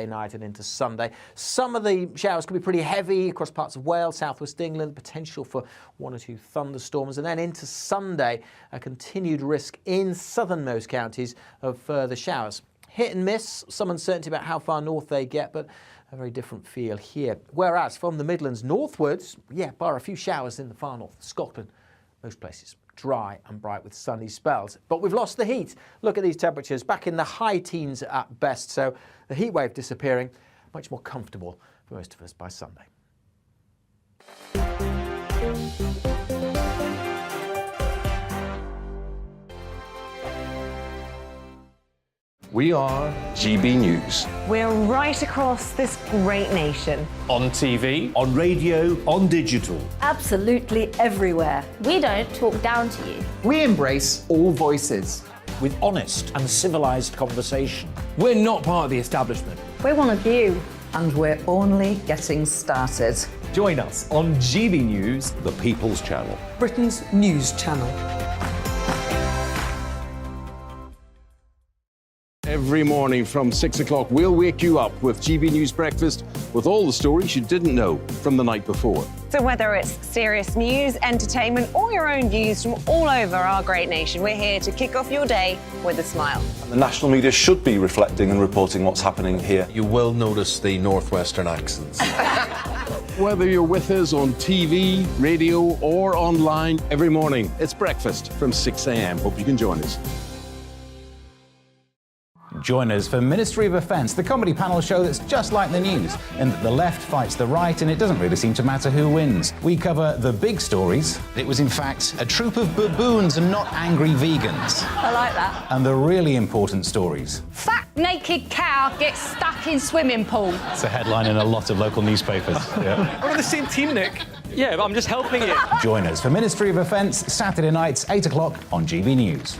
night and into Sunday. Some of the showers could be pretty heavy across parts of Wales, southwest England, potential for 1 or 2 thunderstorms, and then into Sunday, a continued risk in southernmost counties of further showers. Hit and miss, some uncertainty about how far north they get, but a very different feel here. Whereas from the Midlands northwards, bar a few showers in the far north, Scotland, most places dry and bright with sunny spells. But we've lost the heat. Look at these temperatures, back in the high teens at best. So the heat wave disappearing, much more comfortable for most of us by Sunday. We are GB News. We're right across this great nation. On TV, on radio, on digital. Absolutely everywhere. We don't talk down to you. We embrace all voices. With honest and civilised conversation. We're not part of the establishment. We're one of you. And we're only getting started. Join us on GB News, the People's Channel. Britain's news channel. Every morning from 6 o'clock, we'll wake you up with GB News Breakfast with all the stories you didn't know from the night before. So whether it's serious news, entertainment, or your own views from all over our great nation, we're here to kick off your day with a smile. And the national media should be reflecting and reporting what's happening here. You will notice the northwestern accents. Whether you're with us on TV, radio, or online, every morning, it's breakfast from 6 a.m. Hope you can join us. Join us for Ministry of Offence, the comedy panel show that's just like the news, in that the left fights the right and it doesn't really seem to matter who wins. We cover the big stories. It was in fact a troop of baboons and not angry vegans. I like that. And the really important stories. Fat naked cow gets stuck in swimming pool. It's a headline in a lot of local newspapers. Yeah. We're on the same team, Nick. Yeah, but I'm just helping you. Join us for Ministry of Offence, Saturday nights, 8 o'clock on GB News.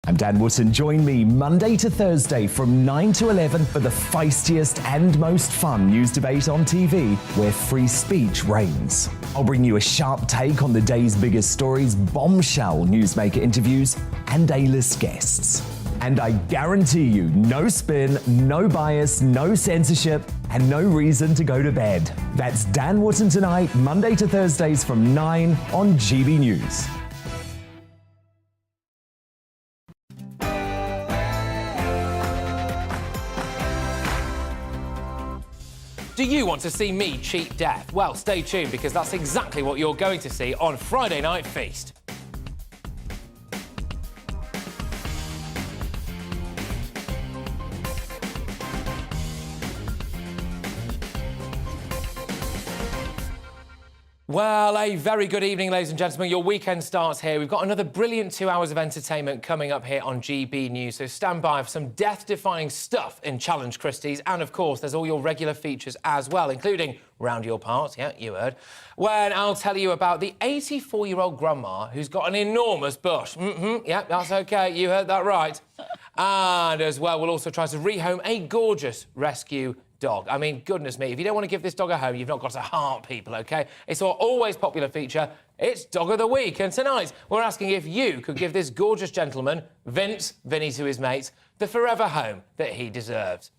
I'm Dan Wootton. Join me Monday to Thursday from 9 to 11 for the feistiest and most fun news debate on TV, where free speech reigns. I'll bring you a sharp take on the day's biggest stories, bombshell newsmaker interviews, and A-list guests. And I guarantee you, no spin, no bias, no censorship, and no reason to go to bed. That's Dan Wootton Tonight, Monday to Thursdays from 9 on GB News. Do you want to see me cheat death? Well, stay tuned, because that's exactly what you're going to see on Friday Night Feast. Well, a very good evening, ladies and gentlemen. Your weekend starts here. We've got another brilliant 2 hours of entertainment coming up here on GB News, so stand by for some death-defying stuff in Challenge Christys. And, of course, there's all your regular features as well, including Round Your Part, yeah, you heard, when I'll tell you about the 84-year-old grandma who's got an enormous bush. Yeah, that's OK, you heard that right. And, as well, we'll also try to rehome a gorgeous rescue dog. I mean, goodness me, if you don't want to give this dog a home, you've not got a heart, people, OK? It's our always popular feature. It's Dog of the Week. And tonight, we're asking if you could give this gorgeous gentleman, Vinny to his mates, the forever home that he deserves.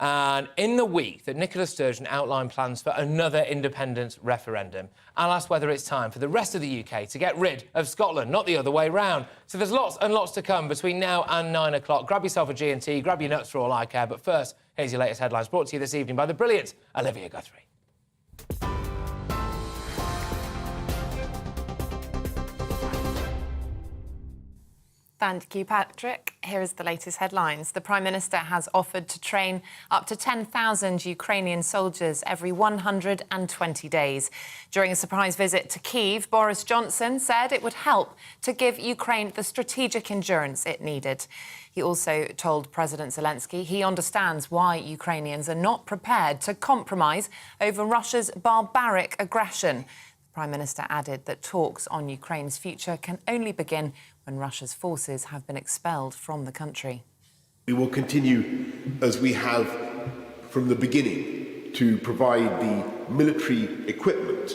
And in the week that Nicola Sturgeon outlined plans for another independence referendum, I'll ask whether it's time for the rest of the UK to get rid of Scotland, not the other way round. So there's lots and lots to come between now and 9 o'clock. Grab yourself a G&T, grab your nuts for all I care. But first, here's your latest headlines brought to you this evening by the brilliant Olivia Guthrie. Thank you, Patrick. Here is the latest headlines. The Prime Minister has offered to train up to 10,000 Ukrainian soldiers every 120 days. During a surprise visit to Kyiv, Boris Johnson said it would help to give Ukraine the strategic endurance it needed. He also told President Zelensky he understands why Ukrainians are not prepared to compromise over Russia's barbaric aggression. The Prime Minister added that talks on Ukraine's future can only begin when Russia's forces have been expelled from the country. We will continue, as we have from the beginning, to provide the military equipment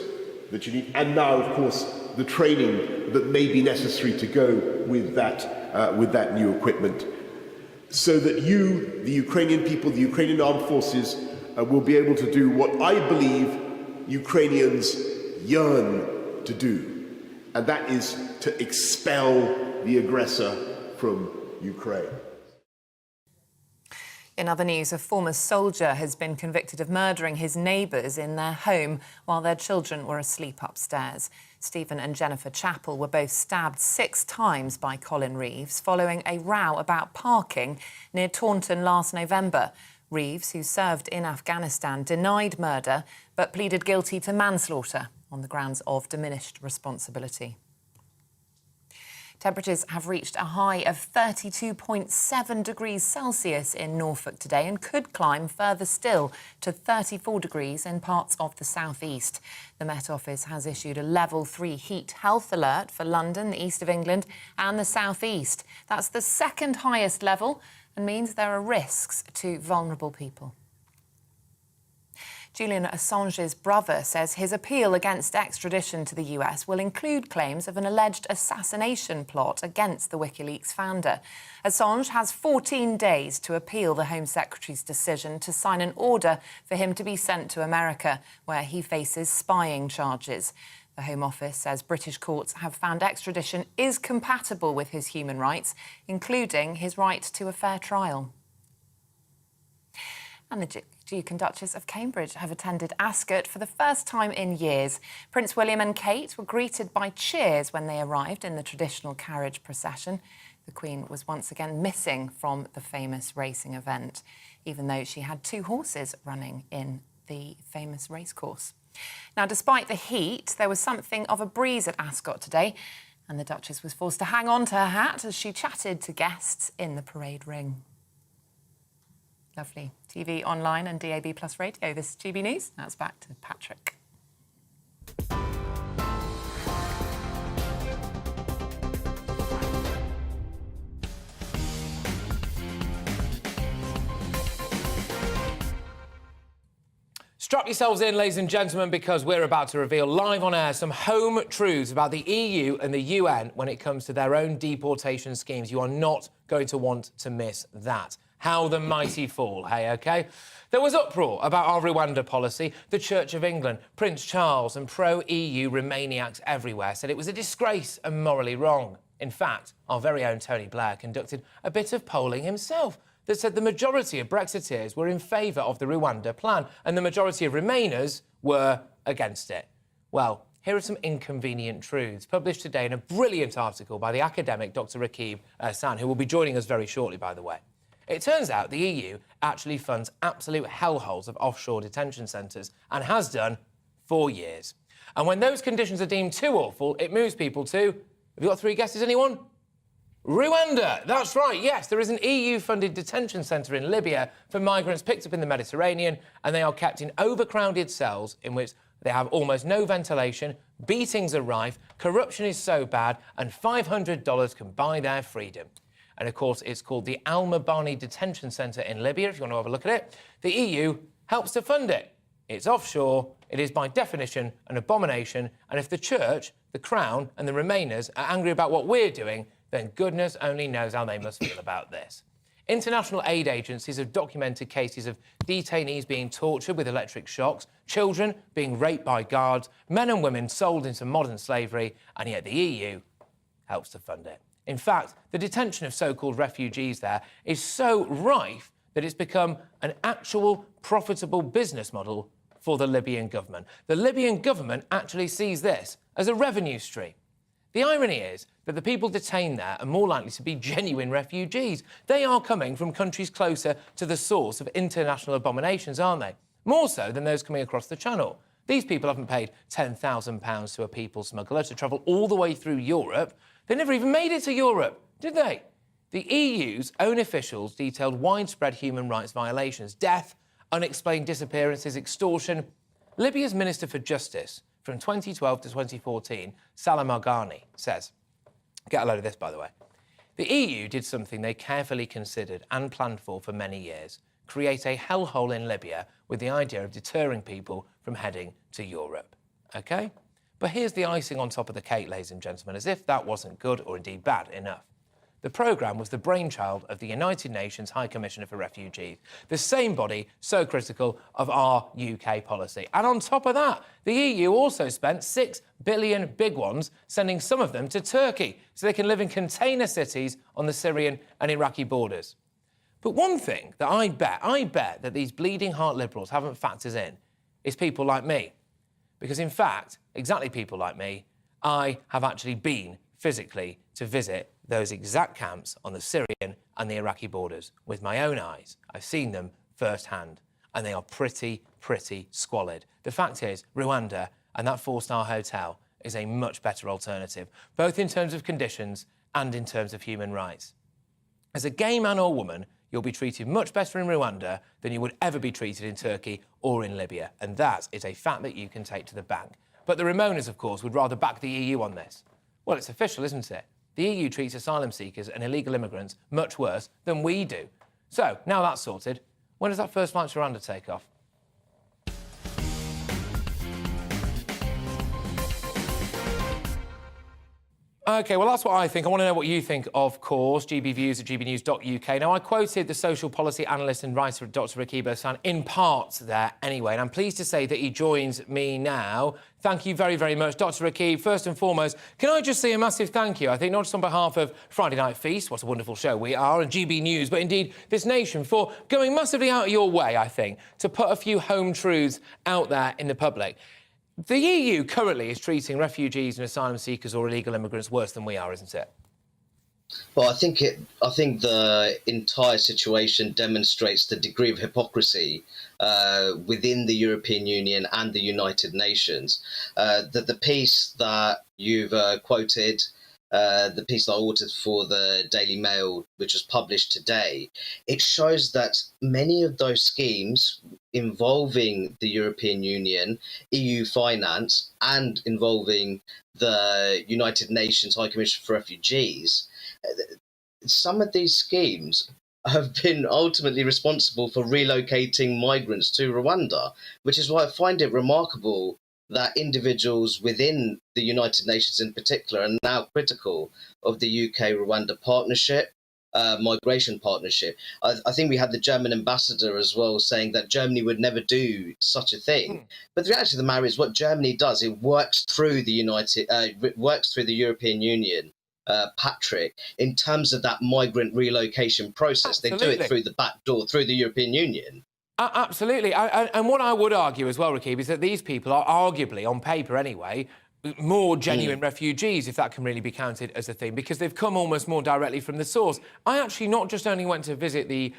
that you need, and now, of course, the training that may be necessary to go with that new equipment. so that you, the Ukrainian people, the Ukrainian armed forces, will be able to do what I believe Ukrainians yearn to do, and that is to expel the aggressor from Ukraine. In other news, a former soldier has been convicted of murdering his neighbours in their home while their children were asleep upstairs. Stephen and Jennifer Chappell were both stabbed 6 times by Colin Reeves following a row about parking near Taunton last November. Reeves, who served in Afghanistan, denied murder but pleaded guilty to manslaughter on the grounds of diminished responsibility. Temperatures have reached a high of 32.7 degrees Celsius in Norfolk today and could climb further still to 34 degrees in parts of the southeast. The Met Office has issued a level 3 heat health alert for London, the east of England and the southeast. That's the second highest level and means there are risks to vulnerable people. Julian Assange's brother says his appeal against extradition to the US will include claims of an alleged assassination plot against the WikiLeaks founder. Assange has 14 days to appeal the Home Secretary's decision to sign an order for him to be sent to America, where he faces spying charges. The Home Office says British courts have found extradition is compatible with his human rights, including his right to a fair trial. And the Duke and Duchess of Cambridge have attended Ascot for the first time in years. Prince William and Kate were greeted by cheers when they arrived in the traditional carriage procession. The Queen was once again missing from the famous racing event, even though she had 2 horses running in the famous racecourse. Now, despite the heat, there was something of a breeze at Ascot today, and the Duchess was forced to hang on to her hat as she chatted to guests in the parade ring. Lovely. TV, online and DAB+ radio. This is GB News. Now it's back to Patrick. Strap yourselves in, ladies and gentlemen, because we're about to reveal live on air some home truths about the EU and the UN when it comes to their own deportation schemes. You are not going to want to miss that. How the mighty fall, hey, OK? There was uproar about our Rwanda policy. The Church of England, Prince Charles and pro-EU Remainiacs everywhere said it was a disgrace and morally wrong. In fact, our very own Tony Blair conducted a bit of polling himself that said the majority of Brexiteers were in favour of the Rwanda plan and the majority of Remainers were against it. Well, here are some inconvenient truths published today in a brilliant article by the academic Dr Rakib San, who will be joining us very shortly, by the way. It turns out the EU actually funds absolute hellholes of offshore detention centres and has done for years. And when those conditions are deemed too awful, it moves people to... Have you got 3 guesses, anyone? Rwanda! That's right, yes. There is an EU-funded detention centre in Libya for migrants picked up in the Mediterranean, and they are kept in overcrowded cells in which they have almost no ventilation, beatings are rife, corruption is so bad, and $500 can buy their freedom. And, of course, it's called the Al-Mabani Detention Centre in Libya, if you want to have a look at it. The EU helps to fund it. It's offshore. It is, by definition, an abomination. And if the Church, the Crown and the Remainers are angry about what we're doing, then goodness only knows how they must feel about this. International aid agencies have documented cases of detainees being tortured with electric shocks, children being raped by guards, men and women sold into modern slavery, and yet the EU helps to fund it. In fact, the detention of so-called refugees there is so rife that it's become an actual profitable business model for the Libyan government. The Libyan government actually sees this as a revenue stream. The irony is that the people detained there are more likely to be genuine refugees. They are coming from countries closer to the source of international abominations, aren't they? More so than those coming across the Channel. These people haven't paid £10,000 to a people smuggler to travel all the way through Europe. They never even made it to Europe, did they? The EU's own officials detailed widespread human rights violations, death, unexplained disappearances, extortion. Libya's Minister for Justice from 2012 to 2014, Salam Arghani, says, get a load of this, by the way, the EU did something they carefully considered and planned for many years, create a hellhole in Libya with the idea of deterring people from heading to Europe. OK? But here's the icing on top of the cake, ladies and gentlemen, as if that wasn't good or indeed bad enough. The programme was the brainchild of the United Nations High Commissioner for Refugees, the same body so critical of our UK policy. And on top of that, the EU also spent $6 billion big ones, sending some of them to Turkey so they can live in container cities on the Syrian and Iraqi borders. But one thing that I bet that these bleeding heart liberals haven't factored in is people like me. Because in fact, exactly people like me, I have actually been physically to visit those exact camps on the Syrian and the Iraqi borders with my own eyes. I've seen them firsthand, and they are pretty squalid. The fact is, Rwanda and that four-star hotel is a much better alternative, both in terms of conditions and in terms of human rights. As a gay man or woman, you'll be treated much better in Rwanda than you would ever be treated in Turkey or in Libya, and that is a fact that you can take to the bank. But the Ramonas, of course, would rather back the EU on this. Well, it's official, isn't it? The EU treats asylum seekers and illegal immigrants much worse than we do. So, now that's sorted, when does that first flight to Rwanda take off? OK, well, that's what I think. I want to know what you think, of course. GBviews at gbnews.uk. Now, I quoted the social policy analyst and writer Dr. Rakibo San in part there anyway, and I'm pleased to say that he joins me now. Thank you very much, Dr. Rakib. First and foremost, can I just say a massive thank you, I think, not just on behalf of Friday Night Feast, what a wonderful show we are, and GB News, but indeed this nation, for going massively out of your way, I think, to put a few home truths out there in the public. The EU currently is treating refugees and asylum seekers or illegal immigrants worse than we are, isn't it? Well, I think the entire situation demonstrates the degree of hypocrisy within the European Union and the United Nations. The piece that you've quoted, the piece that I authored for the Daily Mail, which was published today, it shows that many of those schemes involving the European Union, EU finance, and involving the United Nations High Commission for Refugees, some of these schemes have been ultimately responsible for relocating migrants to Rwanda, which is why I find it remarkable that individuals within the United Nations in particular are now critical of the UK-Rwanda partnership, migration partnership. I think we had the German ambassador as well saying that Germany would never do such a thing. But the reality of the matter is what Germany does, it works through the European Union, Patrick, in terms of that migrant relocation process. Absolutely. They do it through the back door, through the European Union. Absolutely. And what I would argue as well, Rakib, is that these people are arguably, on paper anyway, more genuine refugees, if that can really be counted as a thing, because they've come almost more directly from the source. I actually not just only went to visit the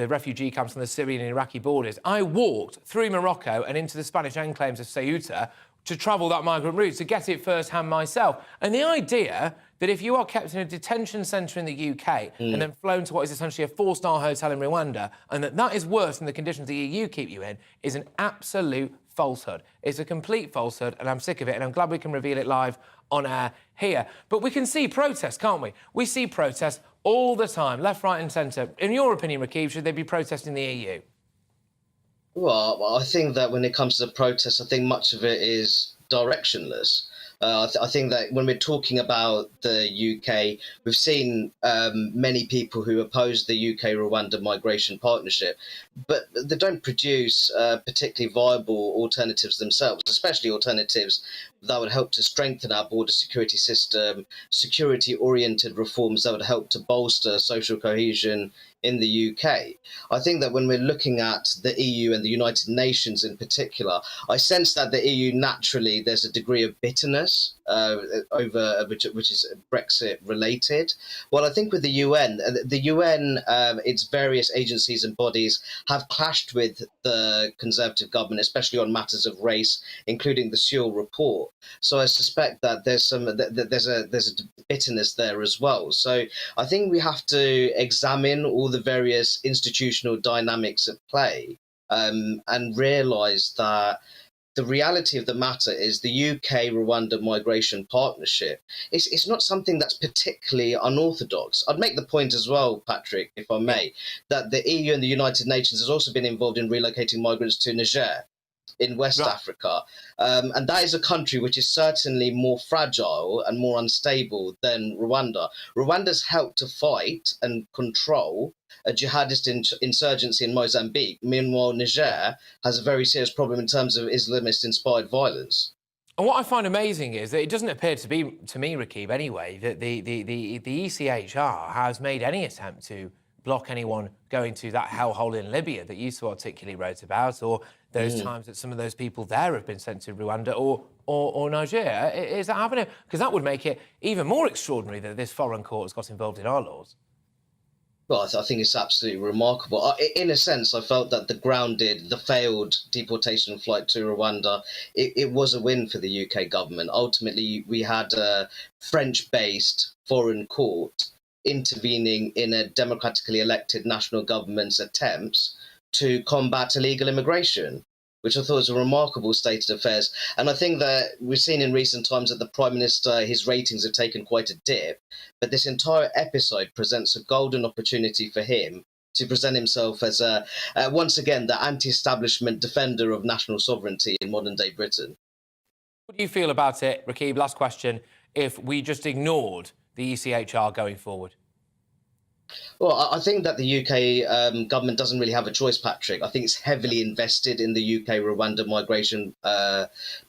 refugee camps on the Syrian and Iraqi borders, I walked through Morocco and into the Spanish enclaves of Ceuta to travel that migrant route, to get it firsthand myself. And the idea that if you are kept in a detention centre in the UK and then flown to what is essentially a four-star hotel in Rwanda, and that is worse than the conditions the EU keep you in, is an absolute falsehood. It's a complete falsehood, and I'm sick of it, and I'm glad we can reveal it live on air here. But we can see protests, can't we? We see protests all the time, left, right and centre. In your opinion, Rakib, should they be protesting the EU? Well, I think that when it comes to the protests, I think much of it is directionless. I think that when we're talking about the UK, we've seen many people who oppose the UK-Rwanda migration partnership, but they don't produce particularly viable alternatives themselves, especially alternatives that would help to strengthen our border security system, security-oriented reforms that would help to bolster social cohesion in the UK. I think that when we're looking at the EU and the United Nations in particular, I sense that the EU naturally, there's a degree of bitterness over which is Brexit related. Well, I think with the UN, its various agencies and bodies have clashed with the Conservative government, especially on matters of race, including the Sewell report. So I suspect that there's a bitterness there as well. So I think we have to examine all the various institutional dynamics at play and realise that the reality of the matter is the UK-Rwanda migration partnership it's not something that's particularly unorthodox. I'd make the point as well, Patrick, if I may, that the EU and the United Nations has also been involved in relocating migrants to Niger. in West Africa. And that is a country which is certainly more fragile and more unstable than Rwanda. Rwanda's helped to fight and control a jihadist insurgency in Mozambique. Meanwhile, Niger has a very serious problem in terms of Islamist-inspired violence. And what I find amazing is that it doesn't appear to be, to me, Rakib, anyway, that the ECHR has made any attempt to block anyone going to that hellhole in Libya that you so articulately wrote about, or those times that some of those people there have been sent to Rwanda or Niger. Is that happening? Because that would make it even more extraordinary that this foreign court has got involved in our laws. Well, I think it's absolutely remarkable. In a sense, I felt that the failed deportation flight to Rwanda, it was a win for the UK government. Ultimately, we had a French-based foreign court intervening in a democratically elected national government's attempts to combat illegal immigration, which I thought was a remarkable state of affairs. And I think that we've seen in recent times that the Prime Minister, his ratings have taken quite a dip, but this entire episode presents a golden opportunity for him to present himself as, once again, the anti-establishment defender of national sovereignty in modern-day Britain. What do you feel about it, Rakib? Last question. If we just ignored the ECHR going forward? Well, I think that the UK government doesn't really have a choice, Patrick. I think it's heavily invested in the UK-Rwanda migration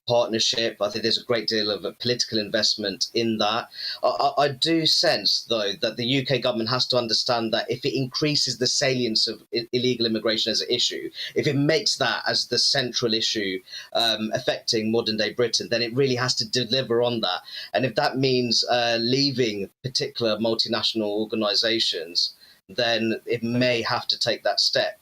partnership. I think there's a great deal of political investment in that. I do sense, though, that the UK government has to understand that if it increases the salience of illegal immigration as an issue, if it makes that as the central issue affecting modern-day Britain, then it really has to deliver on that. And if that means leaving particular multinational organisations, then it may have to take that step.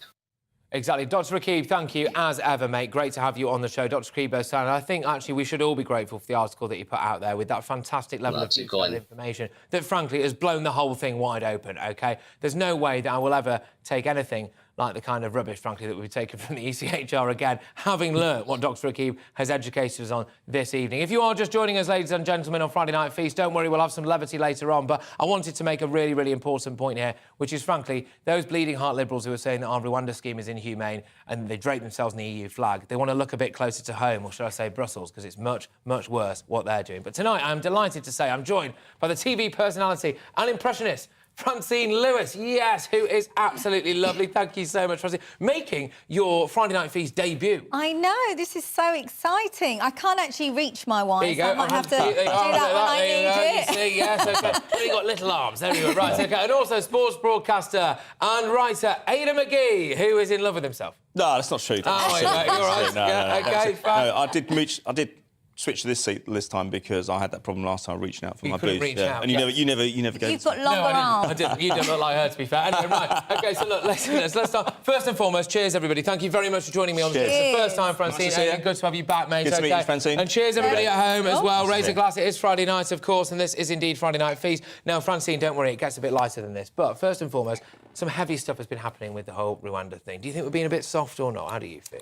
Exactly. Dr. Rakib, thank you, as ever, mate. Great to have you on the show. Dr. Rakib Osan, I think, actually, we should all be grateful for the article that you put out there with that fantastic level of detailed information that, frankly, has blown the whole thing wide open, OK? There's no way that I will ever take anything like the kind of rubbish, frankly, that we've taken from the ECHR again, having learnt what Dr. Rakib has educated us on this evening. If you are just joining us, ladies and gentlemen, on Friday Night Feast, don't worry, we'll have some levity later on, but I wanted to make a really, really important point here, which is, frankly, those bleeding heart liberals who are saying that our Rwanda scheme is inhumane and they drape themselves in the EU flag, they want to look a bit closer to home, or should I say Brussels, because it's much, much worse what they're doing. But tonight, I'm delighted to say I'm joined by the TV personality and impressionist, Francine Lewis, yes, who is absolutely lovely. Thank you so much, Francine. Making your Friday Night Feast debut. I know, this is so exciting. I can't actually reach my wine, There you go. so I might have to do that when I need it. You see, yes, OK. Well, you've got little arms. There you go. Right, OK. And also sports broadcaster and writer Aidan McGee, who is in love with himself. No, that's not true. Oh, wait, mate, you're right. No, OK, fine. No, I did switch to this seat this time because I had that problem last time reaching out for my blues. Out, and you never go. You've got longer arms. I didn't. You didn't look like her, to be fair. Anyway, right. OK, so look, let's start. First and foremost, cheers, everybody. Thank you very much for joining me on the show. It's the first time, Francine. Nice Good to have you back, mate. Good to meet you, Francine. And cheers, everybody at home as well. Raise a glass. It is Friday night, of course, and this is indeed Friday Night Feast. Now, Francine, don't worry, it gets a bit lighter than this. But first and foremost, some heavy stuff has been happening with the whole Rwanda thing. Do you think we're being a bit soft or not? How do you feel?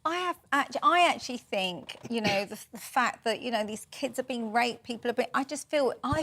I actually think, you know, the fact that, you know, these kids are being raped, people are being... I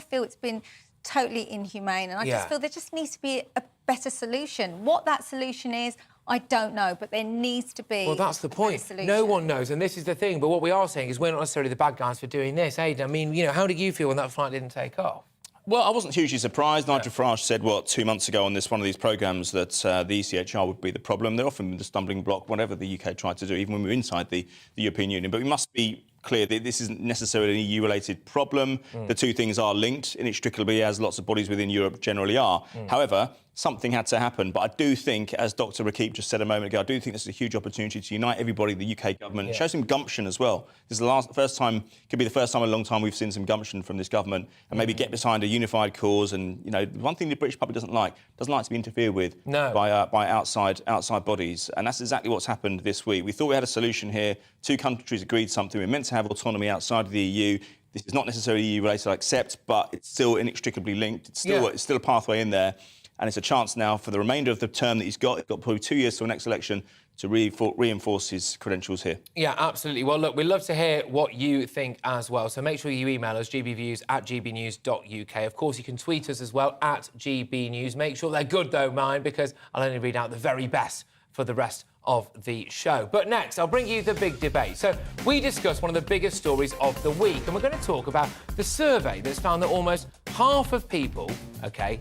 feel it's been totally inhumane, and I just feel there just needs to be a better solution. What that solution is, I don't know, but there needs to be... Well, that's the point. No one knows, and this is the thing. But what we are saying is we're not necessarily the bad guys for doing this, Aidan. I mean, you know, how did you feel when that flight didn't take off? Well, I wasn't hugely surprised. Nigel Farage said, 2 months ago on one of these programmes that the ECHR would be the problem. They're often the stumbling block, whatever the UK tried to do, even when we were inside the European Union. But we must be clear that this isn't necessarily an EU-related problem. The two things are linked inextricably, as lots of bodies within Europe generally are. However, something had to happen. But I do think, as Dr. Rakib just said a moment ago, I do think this is a huge opportunity to unite everybody, the UK government, show some gumption as well. This is the first time, could be the first time in a long time we've seen some gumption from this government, and maybe get behind a unified cause. And, you know, one thing the British public doesn't like to be interfered with by outside bodies. And that's exactly what's happened this week. We thought we had a solution here. Two countries agreed something. We're meant to have autonomy outside of the EU. This is not necessarily EU-related, I accept, but it's still inextricably linked. It's still a pathway in there. And it's a chance now for the remainder of the term that he's got probably 2 years till the next election, to reinforce his credentials here. Yeah, absolutely. Well, look, we'd love to hear what you think as well. So make sure you email us, gbviews@gbnews.uk. Of course, you can tweet us as well, @gbnews. Make sure they're good, though, mine, because I'll only read out the very best for the rest of the show. But next, I'll bring you the big debate. So we discuss one of the biggest stories of the week, and we're going to talk about the survey that's found that almost half of people,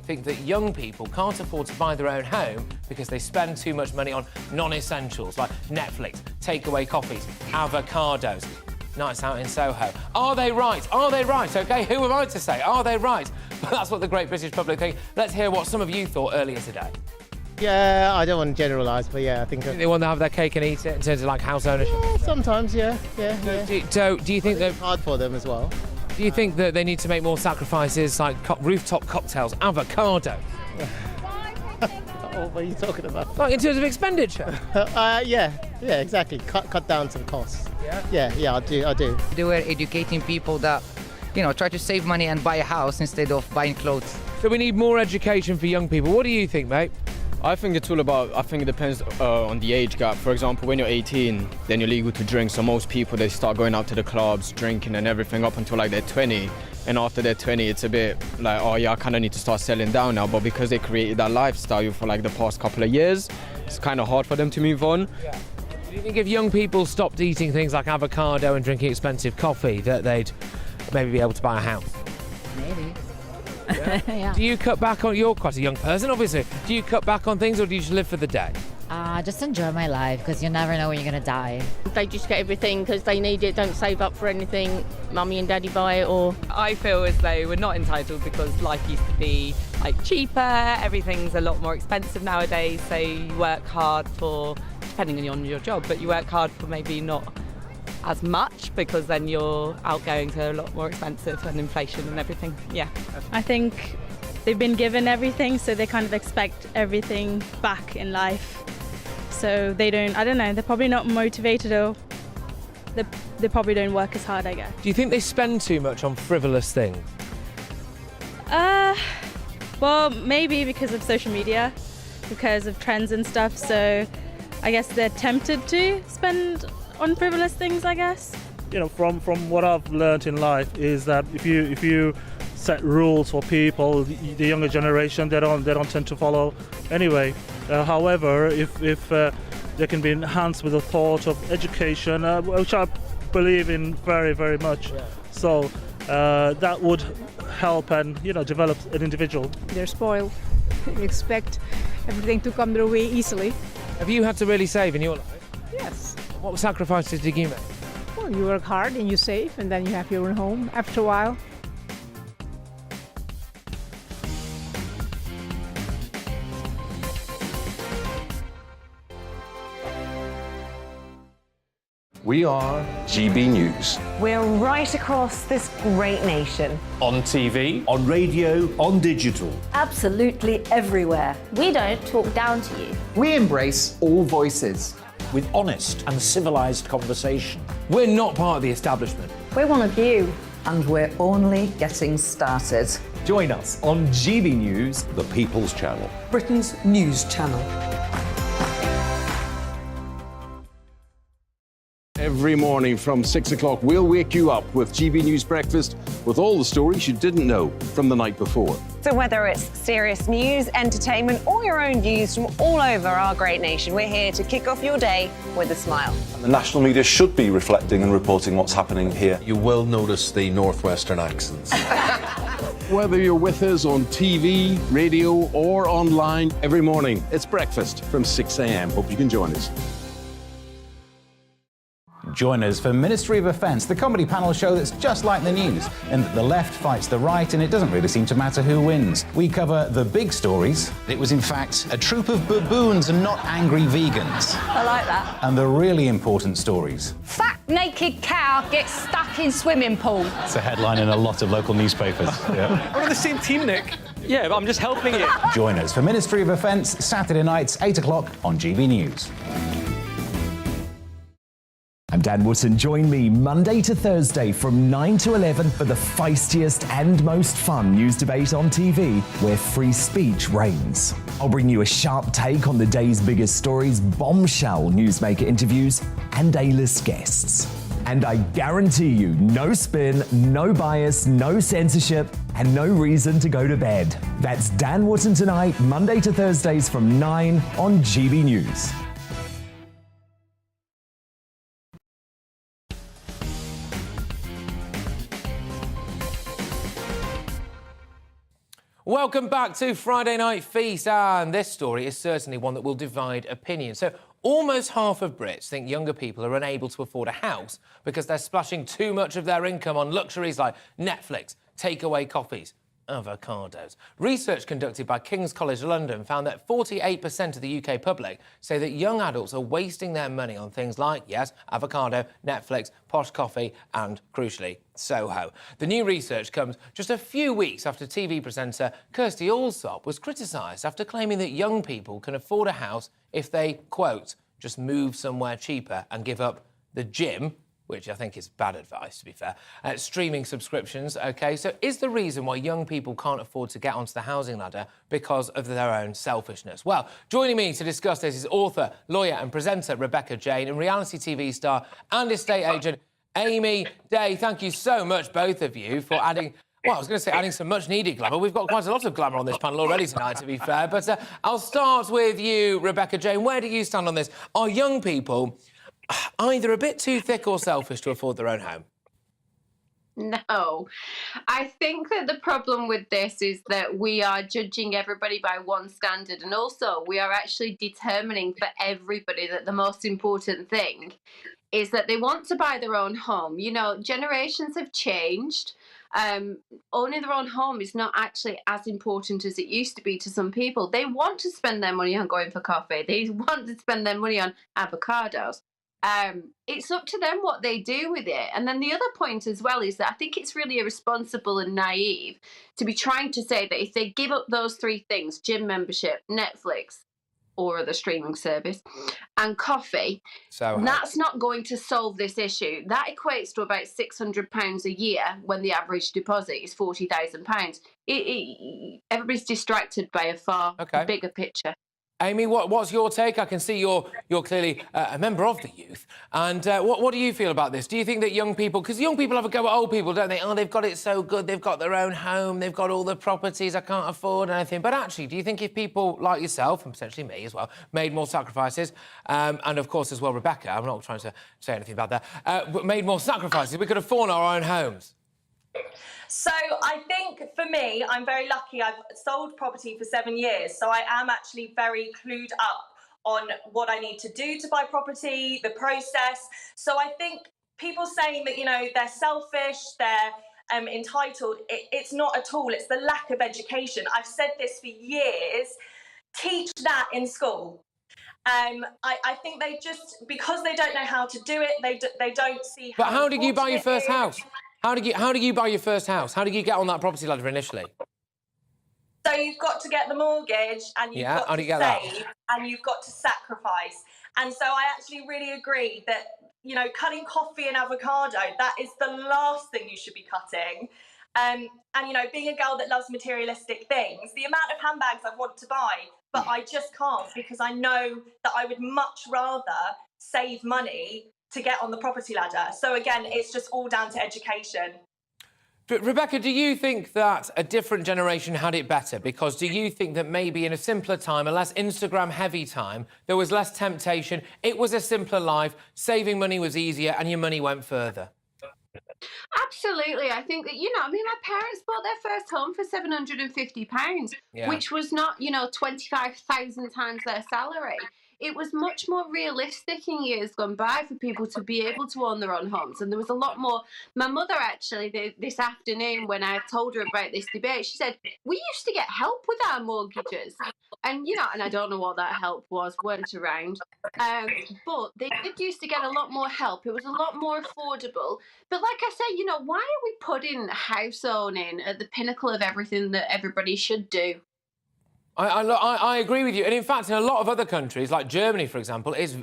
think that young people can't afford to buy their own home because they spend too much money on non-essentials like Netflix, takeaway coffees, avocados, nights out in Soho. Are they right? Are they right? OK, who am I to say? Are they right? But that's what the great British public think. Let's hear what some of you thought earlier today. Yeah, I don't want to generalise, but yeah, I think... They want to have their cake and eat it in terms of, like, house ownership? Yeah, sometimes, yeah. Do you think that... It's hard for them as well. Do you think that they need to make more sacrifices, like rooftop cocktails, avocado? What are you talking about? Like, in terms of expenditure? Yeah, exactly. Cut down some costs. Yeah, I do. They were educating people that, try to save money and buy a house instead of buying clothes. So we need more education for young people. What do you think, mate? I think it's all about, I think it depends on the age gap. For example, when you're 18, then you're legal to drink. So most people, they start going out to the clubs, drinking and everything up until like they're 20. And after they're 20, it's a bit like, oh yeah, I kind of need to start settling down now. But because they created that lifestyle for like the past couple of years, it's kind of hard for them to move on. Yeah. Do you think if young people stopped eating things like avocado and drinking expensive coffee, that they'd maybe be able to buy a house? Maybe. Yeah. Yeah. Do you cut back on, you're quite a young person obviously, do you cut back on things or do you just live for the day? Just enjoy my life because you never know when you're going to die. They just get everything because they need it, don't save up for anything, mummy and daddy buy it or... I feel as though we're not entitled because life used to be like cheaper, everything's a lot more expensive nowadays, so you work hard for, depending on your job, but you work hard for maybe not as much because then your outgoings are a lot more expensive and inflation and everything, yeah. I think they've been given everything, so they kind of expect everything back in life. So they don't, I don't know, they're probably not motivated or they probably don't work as hard, I guess. Do you think they spend too much on frivolous things? Well, maybe because of social media, because of trends and stuff, so I guess they're tempted to spend on frivolous things, I guess. From what I've learned in life is that if you set rules for people, the younger generation, they don't tend to follow anyway. However, if they can be enhanced with the thought of education, which I believe in very, very much, so that would help and develop an individual. They're spoiled. They expect everything to come their way easily. Have you had to really save in your life? Yes. What sacrifices did you make? Well, you work hard and you save, and then you have your own home after a while. We are GB News. We're right across this great nation. On TV, on radio, on digital. Absolutely everywhere. We don't talk down to you. We embrace all voices. With honest and civilised conversation. We're not part of the establishment. We're one of you. And we're only getting started. Join us on GB News, the People's Channel. Britain's news channel. Every morning from 6 o'clock, we'll wake you up with GB News Breakfast with all the stories you didn't know from the night before. So whether it's serious news, entertainment, or your own views from all over our great nation, we're here to kick off your day with a smile. The national media should be reflecting and reporting what's happening here. You will notice the northwestern accents. Whether you're with us on TV, radio, or online, every morning, it's breakfast from 6 a.m. Hope you can join us. Join us for Ministry of Offence, the comedy panel show that's just like the news, in that the left fights the right and it doesn't really seem to matter who wins. We cover the big stories. It was in fact a troop of baboons and not angry vegans. I like that. And the really important stories. Fat naked cow gets stuck in swimming pool. It's a headline in a lot of local newspapers. Yeah. We're on the same team, Nick. Yeah, but I'm just helping you. Join us for Ministry of Offence, Saturday nights, 8 o'clock on GB News. I'm Dan Wootton. Join me Monday to Thursday from 9 to 11 for the feistiest and most fun news debate on TV, where free speech reigns. I'll bring you a sharp take on the day's biggest stories, bombshell newsmaker interviews, and A-list guests. And I guarantee you, no spin, no bias, no censorship, and no reason to go to bed. That's Dan Wootton Tonight, Monday to Thursdays from 9 on GB News. Welcome back to Friday Night Feast, and this story is certainly one that will divide opinion. So, almost half of Brits think younger people are unable to afford a house because they're splashing too much of their income on luxuries like Netflix, takeaway coffees, avocados. Research conducted by King's College London found that 48% of the UK public say that young adults are wasting their money on things like, yes, avocado, Netflix, posh coffee and, crucially, Soho. The new research comes just a few weeks after TV presenter Kirsty Allsop was criticised after claiming that young people can afford a house if they, quote, just move somewhere cheaper and give up the gym, which I think is bad advice, to be fair, streaming subscriptions, OK? So is the reason why young people can't afford to get onto the housing ladder because of their own selfishness? Well, joining me to discuss this is author, lawyer and presenter Rebecca Jane and reality TV star and estate agent Amy Day. Thank you so much, both of you, for adding... Well, I was going to say adding some much-needed glamour. We've got quite a lot of glamour on this panel already tonight, to be fair. But I'll start with you, Rebecca Jane. Where do you stand on this? Are young people either a bit too thick or selfish to afford their own home? No. I think that the problem with this is that we are judging everybody by one standard, and also we are actually determining for everybody that the most important thing is that they want to buy their own home. You know, generations have changed. Owning their own home is not actually as important as it used to be to some people. They want to spend their money on going for coffee. They want to spend their money on avocados. It's up to them what they do with it. And then the other point as well is that I think it's really irresponsible and naive to be trying to say that if they give up those three things, gym membership, Netflix, or other streaming service, and coffee, that's not going to solve this issue. That equates to about £600 a year when the average deposit is £40,000. Everybody's distracted by a far bigger picture. Amy, what's your take? I can see you're clearly a member of the youth. And what do you feel about this? Do you think that young people... Because young people have a go at old people, don't they? Oh, they've got it so good, they've got their own home, they've got all the properties, I can't afford anything. But actually, do you think if people like yourself, and potentially me as well, made more sacrifices, and of course as well Rebecca, I'm not trying to say anything about that, but made more sacrifices, we could afford our own homes? So I think for me, I'm very lucky. I've sold property for 7 years, so I am actually very clued up on what I need to do to buy property, the process. So I think people saying that, you know, they're selfish, they're entitled, it's not at all. It's the lack of education. I've said this for years. Teach that in school. I think they just, because they don't know how to do it, they don't see how. But how did you buy your first house? How did you buy your first house? How did you get on that property ladder initially? So you've got to get the mortgage, and you've got to save, and you've got to sacrifice. And so I actually really agree that, you know, cutting coffee and avocado, that is the last thing you should be cutting. And, you know, being a girl that loves materialistic things, the amount of handbags I want to buy, but I just can't, because I know that I would much rather save money to get on the property ladder. So again, it's just all down to education. But Rebecca, do you think that a different generation had it better? Because do you think that maybe in a simpler time, a less Instagram-heavy time, there was less temptation, it was a simpler life, saving money was easier and your money went further? Absolutely. I think that, you know, I mean, my parents bought their first home for £750, which was not, you know, 25,000 times their salary. It was much more realistic in years gone by for people to be able to own their own homes. And there was a lot more... My mother, actually, this afternoon, when I told her about this debate, she said, we used to get help with our mortgages. And, you know, and I don't know what that help was, weren't around. But they did used to get a lot more help. It was a lot more affordable. But like I say, you know, why are we putting house owning at the pinnacle of everything that everybody should do? I agree with you. And in fact, in a lot of other countries, like Germany, for example, it's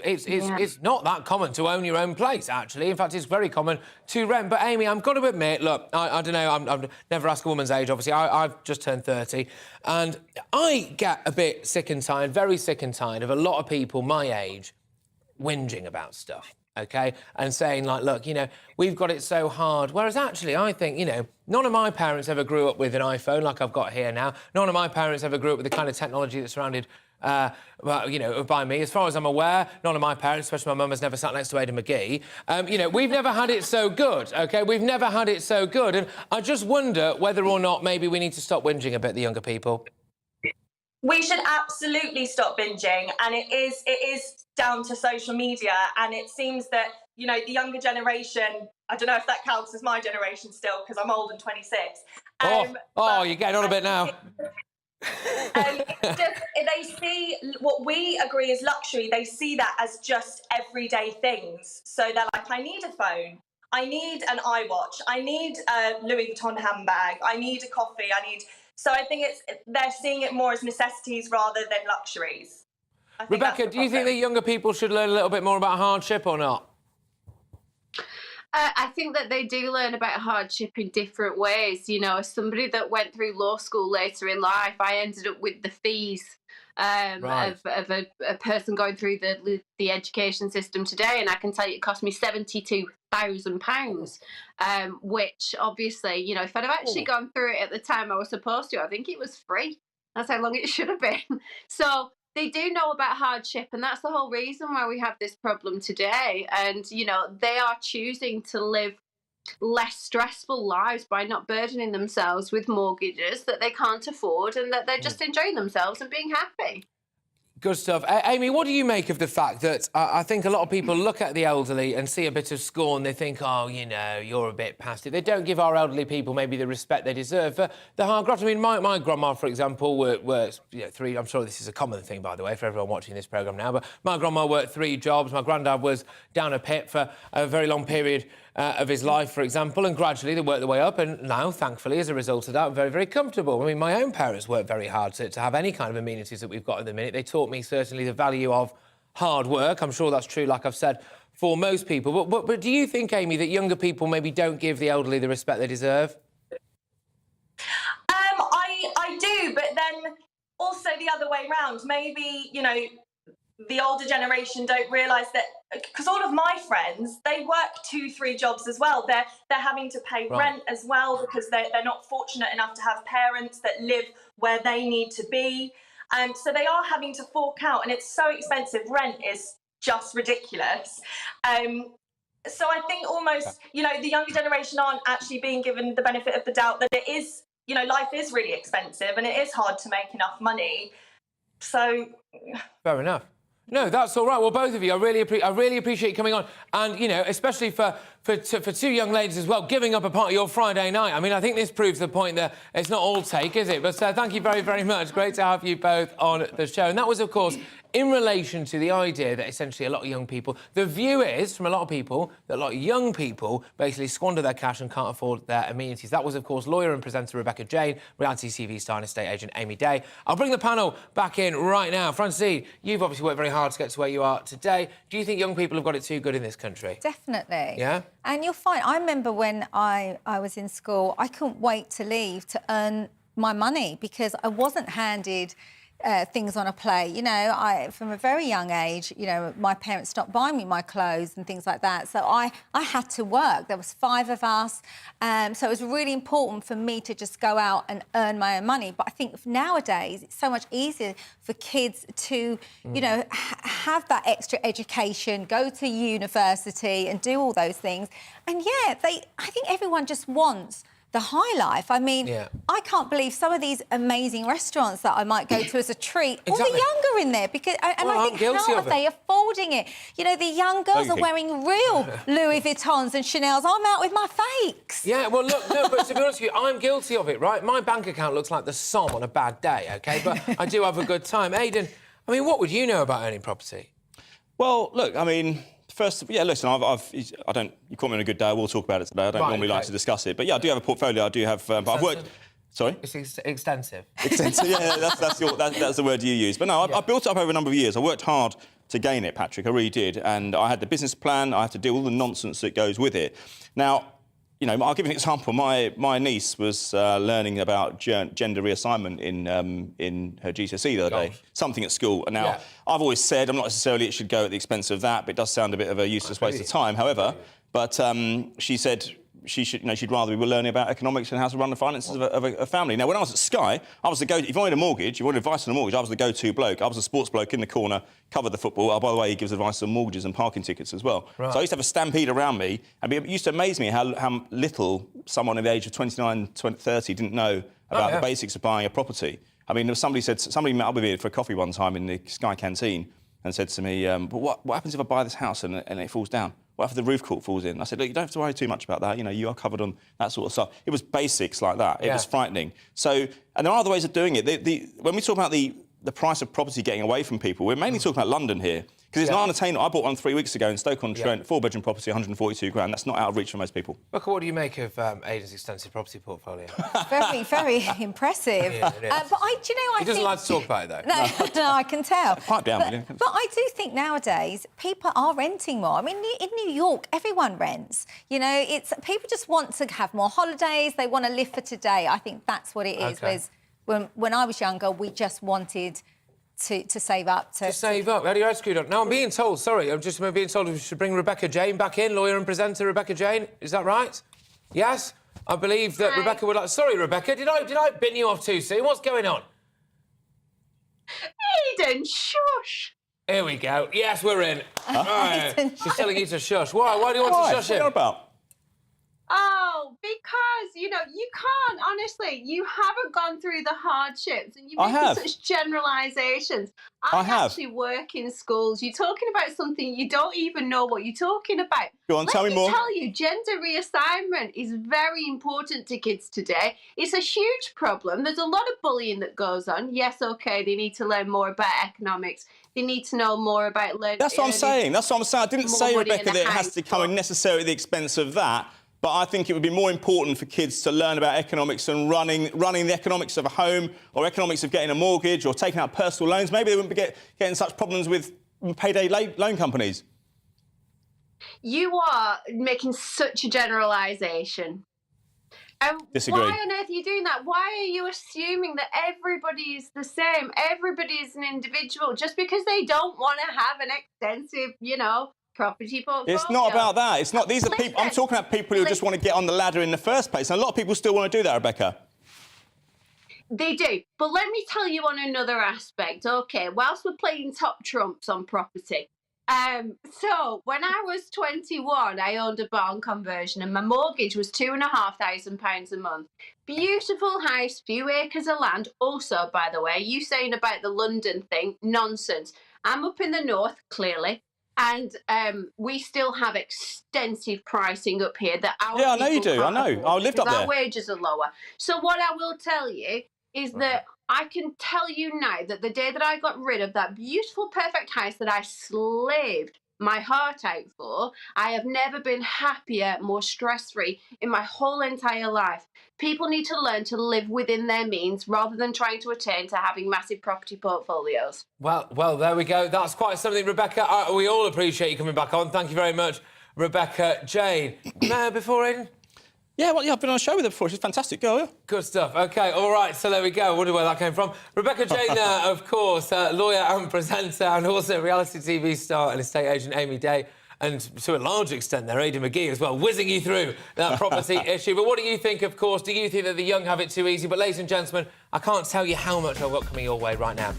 not that common to own your own place, actually. In fact, it's very common to rent. But, Amy, I've got to admit, look, I don't know, I've never asked a woman's age, obviously. I've just turned 30. And I get a bit sick and tired, very sick and tired of a lot of people my age whinging about stuff. OK, and saying, like, look, you know, we've got it so hard. Whereas, actually, I think, you know, none of my parents ever grew up with an iPhone like I've got here now. None of my parents ever grew up with the kind of technology that surrounded well, you know, by me. As far as I'm aware, none of my parents, especially my mum, has never sat next to Ada McGee. You know, we've never had it so good, OK? We've never had it so good. And I just wonder whether or not maybe we need to stop whinging a bit, the younger people. We should absolutely stop binging, and it is down to social media, and it seems that, you know, the younger generation, I don't know if that counts as my generation still, because I'm old and 26. You're getting on a bit now. They see what we agree is luxury, they see that as just everyday things. So they're like, I need a phone, I need an iWatch, I need a Louis Vuitton handbag, I need a coffee, So I think they're seeing it more as necessities rather than luxuries. Rebecca, do you think that younger people should learn a little bit more about hardship or not? I think that they do learn about hardship in different ways. You know, as somebody that went through law school later in life, I ended up with the fees of a person going through the education system today, and I can tell you it cost me £72,000, which obviously, you know, if I'd have actually gone through it at the time I was supposed to, I think it was free. That's how long it should have been. So they do know about hardship, and that's the whole reason why we have this problem today. And, you know, they are choosing to live less stressful lives by not burdening themselves with mortgages that they can't afford, and that they're just enjoying themselves and being happy. Good stuff. Amy, what do you make of the fact that I think a lot of people look at the elderly and see a bit of scorn? They think, oh, you know, you're a bit past it. They don't give our elderly people maybe the respect they deserve for the hard graft. I mean, my grandma, for example, works three... I'm sure this is a common thing, by the way, for everyone watching this programme now, but my grandma worked 3 jobs. My granddad was down a pit for a very long period of his life, for example, and gradually they worked their way up, and now, thankfully, as a result of that, I'm very, very comfortable. I mean, my own parents worked very hard to have any kind of amenities that we've got at the minute. They taught me, certainly, the value of hard work. I'm sure that's true, like I've said, for most people. But do you think, Amy, that younger people maybe don't give the elderly the respect they deserve? I do, but then also the other way round. Maybe, you know, the older generation don't realise that, because all of my friends, they work 2-3 jobs as well. They're having to pay rent as well, because they're not fortunate enough to have parents that live where they need to be. So they are having to fork out, and it's so expensive. Rent is just ridiculous. So I think almost, you know, the younger generation aren't actually being given the benefit of the doubt that it is, you know, life is really expensive and it is hard to make enough money. So... Fair enough. No, that's all right. Well, both of you, I really appreciate you coming on. And, you know, especially for 2 young ladies as well, giving up a part of your Friday night. I mean, I think this proves the point that it's not all take, is it? But thank you very, very much. Great to have you both on the show. And that was, of course, in relation to the idea that essentially a lot of young people... The view is, from a lot of people, that a lot of young people basically squander their cash and can't afford their amenities. That was, of course, lawyer and presenter Rebecca Jane, reality TV star and estate agent Amy Day. I'll bring the panel back in right now. Francine, you've obviously worked very hard to get to where you are today. Do you think young people have got it too good in this country? Definitely. Yeah? And you'll find... I remember when I was in school, I couldn't wait to leave to earn my money, because I wasn't handed... things on a plate. You know, from a very young age, you know, my parents stopped buying me my clothes and things like that. So I had to work. There was 5 of us. So it was really important for me to just go out and earn my own money. But I think nowadays it's so much easier for kids to, you know, have that extra education, go to university and do all those things. And yeah, I think everyone just wants the high life. I mean, I can't believe some of these amazing restaurants that I might go to as a treat. All the younger in there, because and I think, how are they affording it? You know, the young girls are wearing real Louis Vuittons and Chanels. I'm out with my fakes. Yeah, well, look, no, but to be honest with you, I'm guilty of it, right? My bank account looks like the Somme on a bad day, OK? But I do have a good time. Aidan, I mean, what would you know about owning property? Well, look, I mean... First, yeah, listen, I don't... You caught me on a good day, we'll talk about it today. I don't normally like to discuss it. But, yeah, I do have a portfolio. I do have... but I've worked... Sorry? It's extensive. Extensive, yeah, that's the word you use. But, no, I built it up over a number of years. I worked hard to gain it, Patrick, I really did. And I had the business plan, I had to deal with all the nonsense that goes with it. Now, you know, I'll give you an example. My niece was learning about gender reassignment in her GCSE the other day, something at school. And now, I've always said, I'm not necessarily it should go at the expense of that, but it does sound a bit of a useless waste of time, however. But she said, she'd rather be learning about economics and how to run the finances of a family. Now, when I was at Sky, I was the go. If you wanted a mortgage, you wanted advice on a mortgage, I was the go-to bloke. I was a sports bloke in the corner, covered the football. Oh, by the way, he gives advice on mortgages and parking tickets as well. Right. So I used to have a stampede around me, and it used to amaze me how little someone at the age of 29, 30 didn't know about the basics of buying a property. I mean, somebody met up with me for a coffee one time in the Sky canteen and said to me, but what happens if I buy this house and it falls down? What if the roof court falls in? I said, look, you don't have to worry too much about that. You know, you are covered on that sort of stuff. It was basics like that. It was frightening. So, and there are other ways of doing it. When we talk about the price of property getting away from people, we're mainly talking about London here. Because it's not unattainable. I bought one 3 weeks ago in Stoke-on-Trent, 4-bedroom property, 142 grand. That's not out of reach for most people. Look, what do you make of Aidan's extensive property portfolio? Very, very impressive. Yeah, it is. But He doesn't like to talk about it, though. No, I can tell. Pipe down, but I do think nowadays people are renting more. I mean, in New York, everyone rents. You know, people just want to have more holidays. They want to live for today. I think that's what it is. Okay. Whereas when I was younger, we just wanted to save up. To save up? How do you execute on? Now, I'm being told, sorry, I'm just being told we should bring Rebecca Jane back in, lawyer and presenter Rebecca Jane. Is that right? Yes? I believe that Rebecca would like... Sorry, Rebecca, did I bin you off too soon? What's going on? Aidan, shush! Here we go. Yes, we're in. All right. She's telling you to shush. Why? Why do you want to shush him? What about? Oh, because, you know, you can't, honestly, you haven't gone through the hardships and you're making such generalisations. I actually work in schools. You're talking about something you don't even know what you're talking about. Go on, tell me more. Let me tell you, gender reassignment is very important to kids today. It's a huge problem. There's a lot of bullying that goes on. Yes, OK, they need to learn more about economics. They need to know more about learning. That's what I'm saying. That's what I'm saying. I didn't say, Rebecca, that it has to come necessarily at the expense of that. But I think it would be more important for kids to learn about economics and running the economics of a home or economics of getting a mortgage or taking out personal loans. Maybe they wouldn't be getting such problems with payday loan companies. You are making such a generalisation. Disagree. Why on earth are you doing that? Why are you assuming that everybody is the same? Everybody is an individual. Just because they don't want to have an extensive, you know, property portfolio. It's not about that. It's not. These are people. I'm talking about people who just want to get on the ladder in the first place. And a lot of people still want to do that, Rebecca. They do. But let me tell you on another aspect. OK, whilst we're playing top trumps on property. So when I was 21, I owned a barn conversion and my mortgage was £2,500 a month. Beautiful house, few acres of land. Also, by the way, you saying about the London thing, nonsense. I'm up in the north, clearly. And we still have extensive pricing up here that our I know you do. I know. I lived up there. Our wages are lower. So what I will tell you is that I can tell you now that the day that I got rid of that beautiful, perfect house that I slaved my heart out for, I have never been happier, more stress-free in my whole entire life. People need to learn to live within their means rather than trying to attain to having massive property portfolios. Well, there we go. That's quite something, Rebecca. We all appreciate you coming back on. Thank you very much, Rebecca Jane. Before Aidan? Yeah, I've been on a show with her before. She's a fantastic girl, yeah. Good stuff. OK, all right, so there we go. I wonder where that came from. Rebecca Jane, of course, lawyer and presenter, and also reality TV star and estate agent Amy Day, and to a large extent there, Aidan McGee as well, whizzing you through that property issue. But what do you think, of course? Do you think that the young have it too easy? But, ladies and gentlemen, I can't tell you how much I've got coming your way right now.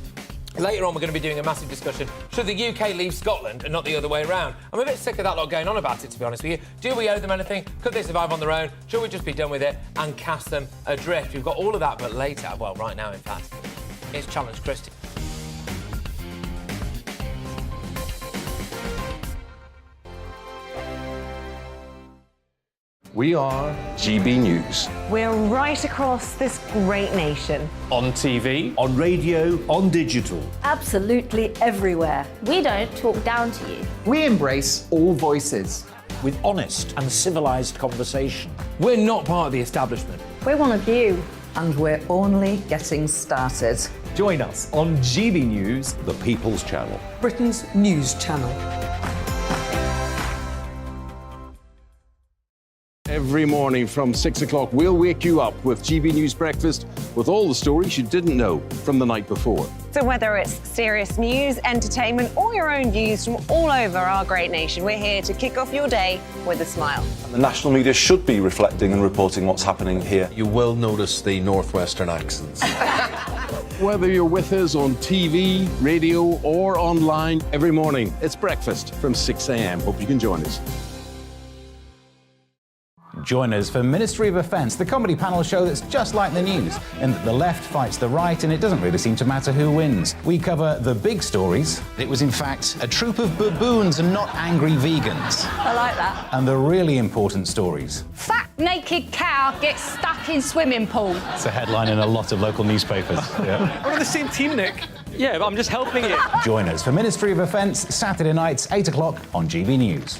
Later on, we're going to be doing a massive discussion. Should the UK leave Scotland and not the other way around? I'm a bit sick of that lot going on about it, to be honest with you. Do we owe them anything? Could they survive on their own? Should we just be done with it and cast them adrift? We've got all of that, but later, well, right now, in fact, it's Challenge Christy. We are GB News. We're right across this great nation. On TV, on radio, on digital. Absolutely everywhere. We don't talk down to you. We embrace all voices. With honest and civilised conversation. We're not part of the establishment. We're one of you. And we're only getting started. Join us on GB News, The People's Channel. Britain's news channel. Every morning from 6 o'clock, we'll wake you up with GB News Breakfast with all the stories you didn't know from the night before. So whether it's serious news, entertainment, or your own views from all over our great nation, we're here to kick off your day with a smile. The national media should be reflecting and reporting what's happening here. You will notice the northwestern accents. Whether you're with us on TV, radio, or online, every morning, it's breakfast from 6 a.m. Hope you can join us. Join us for Ministry of Offence, the comedy panel show that's just like the news, in that the left fights the right and it doesn't really seem to matter who wins. We cover the big stories. It was in fact a troop of baboons and not angry vegans. I like that. And the really important stories. Fat naked cow gets stuck in swimming pool. It's a headline in a lot of local newspapers. Yeah. We're on the same team, Nick. Yeah, but I'm just helping you. Join us for Ministry of Offence, Saturday nights, 8 o'clock on GB News.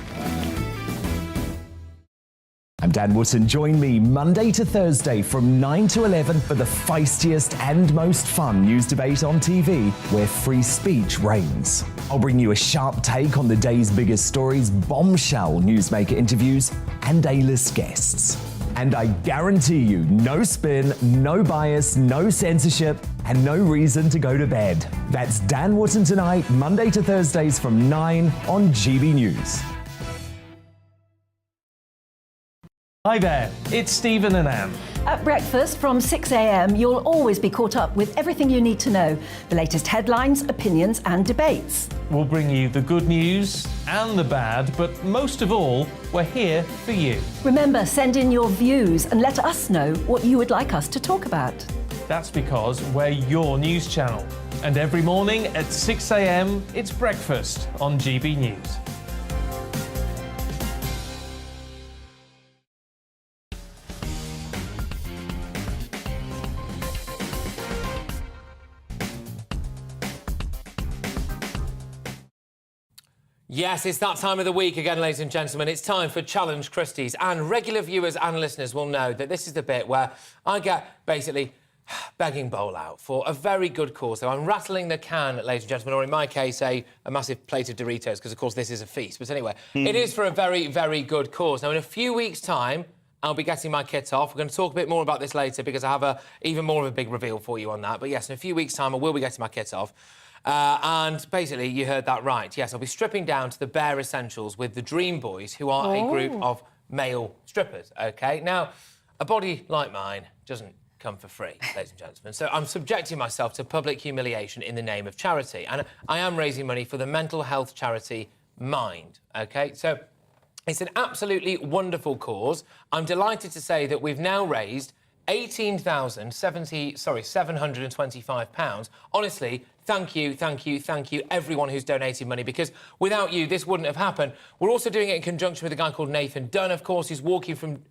I'm Dan Wootton. Join me Monday to Thursday from 9 to 11 for the feistiest and most fun news debate on TV, where free speech reigns. I'll bring you a sharp take on the day's biggest stories, bombshell newsmaker interviews, and A-list guests. And I guarantee you, no spin, no bias, no censorship, and no reason to go to bed. That's Dan Wootton tonight, Monday to Thursdays from 9 on GB News. Hi there, it's Stephen and Anne. At breakfast from 6 a.m, you'll always be caught up with everything you need to know, the latest headlines, opinions and debates. We'll bring you the good news and the bad, but most of all, we're here for you. Remember, send in your views and let us know what you would like us to talk about. That's because we're your news channel. And every morning at 6 a.m, it's breakfast on GB News. Yes, it's that time of the week again, ladies and gentlemen. It's time for Challenge Christys. And regular viewers and listeners will know that this is the bit where I get basically begging bowl out for a very good cause. So I'm rattling the can, ladies and gentlemen, or in my case, a massive plate of Doritos, because, of course, this is a feast. But anyway, it is for a very, very good cause. Now, in a few weeks' time, I'll be getting my kit off. We're going to talk a bit more about this later because I have even more of a big reveal for you on that. But yes, in a few weeks' time, I will be getting my kit off. And basically, you heard that right. Yes, I'll be stripping down to the bare essentials with the Dream Boys, who are a group of male strippers, OK? Now, a body like mine doesn't come for free, ladies and gentlemen. So I'm subjecting myself to public humiliation in the name of charity. And I am raising money for the mental health charity Mind, OK? So it's an absolutely wonderful cause. I'm delighted to say that we've now raised £725. Honestly, thank you, everyone who's donated money, because without you, this wouldn't have happened. We're also doing it in conjunction with a guy called Nathan Dunn, of course, who's walking from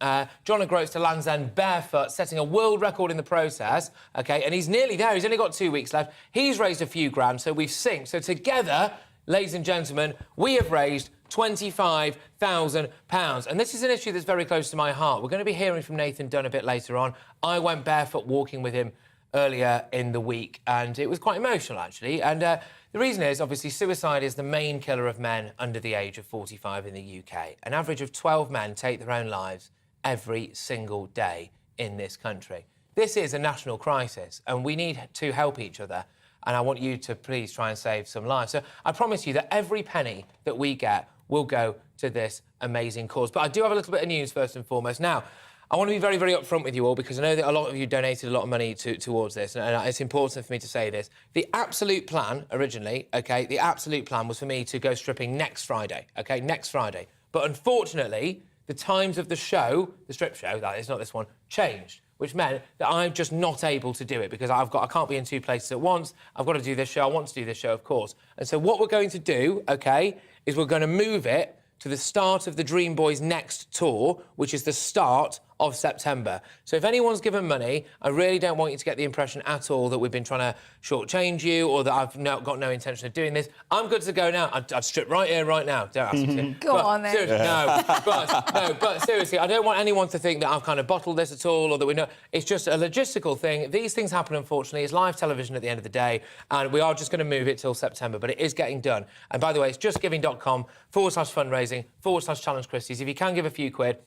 John O'Groats to Land's End barefoot, setting a world record in the process, OK? And he's nearly there. He's only got 2 weeks left. He's raised a few grand, so we've synced. So together, ladies and gentlemen, we have raised £25,000. And this is an issue that's very close to my heart. We're going to be hearing from Nathan Dunn a bit later on. I went barefoot walking with him earlier in the week, and it was quite emotional, actually. And the reason is, obviously, suicide is the main killer of men under the age of 45 in the UK. An average of 12 men take their own lives every single day in this country. This is a national crisis, and we need to help each other. And I want you to please try and save some lives. So I promise you that every penny that we get will go to this amazing cause. But I do have a little bit of news first and foremost. Now, I want to be very, very upfront with you all, because I know that a lot of you donated a lot of money towards this, and it's important for me to say this. The absolute plan, originally, OK, the absolute plan was for me to go stripping next Friday, OK, next Friday. But unfortunately, the times of the show, the strip show, that is not this one, changed, which meant that I'm just not able to do it because I can't be in two places at once. I've got to do this show. I want to do this show, of course. And so what we're going to do, OK, is we're going to move it to the start of the Dream Boys' next tour, which is the start of September. So if anyone's given money, I really don't want you to get the impression at all that we've been trying to shortchange you or that I've got no intention of doing this. I'm good to go now. I'd strip right here, right now. Don't ask me to. Go on, then. Seriously, but seriously, I don't want anyone to think that I've kind of bottled this at all or that we know. It's just a logistical thing. These things happen, unfortunately. It's live television at the end of the day, and we are just going to move it till September, but it is getting done. And by the way, it's justgiving.com/fundraising/Challenge Christys. If you can give a few quid,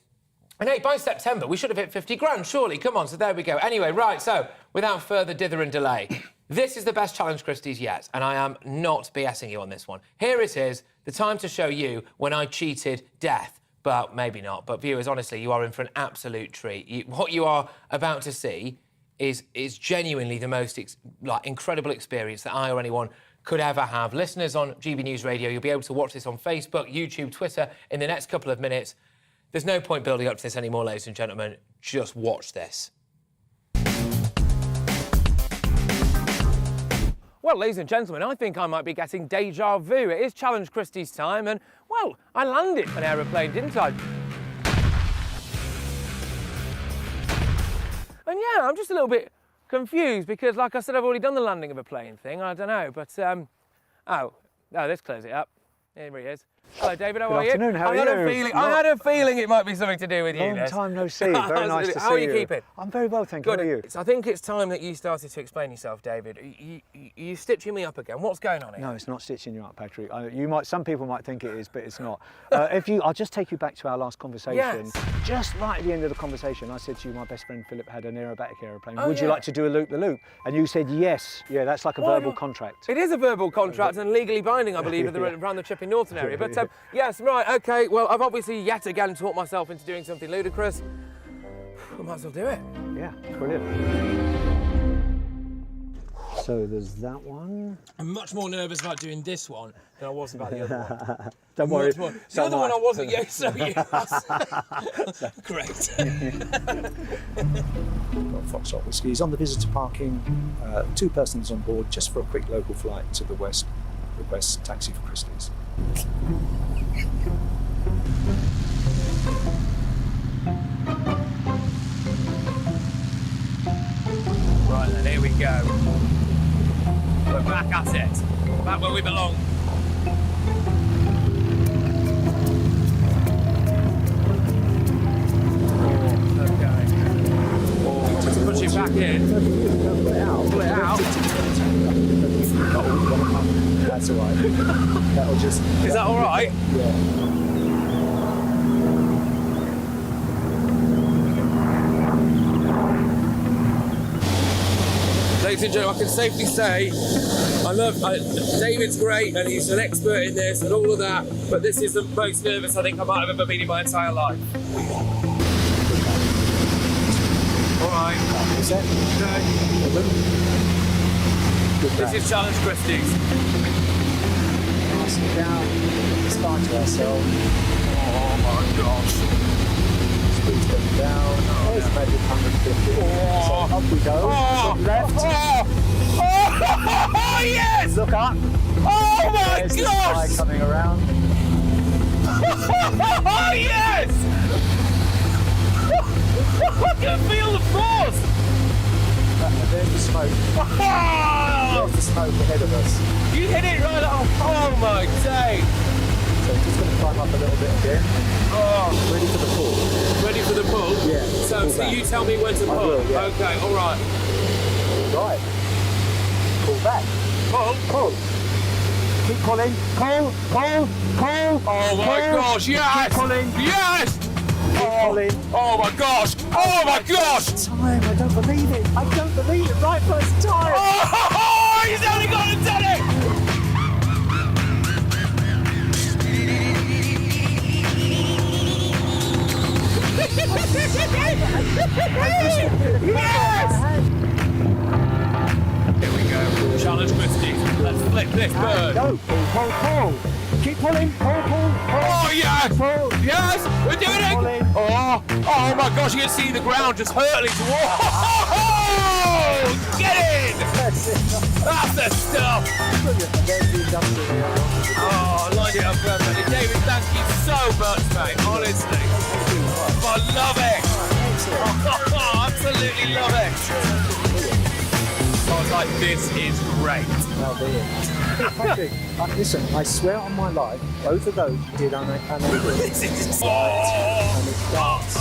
And hey, by September, we should have hit 50 grand, surely. Come on, so there we go. Anyway, right, so without further dither and delay, this is the best Challenge Christys yet, and I am not BSing you on this one. Here it is, the time to show you when I cheated death. But maybe not. But viewers, honestly, you are in for an absolute treat. What you are about to see is genuinely the most incredible experience that I or anyone could ever have. Listeners on GB News Radio, you'll be able to watch this on Facebook, YouTube, Twitter in the next couple of minutes. There's no point building up to this anymore, ladies and gentlemen. Just watch this. Well, ladies and gentlemen, I think I might be getting deja vu. It is Challenge Christys time and, well, I landed an aeroplane, didn't I? And yeah, I'm just a little bit confused because, like I said, I've already done the landing of a plane thing. I don't know, but, oh, this clears it up. Here he is. Hello, David, how are you? Good afternoon, how are you? I had a feeling it might be something to do with you. Long time no see, very nice to see you. How are you keeping? I'm very well, thank you. Good. How are you? I think it's time that you started to explain yourself, David. You're stitching me up again. What's going on here? No, it's not stitching you up, Patrick. Some people might think it is, but it's not. I'll just take you back to our last conversation. Yes. Just right at the end of the conversation, I said to you, my best friend Philip had an aerobatic aeroplane. Would you like to do a loop-the-loop? And you said yes. Yeah, that's like a verbal contract. It is a verbal contract and legally binding, I believe, around the Chipping Norton area. But yes, right, OK. Well, I've obviously yet again talked myself into doing something ludicrous. We might as well do it. Yeah, brilliant. So there's that one. I'm much more nervous about doing this one than I was about the other one. Don't worry. The other one I wasn't yet, so yes. Great. Foxtrot Whiskey. He's on the visitor parking. 2 persons on board just for a quick local flight to the west. Request taxi for Christys. Right then, here we go. We're back at it. Back where we belong. Push it back in. Pull it out. That's all right. That'll just... Is that all right? Yeah. Ladies and gentlemen, I can safely say David's great and he's an expert in this and all of that, but this is the most nervous I think I might have ever been in my entire life. All right. This is Challenge Christys. Nice and down. Start to ourselves. Oh my gosh. Speed's going down. There's maybe 150. So up we go. Left. Oh yes! Look up. Oh my There's gosh! the sky coming around. Oh yes! I can feel the force! And there's the smoke. There's the smoke ahead of us. You hit it right off. Oh my day! So just going to climb up a little bit again. Oh. Ready for the pull. Ready for the pull? Yeah. So you tell me when to pull. Will, yeah. Okay, all right. Right. Pull back. Pull. Pull. Keep pulling. Pull. Pull. Pull. Oh my gosh! Yes! Keep pulling. Yes! Pulling. Oh my gosh! Oh my gosh! Time. I don't believe it. I don't believe it. Right first time. Oh! He's only gone and done it! Yes! Here we go. Challenge Christys. Let's flip this bird. Go. Pull. Pull. Keep pulling. Pull. Pull. Oh yes! Pull. Yes! We're doing it! Pulling. Oh my gosh! You can see the ground just hurtling towards. Oh! Get in! That's the stuff. Oh, I lined it up perfectly. David, thank you so much, mate. Honestly, I love it. Oh, absolutely love it. I was like, this is great. That'll be it. Patrick, listen, I swear on my life, both of those you did unaided. This is And it starts. You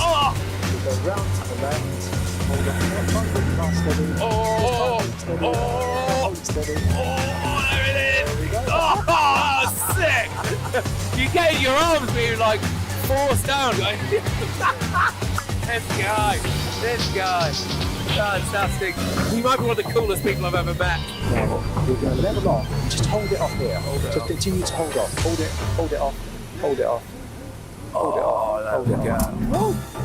go round to the left. Hold on. Try and keep fast steady. Hold it steady. Oh, there it is. There we go. Oh, sick. You get your arms being like force down. This guy. Fantastic. He might be one of the coolest people I've ever met. Now, we're going to level off. Just hold it off here. Just continue to hold off. Hold it off. Hold it off. Hold it off. Hold it off.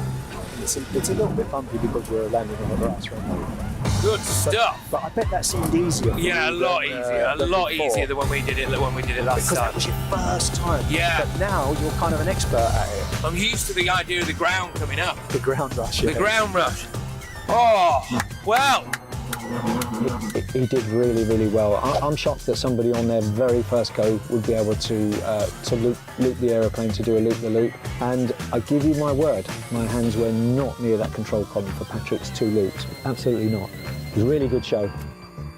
It's a little bit bumpy because we're landing on the grass right now. Good stuff. But I bet that seemed easier. Yeah, a lot easier. A lot easier than when we did it last because time. That was your first time. Yeah. But now you're kind of an expert at it. I'm used to the idea of the ground coming up. The ground rush. The ground rush. Oh, well. He did really, really well. I'm shocked that somebody on their very first go would be able to loop the aeroplane, to do a loop-the-loop. And I give you my word, my hands were not near that control column for Patrick's 2 loops. Absolutely not. It was a really good show.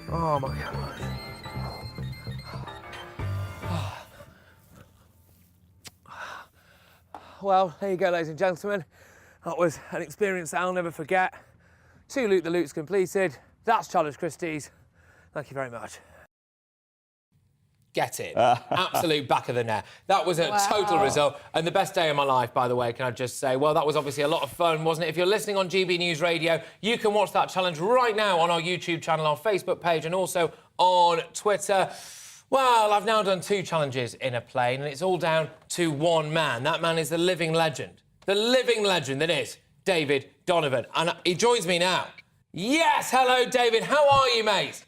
Oh, my God. Well, there you go, ladies and gentlemen. That was an experience that I'll never forget. 2 loop-the-loops completed. That's Challenge Christys. Thank you very much. Get it. Absolute back of the net. That was a total result. And the best day of my life, by the way, can I just say? Well, that was obviously a lot of fun, wasn't it? If you're listening on GB News Radio, you can watch that challenge right now on our YouTube channel, our Facebook page, and also on Twitter. Well, I've now done 2 challenges in a plane, and it's all down to one man. That man is the living legend. The living legend that is David Donovan. And he joins me now. Yes, hello, David. How are you, mate?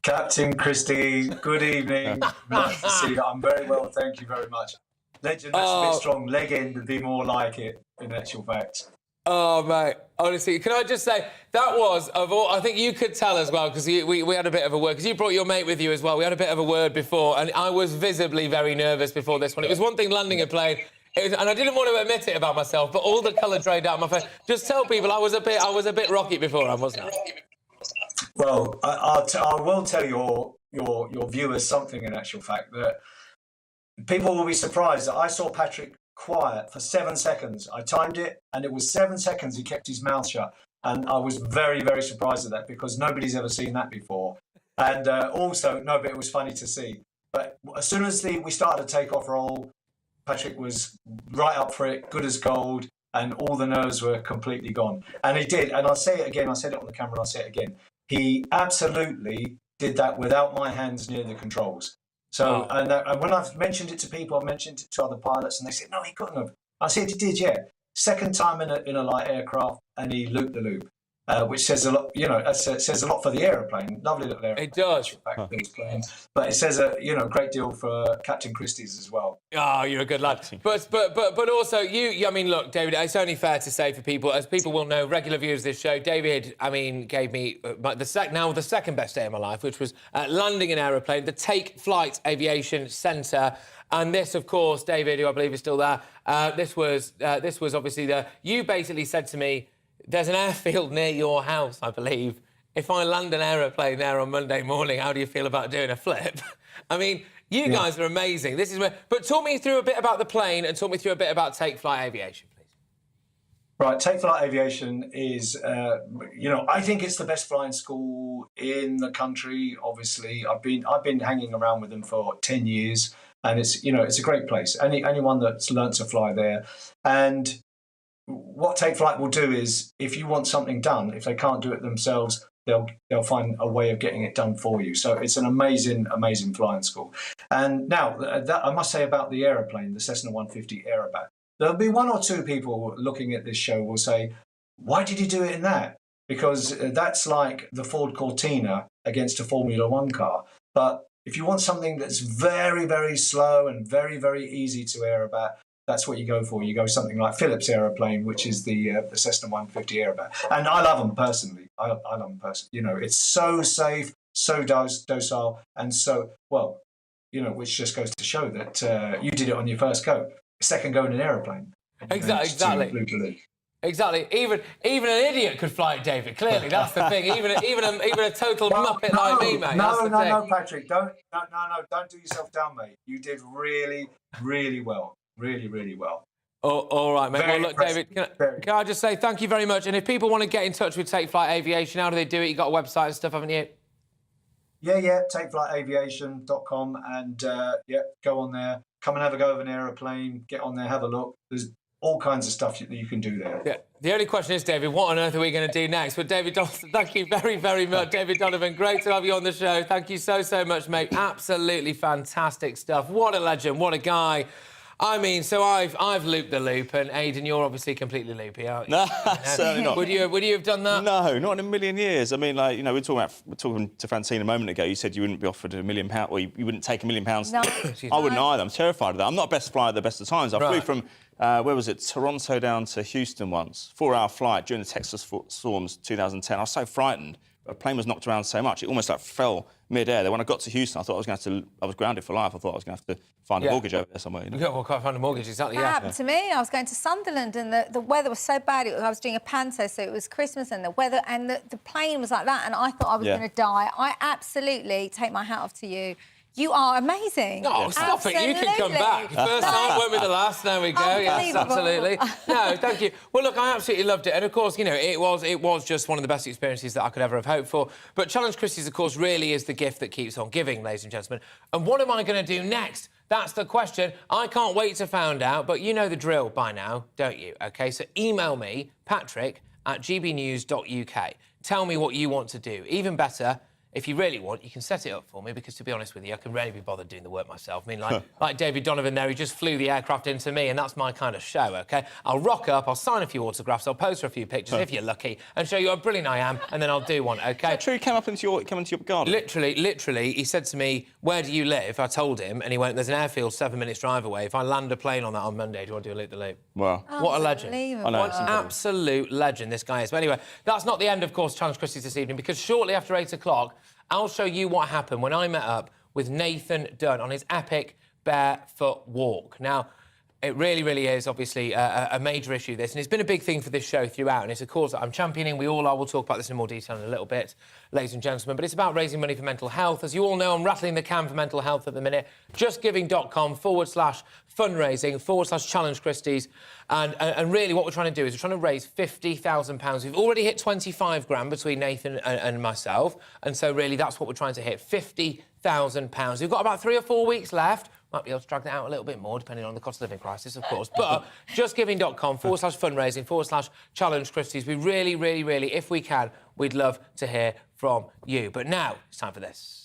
Captain Christy, good evening. Nice to see you. I'm very well, thank you very much. Legend, that's a bit strong. Leg end would be more like it, in actual fact. Oh, mate, honestly, can I just say, that was, of all, I think you could tell as well, because we had a bit of a word, because you brought your mate with you as well. We had a bit of a word before, and I was visibly very nervous before this one. It was one thing landing a plane, and I didn't want to admit it about myself, but all the colour drained out of my face. Just tell people I was a bit rocky before, wasn't I? Well, I will tell your viewers something in actual fact, that people will be surprised that I saw Patrick quiet for 7 seconds. I timed it, and it was 7 seconds he kept his mouth shut. And I was very, very surprised at that, because nobody's ever seen that before. And also, no, but it was funny to see. But as soon as we started to take off roll, Patrick was right up for it, good as gold, and all the nerves were completely gone. And he did, and I'll say it again, I said it on the camera, and I'll say it again. He absolutely did that without my hands near the controls. So, and when I've mentioned it to people, I've mentioned it to other pilots, and they said, no, he couldn't have. I said, he did, yeah. Second time in a light aircraft, and he looped the loop, which says a lot, you know, says a lot for the aeroplane. Lovely little aeroplane. It does. But it says a great deal for Captain Christys as well. Oh, you're a good lad. But also, I mean, look, David, it's only fair to say for people, as people will know, regular viewers of this show, David, I mean, gave me the second best day of my life, which was landing an aeroplane, the Take Flight Aviation Centre. And this, of course, David, who I believe is still there, this was obviously you basically said to me, there's an airfield near your house, I believe. If I land an aeroplane there on Monday morning, how do you feel about doing a flip? I mean, you guys are amazing. But talk me through a bit about the plane and talk me through a bit about Take Flight Aviation, please. Right, Take Flight Aviation is, I think it's the best flying school in the country. Obviously, I've been hanging around with them for 10 years, and it's a great place. Anyone that's learnt to fly there, and what Take Flight will do is, if you want something done, if they can't do it themselves, they'll find a way of getting it done for you. So it's an amazing, amazing flying school. And now, that I must say about the aeroplane, the Cessna 150 Aerobat, there'll be 1 or 2 people looking at this show will say, why did you do it in that? Because that's like the Ford Cortina against a Formula One car. But if you want something that's very, very slow and very, very easy to aerobat, that's what you go for. You go something like Phillips aeroplane, which is the Cessna 150 Aerobat. And I love them personally. I love them personally. You know, it's so safe, so docile, and so, well, you know, which just goes to show that you did it on your first go. Second go in an aeroplane. Exactly. Exactly. Even an idiot could fly it, David. Clearly, that's the thing. Even a total muppet like me, mate. No, Patrick. Don't do yourself down, mate. You did really, really well. Really, really well. Oh, all right, mate. Very well, look, David, can I just say thank you very much? And if people want to get in touch with Take Flight Aviation, how do they do it? You've got a website and stuff, haven't you? takeflightaviation.com, and go on there. Come and have a go of an aeroplane. Get on there, have a look. There's all kinds of stuff that you can do there. Yeah. The only question is, David, what on earth are we going to do next? But David Donovan, thank you very, very much. David Donovan, great to have you on the show. Thank you so, so much, mate. Absolutely fantastic stuff. What a legend, what a guy. I mean, so I've looped the loop, and Aidan, you're obviously completely loopy, aren't you? No, certainly not. Would you have done that? No, not in a million years. I mean, like, you know, we're talking to Francine a moment ago. You said you wouldn't be offered £1 million, or you wouldn't take £1 million. No. I wouldn't either. I'm terrified of that. I'm not a best flyer at the best of times. I flew from where was it? Toronto down to Houston once, 4-hour flight during the Texas storms 2010. I was so frightened. A plane was knocked around so much, it almost like fell mid-air. Then when I got to Houston, I thought I was grounded for life. I thought I was going to have to find a mortgage over there somewhere. You know? Yeah, well, can't find a mortgage, exactly. That happened to me. I was going to Sunderland, and the weather was so bad. I was doing a panto, so it was Christmas, and the weather and the plane was like that, and I thought I was going to die. I absolutely take my hat off to you. You are amazing. Oh, stop it. You can come back. First time won't be the last. There we go. Yes, absolutely. No, thank you. Well, look, I absolutely loved it. And, of course, you know, it was just one of the best experiences that I could ever have hoped for. But Challenge Christys, of course, really is the gift that keeps on giving, ladies and gentlemen. And what am I going to do next? That's the question. I can't wait to find out. But you know the drill by now, don't you? OK, so email me, patrick@gbnews.uk. Tell me what you want to do. Even better, if you really want, you can set it up for me, because, to be honest with you, I can rarely be bothered doing the work myself. I mean, like David Donovan there, he just flew the aircraft into me, and that's my kind of show, OK? I'll rock up, I'll sign a few autographs, I'll pose for a few pictures, if you're lucky, and show you how brilliant I am, and then I'll do one, OK? Is that true? He came into your garden? Literally, he said to me, where do you live? I told him, and he went, there's an airfield 7 minutes drive away. If I land a plane on that on Monday, do you want to do a loop-the-loop? Wow. What a legend. I know, what an absolute legend this guy is. But anyway, that's not the end, of course, Challenge Christys this evening, because shortly after 8 o'clock, I'll show you what happened when I met up with Nathan Dunn on his epic barefoot walk. Now, it really, really is, obviously, a major issue, this, and it's been a big thing for this show throughout, and it's a cause that I'm championing. We all are. We'll talk about this in more detail in a little bit, ladies and gentlemen, but it's about raising money for mental health. As you all know, I'm rattling the can for mental health at the minute. JustGiving.com/fundraising/Challenge Christys, and really what we're trying to do is we're trying to raise £50,000. We've already hit 25 grand between Nathan and myself, and so really that's what we're trying to hit, £50,000. We've got about 3 or 4 weeks left. Might be able to drag that out a little bit more, depending on the cost of living crisis, of course. But justgiving.com/fundraising/Challenge Christys. We really, really, really, if we can, we'd love to hear from you. But now it's time for this.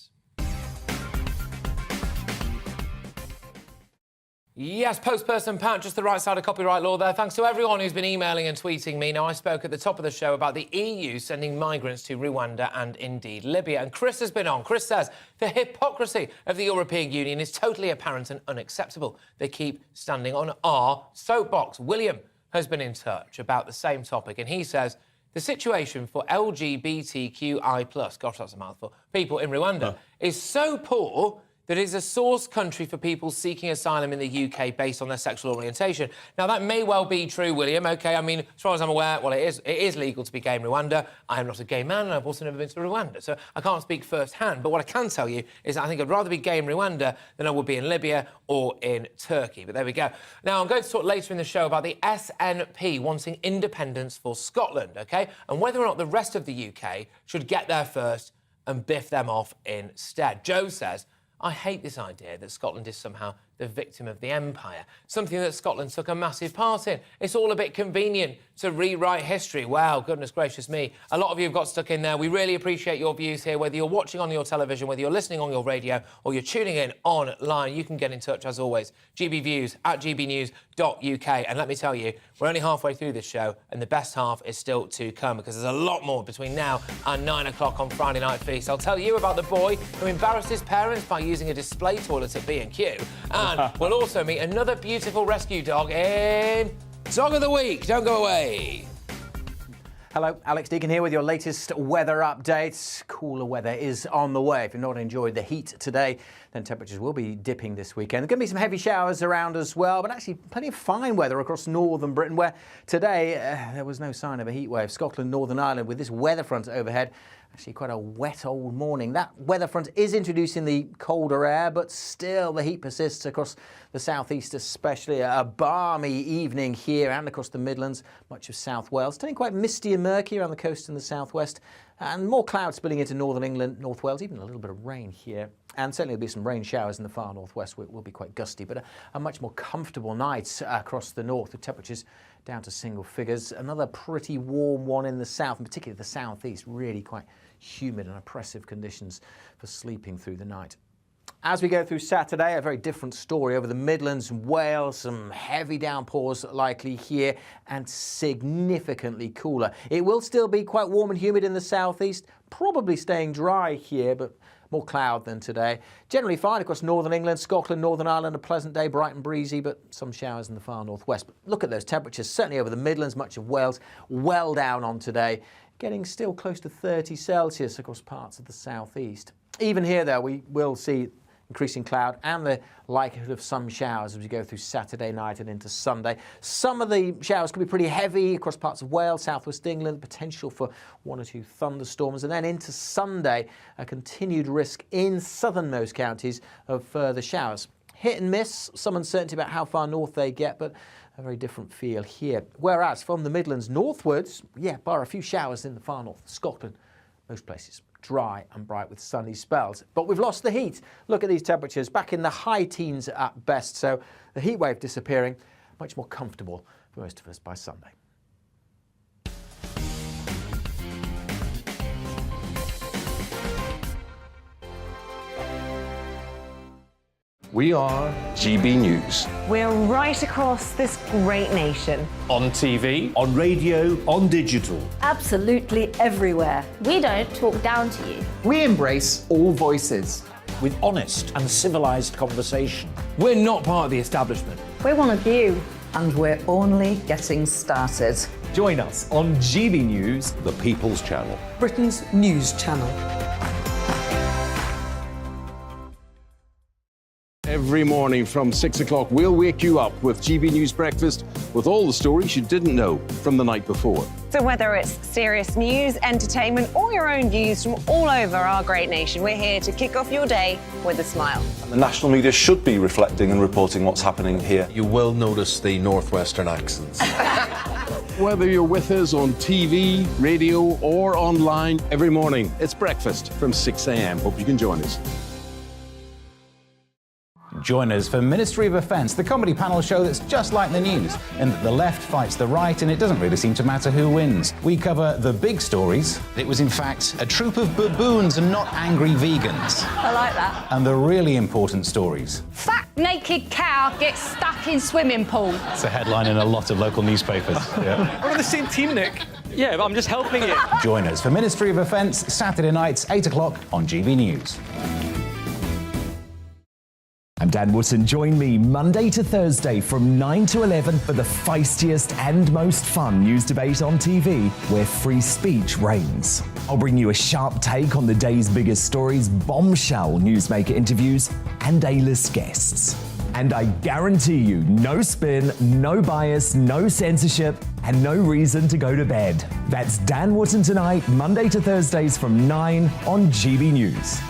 Yes, postperson Pat, just the right side of copyright law there. Thanks to everyone who's been emailing and tweeting me. Now, I spoke at the top of the show about the EU sending migrants to Rwanda and indeed Libya. And Chris has been on. Chris says the hypocrisy of the European Union is totally apparent and unacceptable. They keep standing on our soapbox. William has been in touch about the same topic, and he says the situation for LGBTQI+, gosh, that's a mouthful, people in Rwanda is so poor that it is a source country for people seeking asylum in the UK based on their sexual orientation. Now, that may well be true, William, OK? I mean, as far as I'm aware, well, it is legal to be gay in Rwanda. I am not a gay man, and I've also never been to Rwanda, so I can't speak first-hand. But what I can tell you is that I think I'd rather be gay in Rwanda than I would be in Libya or in Turkey. But there we go. Now, I'm going to talk later in the show about the SNP wanting independence for Scotland, OK? And whether or not the rest of the UK should get there first and biff them off instead. Joe says, I hate this idea that Scotland is somehow the victim of the empire, something that Scotland took a massive part in. It's all a bit convenient to rewrite history. Wow, goodness gracious me. A lot of you have got stuck in there. We really appreciate your views here, whether you're watching on your television, whether you're listening on your radio, or you're tuning in online. You can get in touch, as always, gbviews@gbnews.uk. And let me tell you, we're only halfway through this show, and the best half is still to come, because there's a lot more between now and 9 o'clock on Friday Night Feast. I'll tell you about the boy who embarrassed his parents by using a display toilet at B&Q. And we'll also meet another beautiful rescue dog in Dog of the Week. Don't go away. Hello, Alex Deacon here with your latest weather updates. Cooler weather is on the way. If you've not enjoyed the heat today, then temperatures will be dipping this weekend. There's going to be some heavy showers around as well, but actually plenty of fine weather across northern Britain, where today there was no sign of a heat wave. Scotland, Northern Ireland, with this weather front overhead, actually quite a wet old morning. That weather front is introducing the colder air, but still the heat persists across the southeast, especially a balmy evening here and across the Midlands, much of South Wales. Turning quite misty and murky around the coast in the southwest. And more clouds spilling into northern England, North Wales, even a little bit of rain here. And certainly there'll be some rain showers in the far northwest, where it will be quite gusty, but a much more comfortable night across the north, with temperatures down to single figures. Another pretty warm one in the south, and particularly the southeast, really quite humid and oppressive conditions for sleeping through the night. As we go through Saturday, a very different story over the Midlands and Wales. Some heavy downpours likely here and significantly cooler. It will still be quite warm and humid in the southeast, probably staying dry here, but more cloud than today. Generally fine across northern England, Scotland, Northern Ireland, a pleasant day, bright and breezy, but some showers in the far northwest. But look at those temperatures, certainly over the Midlands, much of Wales, well down on today, getting still close to 30 Celsius across parts of the southeast. Even here, though, we will see increasing cloud and the likelihood of some showers as we go through Saturday night and into Sunday. Some of the showers could be pretty heavy across parts of Wales, southwest England, potential for 1 or 2 thunderstorms, and then into Sunday, a continued risk in southernmost counties of further showers. Hit and miss, some uncertainty about how far north they get, but a very different feel here. Whereas from the Midlands northwards, bar a few showers in the far north, Scotland, most places dry and bright with sunny spells. But we've lost the heat. Look at these temperatures, back in the high teens at best. So the heat wave disappearing, much more comfortable for most of us by Sunday. We are GB News. We're right across this great nation. On TV, on radio, on digital. Absolutely everywhere. We don't talk down to you. We embrace all voices. With honest and civilised conversation. We're not part of the establishment. We're one of you. And we're only getting started. Join us on GB News, The People's Channel. Britain's news channel. Every morning from 6 o'clock, we'll wake you up with GB News Breakfast with all the stories you didn't know from the night before. So whether it's serious news, entertainment, or your own views from all over our great nation, we're here to kick off your day with a smile. The national media should be reflecting and reporting what's happening here. You will notice the northwestern accents. Whether you're with us on TV, radio, or online, every morning, it's breakfast from 6 a.m. Hope you can join us. Join us for Ministry of Offence, the comedy panel show that's just like the news, in that the left fights the right and it doesn't really seem to matter who wins. We cover the big stories. It was in fact a troop of baboons and not angry vegans. I like that. And the really important stories. Fat naked cow gets stuck in swimming pool. It's a headline in a lot of local newspapers. Yeah. We're on the same team, Nick. Yeah, but I'm just helping you. Join us for Ministry of Offence, Saturday nights, 8 o'clock on GB News. I'm Dan Wootton. Join me Monday to Thursday from 9 to 11 for the feistiest and most fun news debate on TV, where free speech reigns. I'll bring you a sharp take on the day's biggest stories, bombshell newsmaker interviews, and A-list guests. And I guarantee you, no spin, no bias, no censorship, and no reason to go to bed. That's Dan Wootton tonight, Monday to Thursdays from 9 on GB News.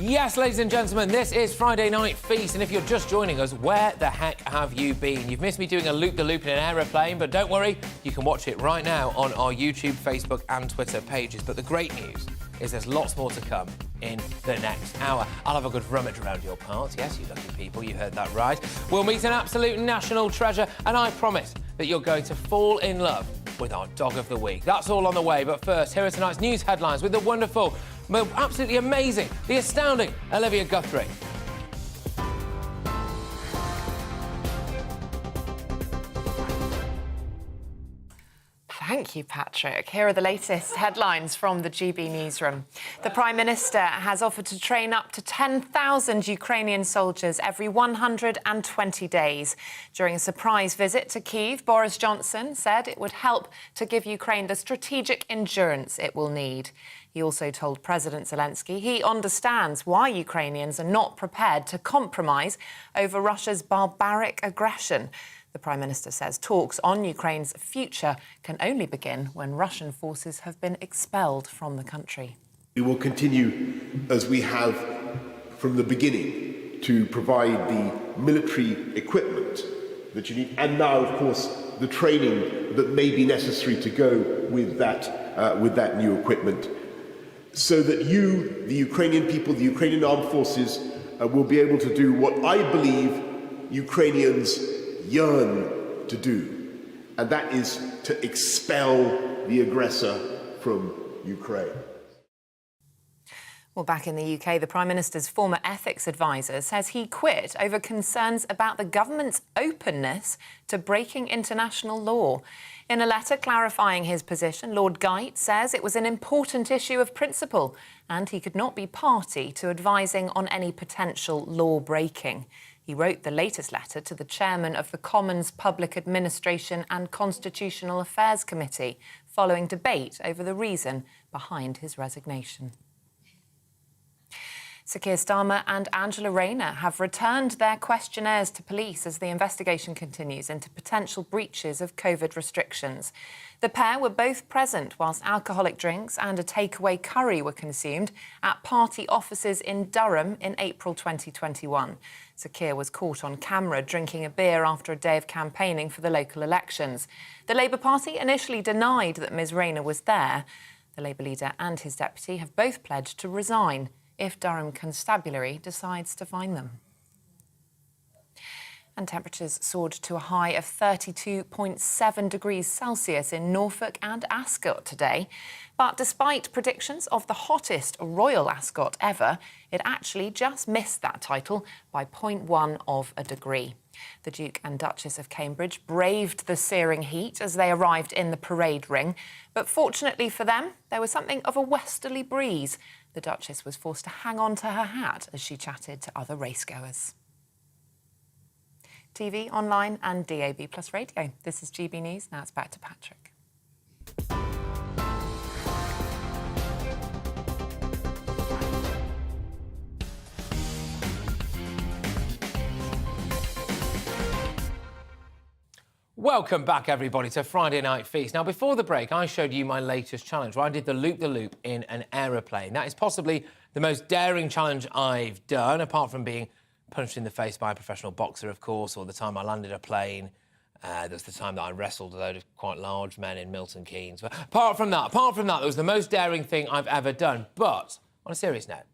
Yes, ladies and gentlemen, this is Friday Night Feast, and if you're just joining us, where the heck have you been? You've missed me doing a loop-the-loop in an aeroplane, but don't worry, you can watch it right now on our YouTube, Facebook and Twitter pages. But the great news is there's lots more to come in the next hour. I'll have a good rummage around your parts. Yes, you lucky people, you heard that right. We'll meet an absolute national treasure, and I promise that you're going to fall in love with our Dog of the Week. That's all on the way, but first, here are tonight's news headlines with the wonderful, absolutely amazing, the astounding Olivia Guthrie. Thank you, Patrick. Here are the latest headlines from the GB newsroom. The Prime Minister has offered to train up to 10,000 Ukrainian soldiers every 120 days. During a surprise visit to Kyiv, Boris Johnson said it would help to give Ukraine the strategic endurance it will need. He also told President Zelensky he understands why Ukrainians are not prepared to compromise over Russia's barbaric aggression. The Prime Minister says talks on Ukraine's future can only begin when Russian forces have been expelled from the country. We will continue, as we have from the beginning, to provide the military equipment that you need, and now, of course, the training that may be necessary to go with that new equipment, so that you, the Ukrainian people, the Ukrainian armed forces, will be able to do what I believe Ukrainians yearn to do, and that is to expel the aggressor from Ukraine. Well, back in the UK, the Prime Minister's former ethics advisor says he quit over concerns about the government's openness to breaking international law. In a letter clarifying his position, Lord Geit says it was an important issue of principle and he could not be party to advising on any potential law breaking. He wrote the latest letter to the chairman of the Commons Public Administration and Constitutional Affairs Committee following debate over the reason behind his resignation. Sir Keir Starmer and Angela Rayner have returned their questionnaires to police as the investigation continues into potential breaches of COVID restrictions. The pair were both present whilst alcoholic drinks and a takeaway curry were consumed at party offices in Durham in April 2021. Sir Keir was caught on camera drinking a beer after a day of campaigning for the local elections. The Labour Party initially denied that Ms Rayner was there. The Labour leader and his deputy have both pledged to resign if Durham Constabulary decides to find them. And temperatures soared to a high of 32.7 degrees Celsius in Norfolk and Ascot today. But despite predictions of the hottest Royal Ascot ever, it actually just missed that title by 0.1 of a degree. The Duke and Duchess of Cambridge braved the searing heat as they arrived in the parade ring. But fortunately for them, there was something of a westerly breeze. The Duchess was forced to hang on to her hat as she chatted to other racegoers. TV, online and DAB+ radio. This is GB News. Now it's back to Patrick. Welcome back, everybody, to Friday Night Feast. Now, before the break, I showed you my latest challenge, where I did the loop-the-loop in an aeroplane. That is possibly the most daring challenge I've done, apart from being punched in the face by a professional boxer, of course, or the time I landed a plane. There's the time that I wrestled a load of quite large men in Milton Keynes. But apart from that, that was the most daring thing I've ever done. But on a serious note,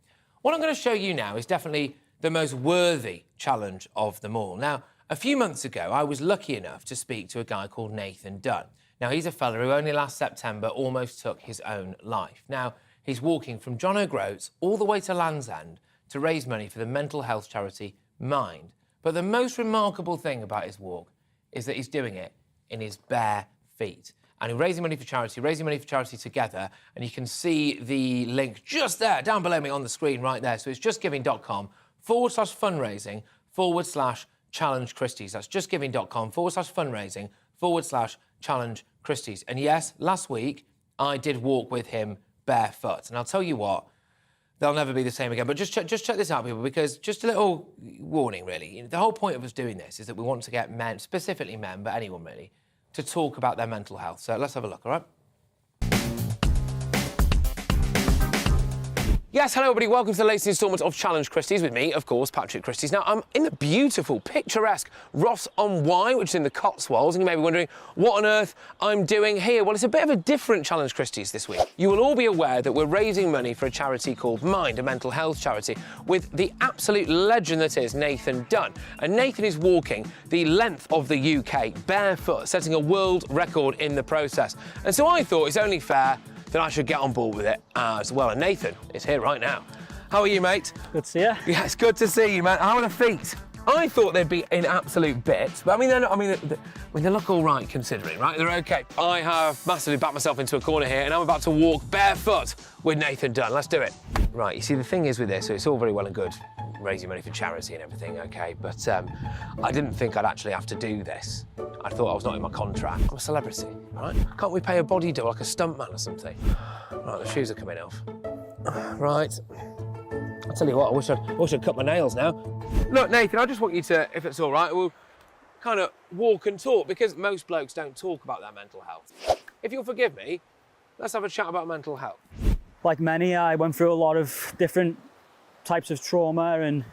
what I'm going to show you now is definitely the most worthy challenge of them all. Now, a few months ago, I was lucky enough to speak to a guy called Nathan Dunn. Now, he's a fella who only last September almost took his own life. Now, he's walking from John O'Groats all the way to Land's End to raise money for the mental health charity Mind. But the most remarkable thing about his walk is that he's doing it in his bare feet. And he's raising money for charity together. And you can see the link just there, down below me on the screen right there. So it's justgiving.com/fundraising/Challenge Christys. That's justgiving.com/fundraising/Challenge Christys. And yes, last week I did walk with him barefoot. And I'll tell you what, they'll never be the same again. But just check this out, people, because just a little warning, really. The whole point of us doing this is that we want to get men, specifically men, but anyone really, to talk about their mental health. So let's have a look, all right? Yes, hello everybody, welcome to the latest instalment of Challenge Christys with me, of course, Patrick Christys. Now, I'm in the beautiful, picturesque Ross-on-Wye, which is in the Cotswolds, and you may be wondering what on earth I'm doing here. Well, it's a bit of a different Challenge Christys this week. You will all be aware that we're raising money for a charity called Mind, a mental health charity, with the absolute legend that is Nathan Dunn. And Nathan is walking the length of the UK barefoot, setting a world record in the process. And so I thought it's only fair that I should get on board with it as well. And Nathan is here right now. How are you, mate? Good to see you. Yeah, it's good to see you, man. How are the feet? I thought they'd be in absolute bits, but I mean, they look all right considering, right? They're okay. I have massively backed myself into a corner here, and I'm about to walk barefoot with Nathan Dunn. Let's do it. Right, you see, the thing is with this, so it's all very well and good raising money for charity and everything, okay, but I didn't think I'd actually have to do this. I thought I was not in my contract. I'm a celebrity, right? Can't we pay a body double, like a stuntman or something? Right, the shoes are coming off. Right. I'll tell you what, I wish I'd cut my nails now. Look, Nathan, I just want you to, if it's all right, kind of walk and talk, because most blokes don't talk about their mental health. If you'll forgive me, let's have a chat about mental health. Like many, I went through a lot of different types of trauma and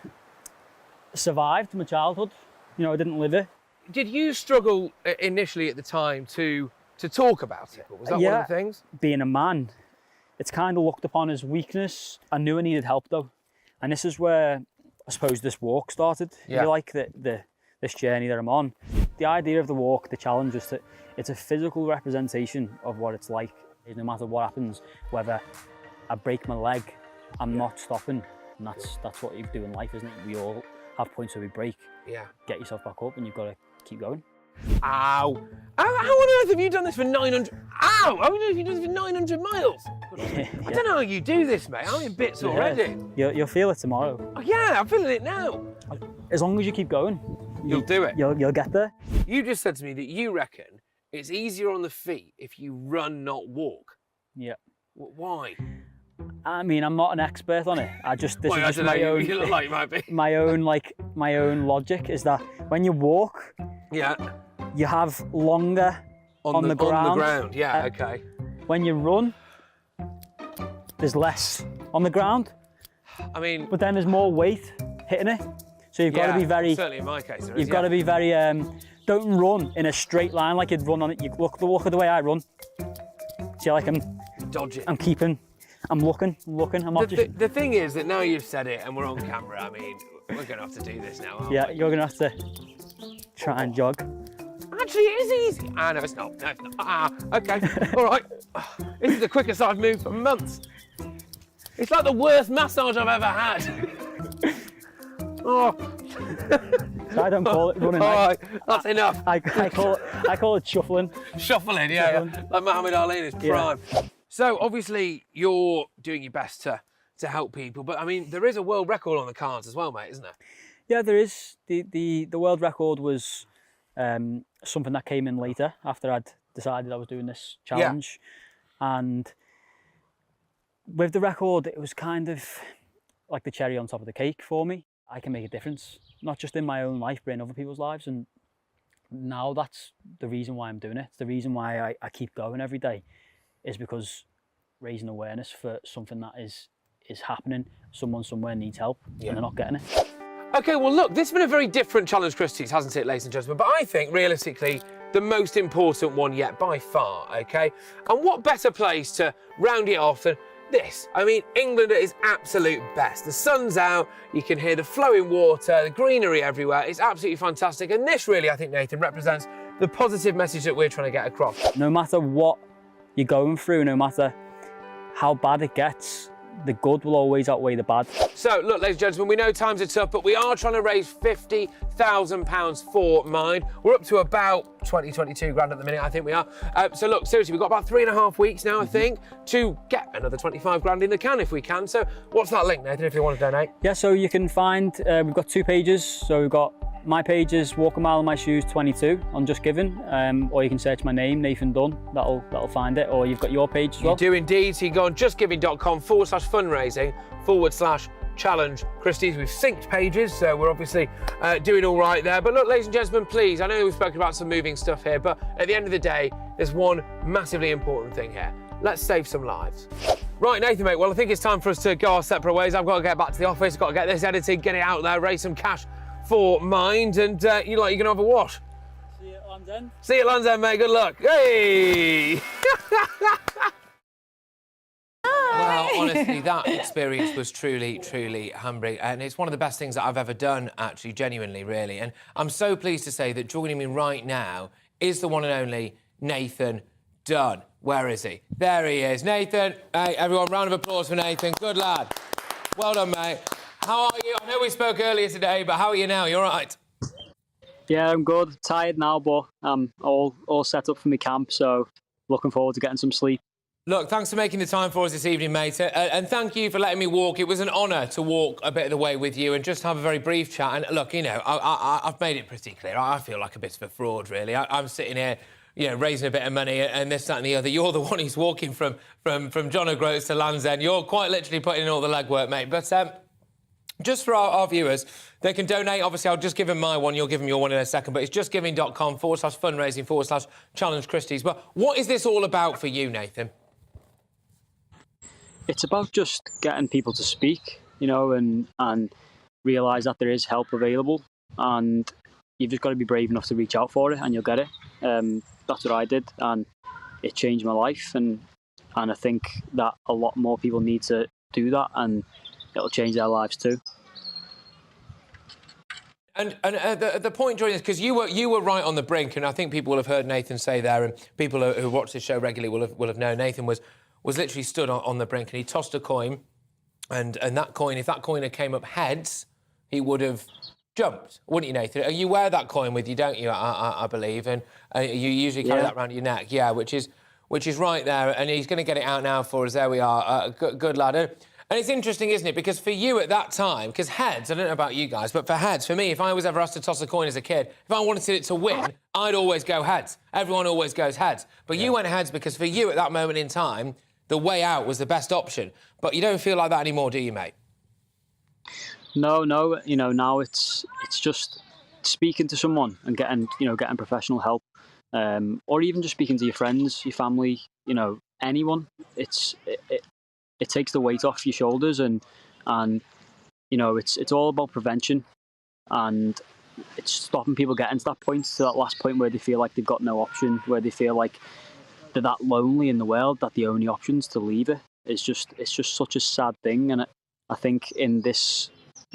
survived my childhood. You know, I didn't live it. Did you struggle initially at the time to talk about it? Was that one of the things? Being a man, it's kind of looked upon as weakness. I knew I needed help though. And this is where I suppose this walk started. Yeah. You like this journey that I'm on. The idea of the walk, the challenge, is that it's a physical representation of what it's like. No matter what happens, whether I break my leg, I'm not stopping. And that's what you do in life, isn't it? We all have points where we break. Yeah. Get yourself back up and you've got to keep going. Ow! How on earth have you done this for 900? Ow! How on earth have you done this for 900 miles? I don't know how you do this, mate. I'm in bits already. You'll feel it tomorrow. Oh, yeah, I'm feeling it now. As long as you keep going, you'll do it. You'll get there. You just said to me that you reckon it's easier on the feet if you run, not walk. Yeah. Why? I mean, I'm not an expert on it. This is just my own. You look like you might be. My own logic is that when you walk, you have longer on the ground. On the ground, yeah, okay. When you run, there's less on the ground. I mean, but then there's more weight hitting it. So you've got to be very. Certainly in my case, you've got to be very. Don't run in a straight line like you'd run on it. You look at the way I run. See, like I'm dodging. I'm keeping. I'm looking. I'm not just. The thing is that now you've said it and we're on camera. I mean, we're going to have to do this now. Aren't we? You're going to have to try and jog. Actually, it is easy. Ah, no, it's not. No, it's not. Okay. All right. This is the quickest I've moved for months. It's like the worst massage I've ever had. Oh. So I don't call it running. All right, that's enough. I call it shuffling. Shuffling, yeah. Like Muhammad Ali in his prime. Yeah. So obviously you're doing your best to help people, but I mean there is a world record on the cards as well, mate, isn't there? Yeah, there is. The world record was something that came in later after I'd decided I was doing this challenge, and with the record it was kind of like the cherry on top of the cake for me. I can make a difference, not just in my own life, but in other people's lives, and now that's the reason why I'm doing it. It's the reason why I keep going every day, is because raising awareness for something that is happening. Someone somewhere needs help and they're not getting it. Okay, well look, this has been a very different challenge, Christys, hasn't it, ladies and gentlemen? But I think, realistically, the most important one yet by far, okay? And what better place to round it off than this? I mean, England at its absolute best. The sun's out, you can hear the flowing water, the greenery everywhere. It's absolutely fantastic. And this really, I think, Nathan, represents the positive message that we're trying to get across. No matter what you're going through, no matter how bad it gets, the good will always outweigh the bad. So, look, ladies and gentlemen, we know times are tough, but we are trying to raise £50,000 for Mind. We're up to about 22 grand at the minute, I think we are. So, look, seriously, we've got about 3.5 weeks now, I think, to get another 25 grand in the can if we can. So, what's that link, Nathan, if you want to donate? Yeah, so you can find, we've got 2 pages. So, we've got my page is Walk a Mile in My Shoes 22 on Just Giving, or you can search my name, Nathan Dunn, that'll find it, or you've got your page as well. You do indeed, so you go on justgiving.com/fundraising/challenge. Christys, we've synced pages, so we're obviously doing all right there. But look, ladies and gentlemen, please, I know we've spoken about some moving stuff here, but at the end of the day, there's one massively important thing here. Let's save some lives. Right, Nathan, mate, well, I think it's time for us to go our separate ways. I've got to get back to the office, got to get this edited, get it out there, raise some cash for Mind, and you're going to have a wash. See you at Land's End. See you at Land's End, mate. Good luck. Hey! Well, honestly, that experience was truly, truly humbling, and it's one of the best things that I've ever done, actually, genuinely, really. And I'm so pleased to say that joining me right now is the one and only Nathan Dunn. Where is he? There he is. Nathan, hey, everyone, round of applause for Nathan. Good lad. Well done, mate. How are you? I know we spoke earlier today, but how are you now? You all right? Yeah, I'm good. Tired now, but I'm all set up for my camp, so looking forward to getting some sleep. Look, thanks for making the time for us this evening, mate, and thank you for letting me walk. It was an honour to walk a bit of the way with you and just have a very brief chat. And look, you know, I've made it pretty clear. I feel like a bit of a fraud, really. I'm sitting here, you know, raising a bit of money and this, that and the other. You're the one who's walking from John O'Groats to Land's End. You're quite literally putting in all the legwork, mate. But Just for our viewers, they can donate. Obviously, I'll just give them my one. You'll give them your one in a second. But it's justgiving.com/fundraising/Challenge Christys. But what is this all about for you, Nathan? It's about just getting people to speak, you know, and realise that there is help available, and you've just got to be brave enough to reach out for it, and you'll get it. That's what I did, and it changed my life, and I think that a lot more people need to do that, and it'll change their lives too. And the point during this, because you were right on the brink, and I think people will have heard Nathan say there, and people who watch this show regularly will have known Nathan was literally stood on the brink, and he tossed a coin, and that coin, if that coin had came up heads, he would have jumped, wouldn't you, Nathan? You wear that coin with you, don't you? I believe, and you usually carry that around your neck, yeah, which is right there, and he's going to get it out now for us. There we are, good lad. And it's interesting, isn't it? Because for you at that time, because heads, I don't know about you guys, but for heads, for me, if I was ever asked to toss a coin as a kid, if I wanted it to win, I'd always go heads. Everyone always goes heads. But you went heads because for you at that moment in time, the way out was the best option. But you don't feel like that anymore, do you, mate? No, you know, now it's just speaking to someone and getting professional help, or even just speaking to your friends, your family, you know, anyone. It takes the weight off your shoulders, and you know, it's all about prevention, and it's stopping people getting to that point, to that last point where they feel like they've got no option, where they feel like they're that lonely in the world that the only option's to leave it. It's just such a sad thing, and I think in this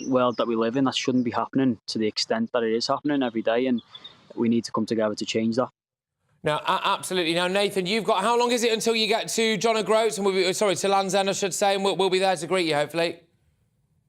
world that we live in, that shouldn't be happening to the extent that it is happening every day, and we need to come together to change that. No, absolutely. Now, Nathan, you've got... How long is it until you get to John O'Groats? And to Land's End, I should say, and we'll be there to greet you, hopefully.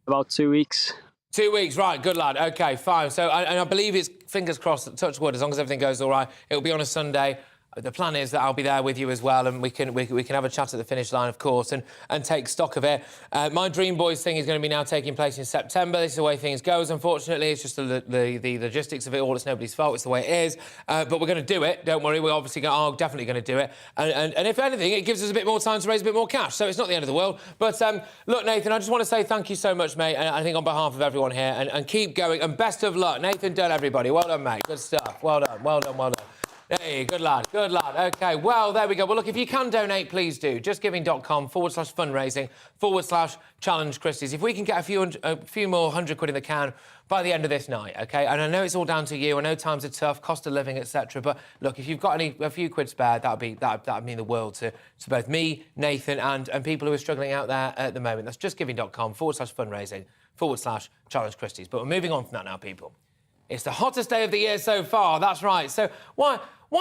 About 2 weeks. 2 weeks, right, good lad. OK, fine. So, and I believe it's, fingers crossed, touch wood, as long as everything goes all right, it'll be on a Sunday. The plan is that I'll be there with you as well, and we can have a chat at the finish line, of course, and take stock of it. My Dream Boys thing is going to be now taking place in September. This is the way things goes, unfortunately. It's just the logistics of it all. It's nobody's fault. It's the way it is. But we're going to do it. Don't worry. We're obviously are definitely going to do it. And if anything, it gives us a bit more time to raise a bit more cash. So it's not the end of the world. But look, Nathan, I just want to say thank you so much, mate. And I think on behalf of everyone here, and keep going. And best of luck, Nathan Dunn, everybody. Well done, mate. Good stuff. Well done. Well done. Well done. Hey, good lad, good lad. OK, well, there we go. Well, look, if you can donate, please do. Justgiving.com/fundraising/Challenge Christys. If we can get a few more £100 in the can by the end of this night, OK? And I know it's all down to you. I know times are tough, cost of living, etc. But look, if you've got a few quid spare, that'd mean the world to both me, Nathan, and people who are struggling out there at the moment. That's justgiving.com/fundraising/Challenge Christys. But we're moving on from that now, people. It's the hottest day of the year so far, that's right. So why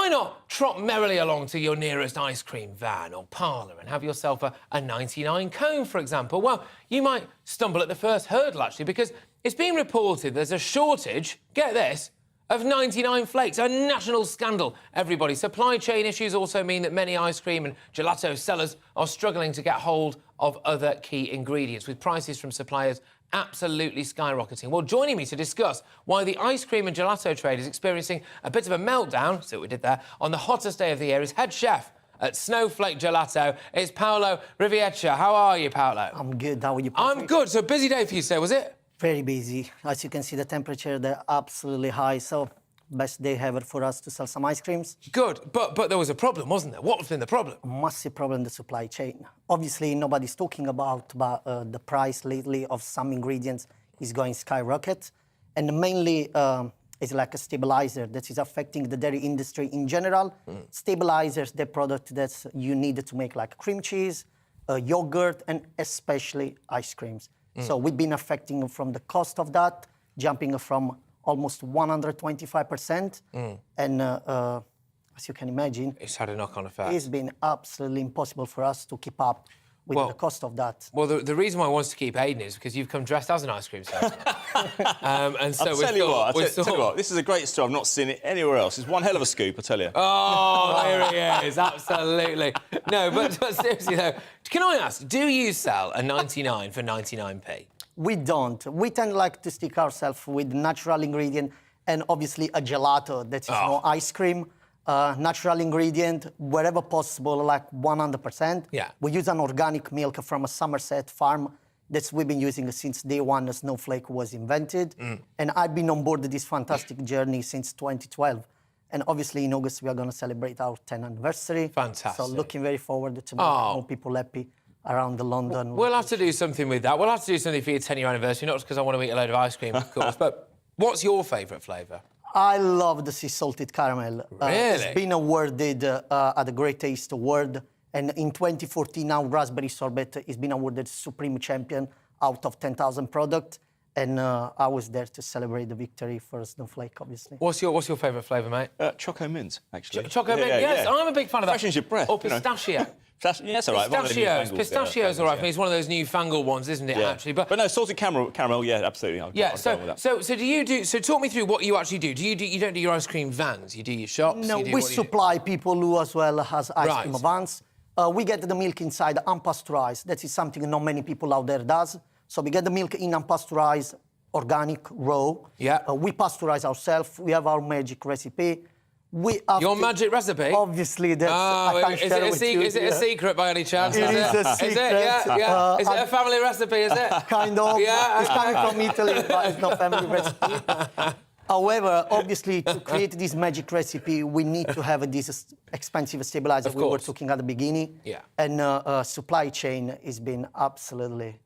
not trot merrily along to your nearest ice cream van or parlour and have yourself a 99 cone, for example? Well, you might stumble at the first hurdle, actually, because it's been reported there's a shortage, get this, of 99 flakes, a national scandal, everybody. Supply chain issues also mean that many ice cream and gelato sellers are struggling to get hold of other key ingredients, with prices from suppliers absolutely skyrocketing. Well, joining me to discuss why the ice cream and gelato trade is experiencing a bit of a meltdown, see what we did there, on the hottest day of the year is head chef at Snowflake Gelato. It's Paolo Riviercia. How are you, Paolo? I'm good. How are you, Patrick? I'm good. So a busy day for you, sir, was it? Very busy. As you can see, the temperature, they're absolutely high. So best day ever for us to sell some ice creams. Good, but there was a problem, wasn't there? What's been the problem? A massive problem in the supply chain. Obviously, nobody's talking about, but the price lately of some ingredients is going skyrocket. And mainly, it's like a stabilizer that is affecting the dairy industry in general. Stabilizers, the product that you need to make like cream cheese, yogurt, and especially ice creams. So we've been affecting from the cost of that, jumping from almost 125%. And as you can imagine, it's had a knock-on effect. It's been absolutely impossible for us to keep up with the cost of that. Well, the reason why I wanted to keep Aiden is because you've come dressed as an ice cream salesman. And so I'll tell you what, this is a great story. I've not seen it anywhere else. It's one hell of a scoop, I tell you. Oh, here he is, absolutely. No, but seriously, though, can I ask, do you sell a 99 for 99p? We don't. We tend like to stick ourselves with natural ingredient and obviously a gelato that is no ice cream. Natural ingredient, wherever possible, like 100%. Yeah. We use an organic milk from a Somerset farm that we've been using since day one Snowflake was invented. And I've been on board this fantastic journey since 2012. And obviously in August, we are going to celebrate our 10th anniversary. Fantastic. So looking very forward to make more people happy around London. We'll have to do something with that. We'll have to do something for your 10-year anniversary, not just because I want to eat a load of ice cream, of course, but what's your favourite flavour? I love the sea salted caramel. Really? It's been awarded at the Great Taste Award. And in 2014, now raspberry sorbet has been awarded Supreme Champion out of 10,000 products. And I was there to celebrate the victory for Snowflake, obviously. What's your favourite flavour, mate? Choco mint, actually. Choco mint, yes. I'm a big fan of that. Freshens your breath. Or pistachio. Yeah, that's all right. Pistachio's all right for me. It's one of those newfangled ones, isn't it, actually? But no, salted caramel, yeah, absolutely. I'll go with that. So do you do... So talk me through what you actually do. You don't do your ice cream vans, you do your shops? No, we supply people who as well has ice cream vans. We get the milk inside unpasteurized. That is something not many people out there does. So we get the milk in unpasteurized, organic, raw. Yeah. We pasteurize ourselves. We have our magic recipe. Your magic recipe? Obviously, that's... I can't share with you. Is it a secret by any chance? It is a secret. Is it? Yeah. Is it a family recipe, is it? Kind of. Yeah. It's coming from Italy, but it's not family recipe. However, obviously, to create this magic recipe, we need to have this expensive stabilizer we were talking at the beginning. Yeah. And supply chain has been absolutely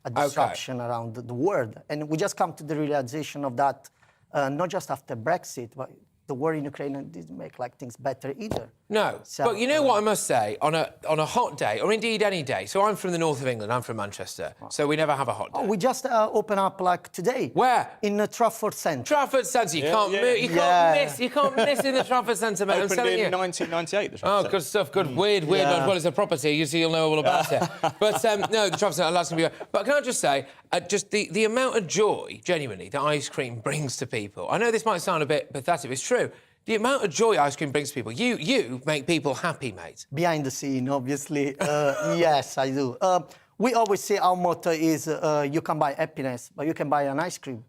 a disruption around the world. And we just come to the realization of that, not just after Brexit, but the war in Ukraine didn't make things better either. No, so, but you know what I must say, on a hot day, or indeed any day, so I'm from the north of England, I'm from Manchester, so we never have a hot day. Oh, we just open up today. Where? In Trafford Centre. Trafford Centre, you can't miss in the Trafford Centre, mate. Opened in 1998, the Trafford Centre. Good stuff, good, weird. Well, it's a property, you'll know all about it. But no, the Trafford Centre, that's going to be... But can I just say, just the amount of joy, genuinely, that ice cream brings to people. I know this might sound a bit pathetic, it's true. The amount of joy ice cream brings to people. You make people happy, mate. Behind the scene, obviously. Yes, I do. We always say our motto is you can buy happiness, but you can buy an ice cream.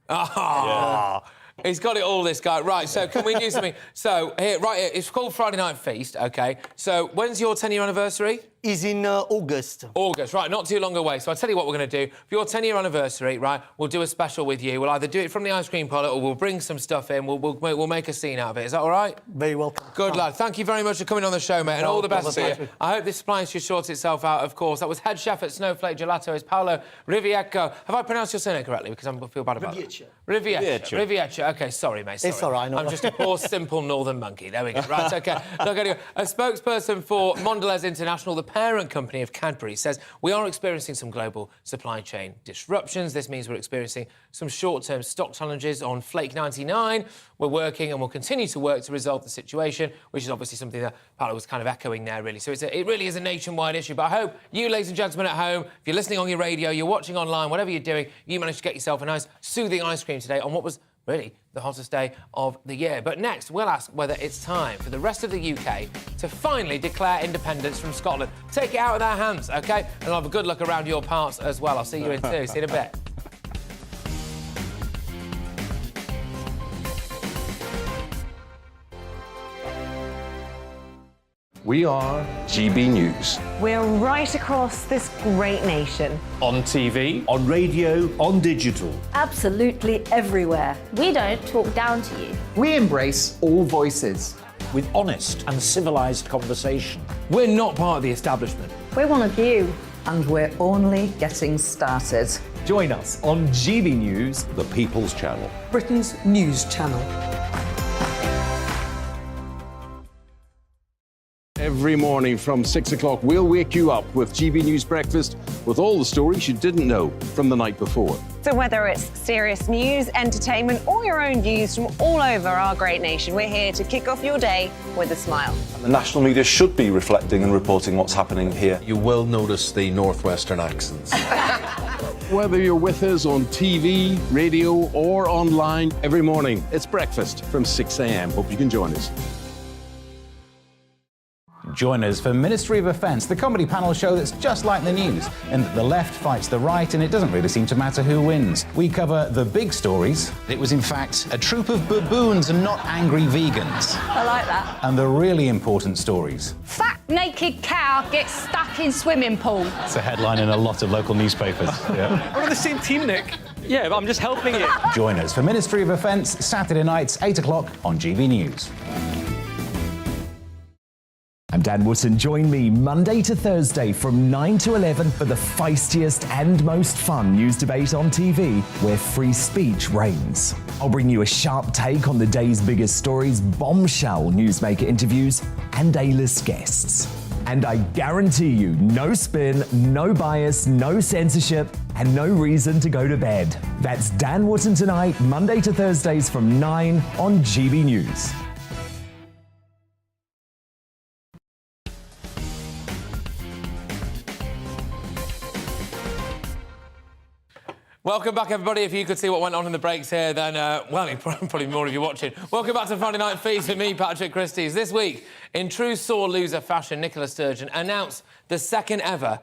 He's got it all, this guy. Right, so can we do something? So, here, it's called Friday Night Feast, OK? So, when's your 10-year anniversary? Is in August. August, right, not too long away. So I'll tell you what we're going to do. For your 10-year anniversary, right, we'll do a special with you. We'll either do it from the ice cream parlour or we'll bring some stuff in. We'll make a scene out of it. Is that all right? Very welcome. Good lad. Thank you very much for coming on the show, mate, and all the best to you. I hope this supply should sort itself out, of course. That was head chef at Snowflake Gelato, is Paolo Rivieco. Have I pronounced your surname correctly? Because I feel bad about it. Rivieco. OK, sorry, mate. Sorry. It's all right. I'm just a poor, simple northern monkey. There we go. Right, OK. Look, anyway, a spokesperson for Mondelez International, the parent company of Cadbury, says we are experiencing some global supply chain disruptions. This means we're experiencing some short-term stock challenges on Flake 99. We're working and will continue to work to resolve the situation, which is obviously something that Paolo was kind of echoing there, really. So it really is a nationwide issue. But I hope you, ladies and gentlemen at home, if you're listening on your radio, you're watching online, whatever you're doing, you managed to get yourself a nice soothing ice cream today on what was really the hottest day of the year. But next, we'll ask whether it's time for the rest of the UK to finally declare independence from Scotland. Take it out of their hands, OK? And I'll have a good look around your parts as well. I'll see you in two. See you in a bit. We are GB News. We're right across this great nation. On TV, on radio, on digital. Absolutely everywhere. We don't talk down to you. We embrace all voices. With honest and civilised conversation. We're not part of the establishment. We're one of you. And we're only getting started. Join us on GB News, the People's Channel. Britain's news channel. Every morning from 6 o'clock, we'll wake you up with GB News Breakfast with all the stories you didn't know from the night before. So whether it's serious news, entertainment, or your own views from all over our great nation, we're here to kick off your day with a smile. And the national media should be reflecting and reporting what's happening here. You will notice the northwestern accents. Whether you're with us on TV, radio, or online, every morning, it's breakfast from 6 a.m. Hope you can join us. Join us for Ministry of Offence, the comedy panel show that's just like the news, in that the left fights the right and it doesn't really seem to matter who wins. We cover the big stories. It was in fact a troop of baboons and not angry vegans. I like that. And the really important stories. Fat naked cow gets stuck in swimming pool. It's a headline in a lot of local newspapers. Yeah. We're on the same team, Nick. Yeah, but I'm just helping you. Join us for Ministry of Offence, Saturday nights, 8 o'clock on GB News. I'm Dan Wootton. Join me Monday to Thursday from 9 to 11 for the feistiest and most fun news debate on TV, where free speech reigns. I'll bring you a sharp take on the day's biggest stories, bombshell newsmaker interviews, and A-list guests. And I guarantee you, no spin, no bias, no censorship, and no reason to go to bed. That's Dan Wootton tonight, Monday to Thursdays from 9 on GB News. Welcome back, everybody. If you could see what went on in the breaks here, then, well, probably more of you watching. Welcome back to Friday Night Feast with me, Patrick Christys. This week, in true sore loser fashion, Nicola Sturgeon announced the second ever,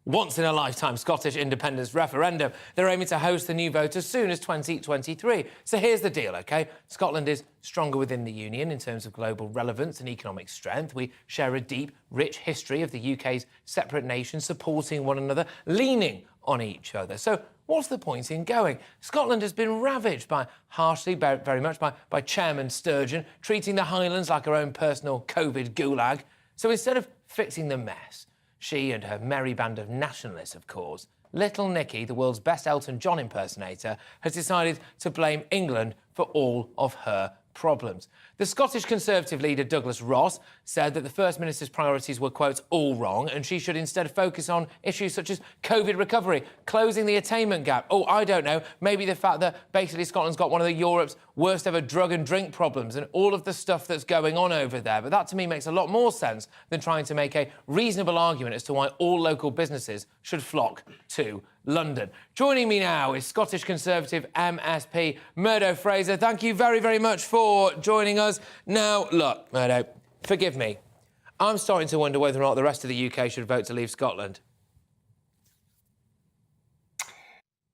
once-in-a-lifetime Scottish independence referendum. They're aiming to host the new vote as soon as 2023. So here's the deal, OK? Scotland is stronger within the Union in terms of global relevance and economic strength. We share a deep, rich history of the UK's separate nations supporting one another, leaning on each other. So what's the point in going? Scotland has been ravaged by, harshly, very much, by Chairman Sturgeon, treating the Highlands like her own personal COVID gulag. So instead of fixing the mess, she and her merry band of nationalists, of course, little Nicky, the world's best Elton John impersonator, has decided to blame England for all of her problems. The Scottish Conservative leader Douglas Ross said that the First Minister's priorities were, quote, all wrong, and she should instead focus on issues such as COVID recovery, closing the attainment gap. Oh, I don't know, maybe the fact that basically Scotland's got one of Europe's worst ever drug and drink problems and all of the stuff that's going on over there. But that, to me, makes a lot more sense than trying to make a reasonable argument as to why all local businesses should flock to London. Joining me now is Scottish Conservative MSP Murdo Fraser. Thank you very, very much for joining us. Now, look, Murdo, forgive me. I'm starting to wonder whether or not the rest of the UK should vote to leave Scotland.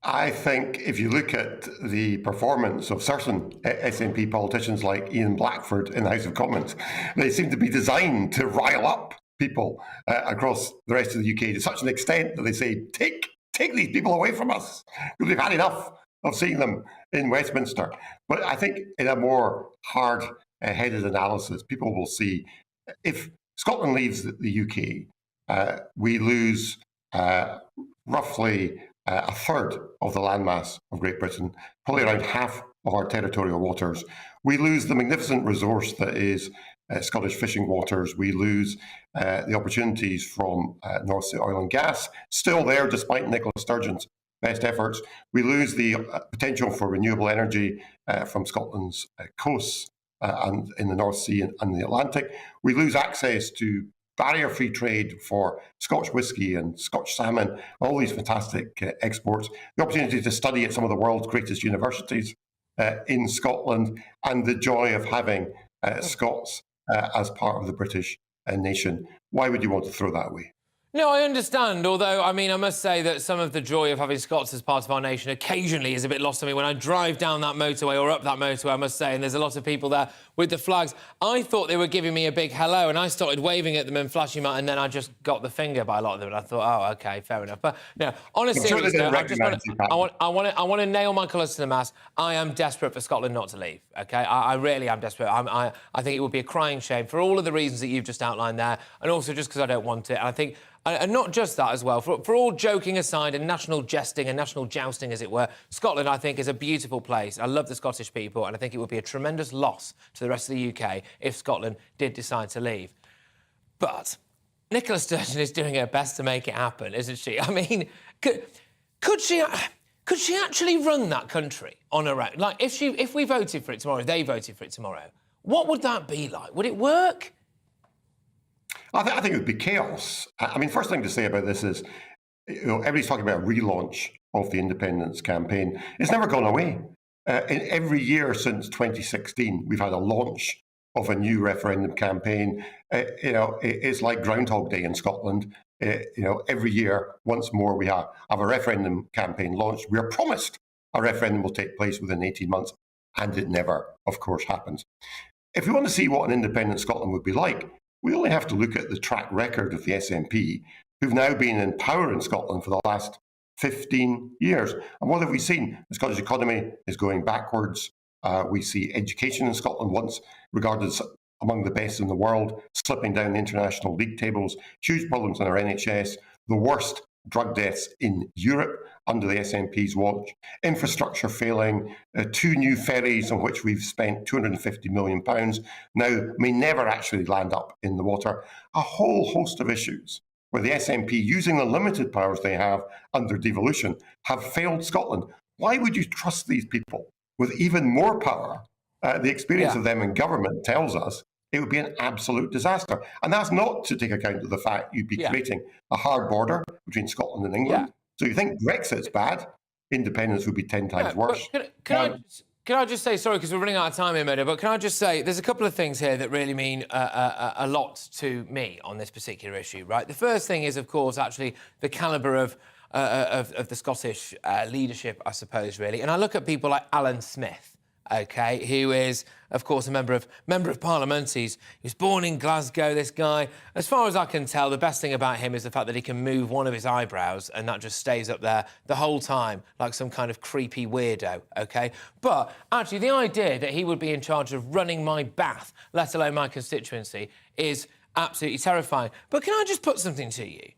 I think if you look at the performance of certain SNP politicians like Ian Blackford in the House of Commons, they seem to be designed to rile up people across the rest of the UK to such an extent that they say, take these people away from us, because we've had enough of seeing them in Westminster. But I think in a more hard-headed analysis, people will see if Scotland leaves the UK, we lose roughly a third of the landmass of Great Britain, probably around half of our territorial waters. We lose the magnificent resource that is Scottish fishing waters. We lose the opportunities from North Sea oil and gas, still there despite Nicola Sturgeon's best efforts. We lose the potential for renewable energy from Scotland's coasts and in the North Sea and the Atlantic. We lose access to barrier-free trade for Scotch whisky and Scotch salmon, all these fantastic exports. The opportunity to study at some of the world's greatest universities in Scotland, and the joy of having Scots as part of the British nation. Why would you want to throw that away? No, I understand, although, I mean, I must say that some of the joy of having Scots as part of our nation occasionally is a bit lost to me when I drive down that motorway or up that motorway, I must say, and there's a lot of people there with the flags. I thought they were giving me a big hello, and I started waving at them and flashing my, and then I just got the finger by a lot of them, and I thought, oh, OK, fair enough. But, no, on a serious note, I want to nail my colours to the mast. I am desperate for Scotland not to leave, OK? I really am desperate. I think it would be a crying shame for all of the reasons that you've just outlined there, and also just because I don't want it. And I think... And not just that as well, for all joking aside and national jesting and national jousting, as it were, Scotland, I think, is a beautiful place. I love the Scottish people, and I think it would be a tremendous loss to the rest of the UK if Scotland did decide to leave. But Nicola Sturgeon is doing her best to make it happen, isn't she? I mean, could she actually run that country on her own? Like, if we voted for it tomorrow, if they voted for it tomorrow, what would that be like? Would it work? I think it would be chaos. I mean, first thing to say about this is, everybody's talking about a relaunch of the independence campaign. It's never gone away. In every year since 2016, we've had a launch of a new referendum campaign. It's like Groundhog Day in Scotland. Every year, once more, we have a referendum campaign launched. We are promised a referendum will take place within 18 months, and it never, of course, happens. If we want to see what an independent Scotland would be like, we only have to look at the track record of the SNP, who've now been in power in Scotland for the last 15 years. And what have we seen? The Scottish economy is going backwards. We see education in Scotland, once regarded as among the best in the world, slipping down the international league tables, huge problems in our NHS, the worst drug deaths in Europe under the SNP's watch, infrastructure failing, 2 new ferries on which we've spent £250 million now may never actually land up in the water, a whole host of issues where the SNP, using the limited powers they have under devolution, have failed Scotland. Why would you trust these people with even more power? The experience of them in government tells us it would be an absolute disaster. And that's not to take account of the fact you'd be creating a hard border between Scotland and England. So you think Brexit's bad, independence would be 10 times worse. Can I just say, sorry, because we're running out of time here, Modo, but can I just say there's a couple of things here that really mean a lot to me on this particular issue, right? The first thing is, of course, actually the calibre of the Scottish leadership, I suppose, really. And I look at people like Alan Smith, OK, who is, of course, a member of Parliament. He was born in Glasgow, this guy. As far as I can tell, the best thing about him is the fact that he can move one of his eyebrows and that just stays up there the whole time, like some kind of creepy weirdo, OK? But, actually, the idea that he would be in charge of running my bath, let alone my constituency, is absolutely terrifying. But can I just put something to you?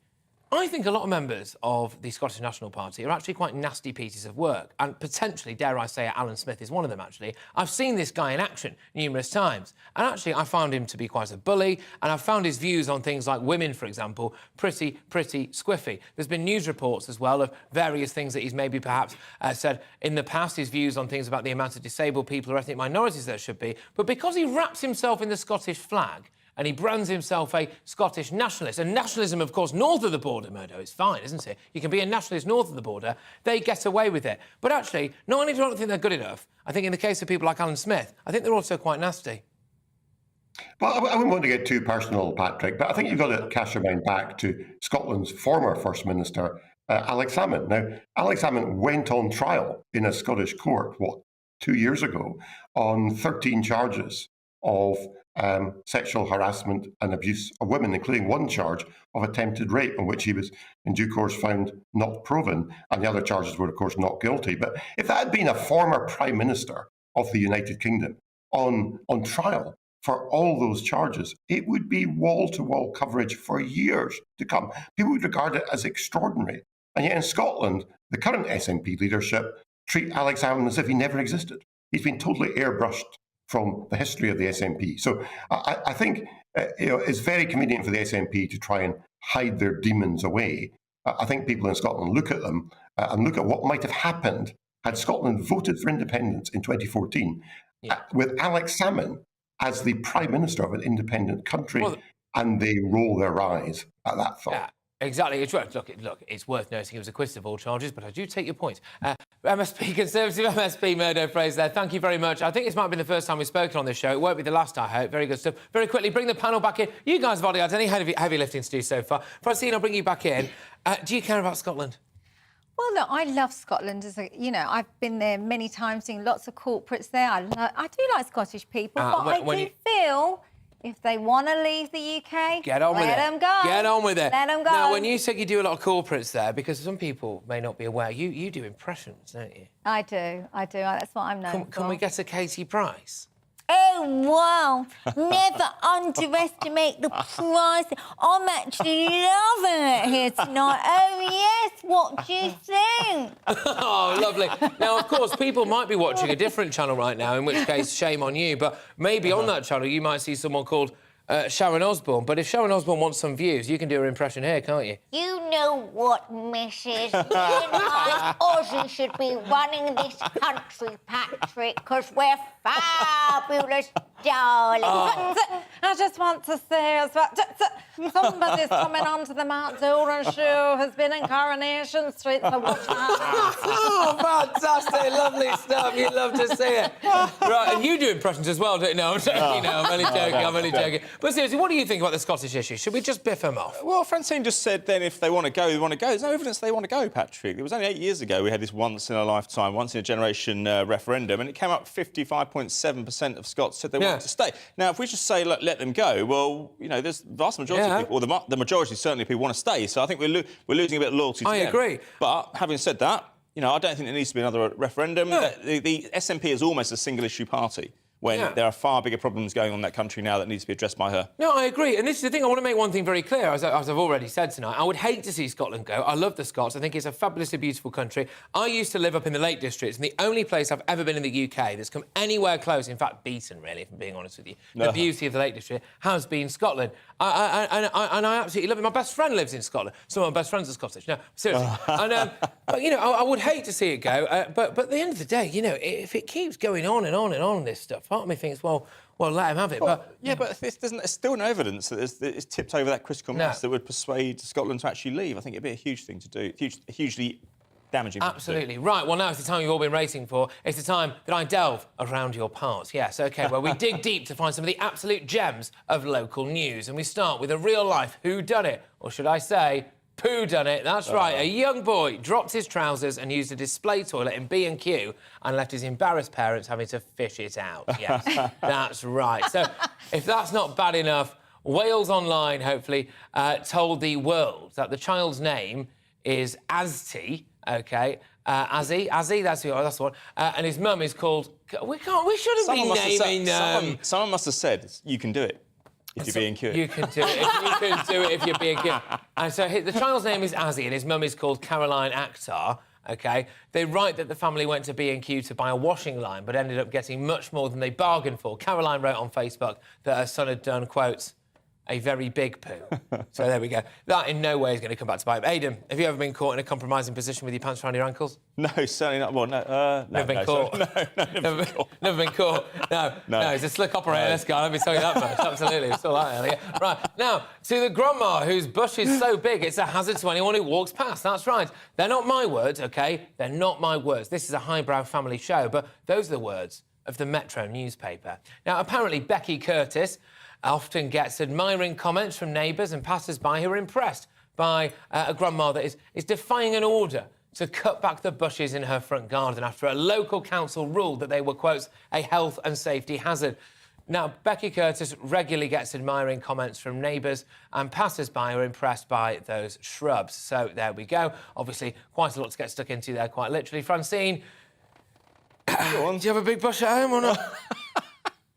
I think a lot of members of the Scottish National Party are actually quite nasty pieces of work, and potentially, dare I say it, Alan Smith is one of them, actually. I've seen this guy in action numerous times, and actually I found him to be quite a bully, and I've found his views on things like women, for example, pretty squiffy. There's been news reports as well of various things that he's maybe perhaps said in the past, his views on things about the amount of disabled people or ethnic minorities there should be, but because he wraps himself in the Scottish flag, and he brands himself a Scottish nationalist. And nationalism, of course, north of the border, Murdo, is fine, isn't it? You can be a nationalist north of the border. They get away with it. But actually, not only do I not think they're good enough, I think in the case of people like Alan Smith, I think they're also quite nasty. Well, I wouldn't want to get too personal, Patrick, but I think you've got to cast your mind back to Scotland's former First Minister, Alex Salmond. Now, Alex Salmond went on trial in a Scottish court, 2 years ago, on 13 charges of sexual harassment and abuse of women, including one charge of attempted rape, on which he was, in due course, found not proven, and the other charges were, of course, not guilty. But if that had been a former Prime Minister of the United Kingdom on trial for all those charges, it would be wall-to-wall coverage for years to come. People would regard it as extraordinary. And yet in Scotland, the current SNP leadership treat Alex Salmond as if he never existed. He's been totally airbrushed from the history of the SNP. So I think it's very convenient for the SNP to try and hide their demons away. I think people in Scotland look at them and look at what might have happened had Scotland voted for independence in 2014 with Alex Salmond as the Prime Minister of an independent country, and they roll their eyes at that thought. Yeah. Exactly. It's worth, look, it's worth noting he was acquitted of all charges, but I do take your point. MSP, Conservative MSP, Murdo Fraser, thank you very much. I think this might be the first time we've spoken on this show. It won't be the last, I hope. Very good stuff. Very quickly, bring the panel back in. You guys have already had any heavy lifting to do so far. Francine, I'll bring you back in. Do you care about Scotland? Well, look, I love Scotland. I've been there many times, seen lots of corporates there. I do like Scottish people, but I do feel if they want to leave the UK, let them go. Get on with it. Let them go. Now, when you said you do a lot of corporates there, because some people may not be aware, you do impressions, don't you? I do. That's what I'm known for. Can we get a Katie Price? Oh, wow. Never underestimate the price. I'm actually loving it here tonight. Oh, yes, what do you think? Oh, lovely. Now, of course, people might be watching a different channel right now, in which case, shame on you, but maybe on that channel you might see someone called Sharon Osbourne. But if Sharon Osbourne wants some views, you can do her impression here, can't you? You know what, Mrs. Aussie should be running this country, Patrick, because we're fabulous, darling. Oh. I just want to say as well, somebody's coming onto the Matt Doran show, has been in Coronation Street, so watch out. Oh, Matt Fantastic, lovely stuff. You love to see it. Right, and you do impressions as well, don't you? No, I'm joking. No, I'm only joking. I'm only joking. But seriously, what do you think about the Scottish issue? Should we just biff them off? Well, Francine just said then if they want to go, they want to go. There's no evidence they want to go, Patrick. It was only 8 years ago we had this once-in-a-lifetime, once-in-a-generation referendum, and it came up 55.7% of Scots said they wanted to stay. Now, if we just say, look, let them go, well, you know, there's the vast majority of people, or the majority certainly of people want to stay, so I think we're losing a bit of loyalty to them. I agree. But having said that, you know, I don't think there needs to be another referendum. No. The SNP is almost a single-issue party when there are far bigger problems going on in that country now that needs to be addressed by her. No, I agree. And this is the thing, I want to make one thing very clear, as I've already said tonight. I would hate to see Scotland go. I love the Scots. I think it's a fabulously beautiful country. I used to live up in the Lake Districts, and the only place I've ever been in the UK that's come anywhere close, in fact, beaten, really, if I'm being honest with you, the beauty of the Lake District has been Scotland. And I absolutely love it. My best friend lives in Scotland. Some of my best friends are Scottish. No, seriously. But, you know, I would hate to see it go. But at the end of the day, you know, if it keeps going on and on and on, this stuff, part of me thinks, well, let him have it. Well, but there's still no evidence that it's tipped over that critical mass that would persuade Scotland to actually leave. I think it'd be a huge thing to do, hugely damaging. Absolutely. Right, well, now it's the time you've all been racing for. It's the time that I delve around your parts. Yes, OK, well, we dig deep to find some of the absolute gems of local news. And we start with a real-life whodunit, or should I say, poo-done-it. That's right. A young boy dropped his trousers and used a display toilet in B&Q and left his embarrassed parents having to fish it out. Yes, that's right. So if that's not bad enough, Wales Online, hopefully, told the world that the child's name is Azti, OK? Azzy, that's the one. And his mum is called... We shouldn't be naming... Someone must have said, you can do it. If you're B&Q. You can do it. You can do it if you're B&Q. And so the child's name is Azzy and his mum is called Caroline Akhtar, OK? They write that the family went to B&Q to buy a washing line but ended up getting much more than they bargained for. Caroline wrote on Facebook that her son had done, quotes, a very big poo. So there we go. That in no way is going to come back to bite. Aidan, have you ever been caught in a compromising position with your pants around your ankles? No, certainly not. Well, no. Never been caught. Never been caught. Never been caught. No, he's a slick operator, this guy. Let me tell you that much. Absolutely. It's all that earlier. Right, now, to the grandma whose bush is so big it's a hazard to anyone who walks past. That's right. They're not my words, OK? They're not my words. This is a highbrow family show, but those are the words of the Metro newspaper. Now, apparently, Becky Curtis often gets admiring comments from neighbours and passers-by who are impressed by a grandma that is defying an order to cut back the bushes in her front garden after a local council ruled that they were, quotes, a health and safety hazard. Now, Becky Curtis regularly gets admiring comments from neighbours and passers-by who are impressed by those shrubs. So there we go. Obviously, quite a lot to get stuck into there, quite literally. Francine, do you have a big bush at home or not?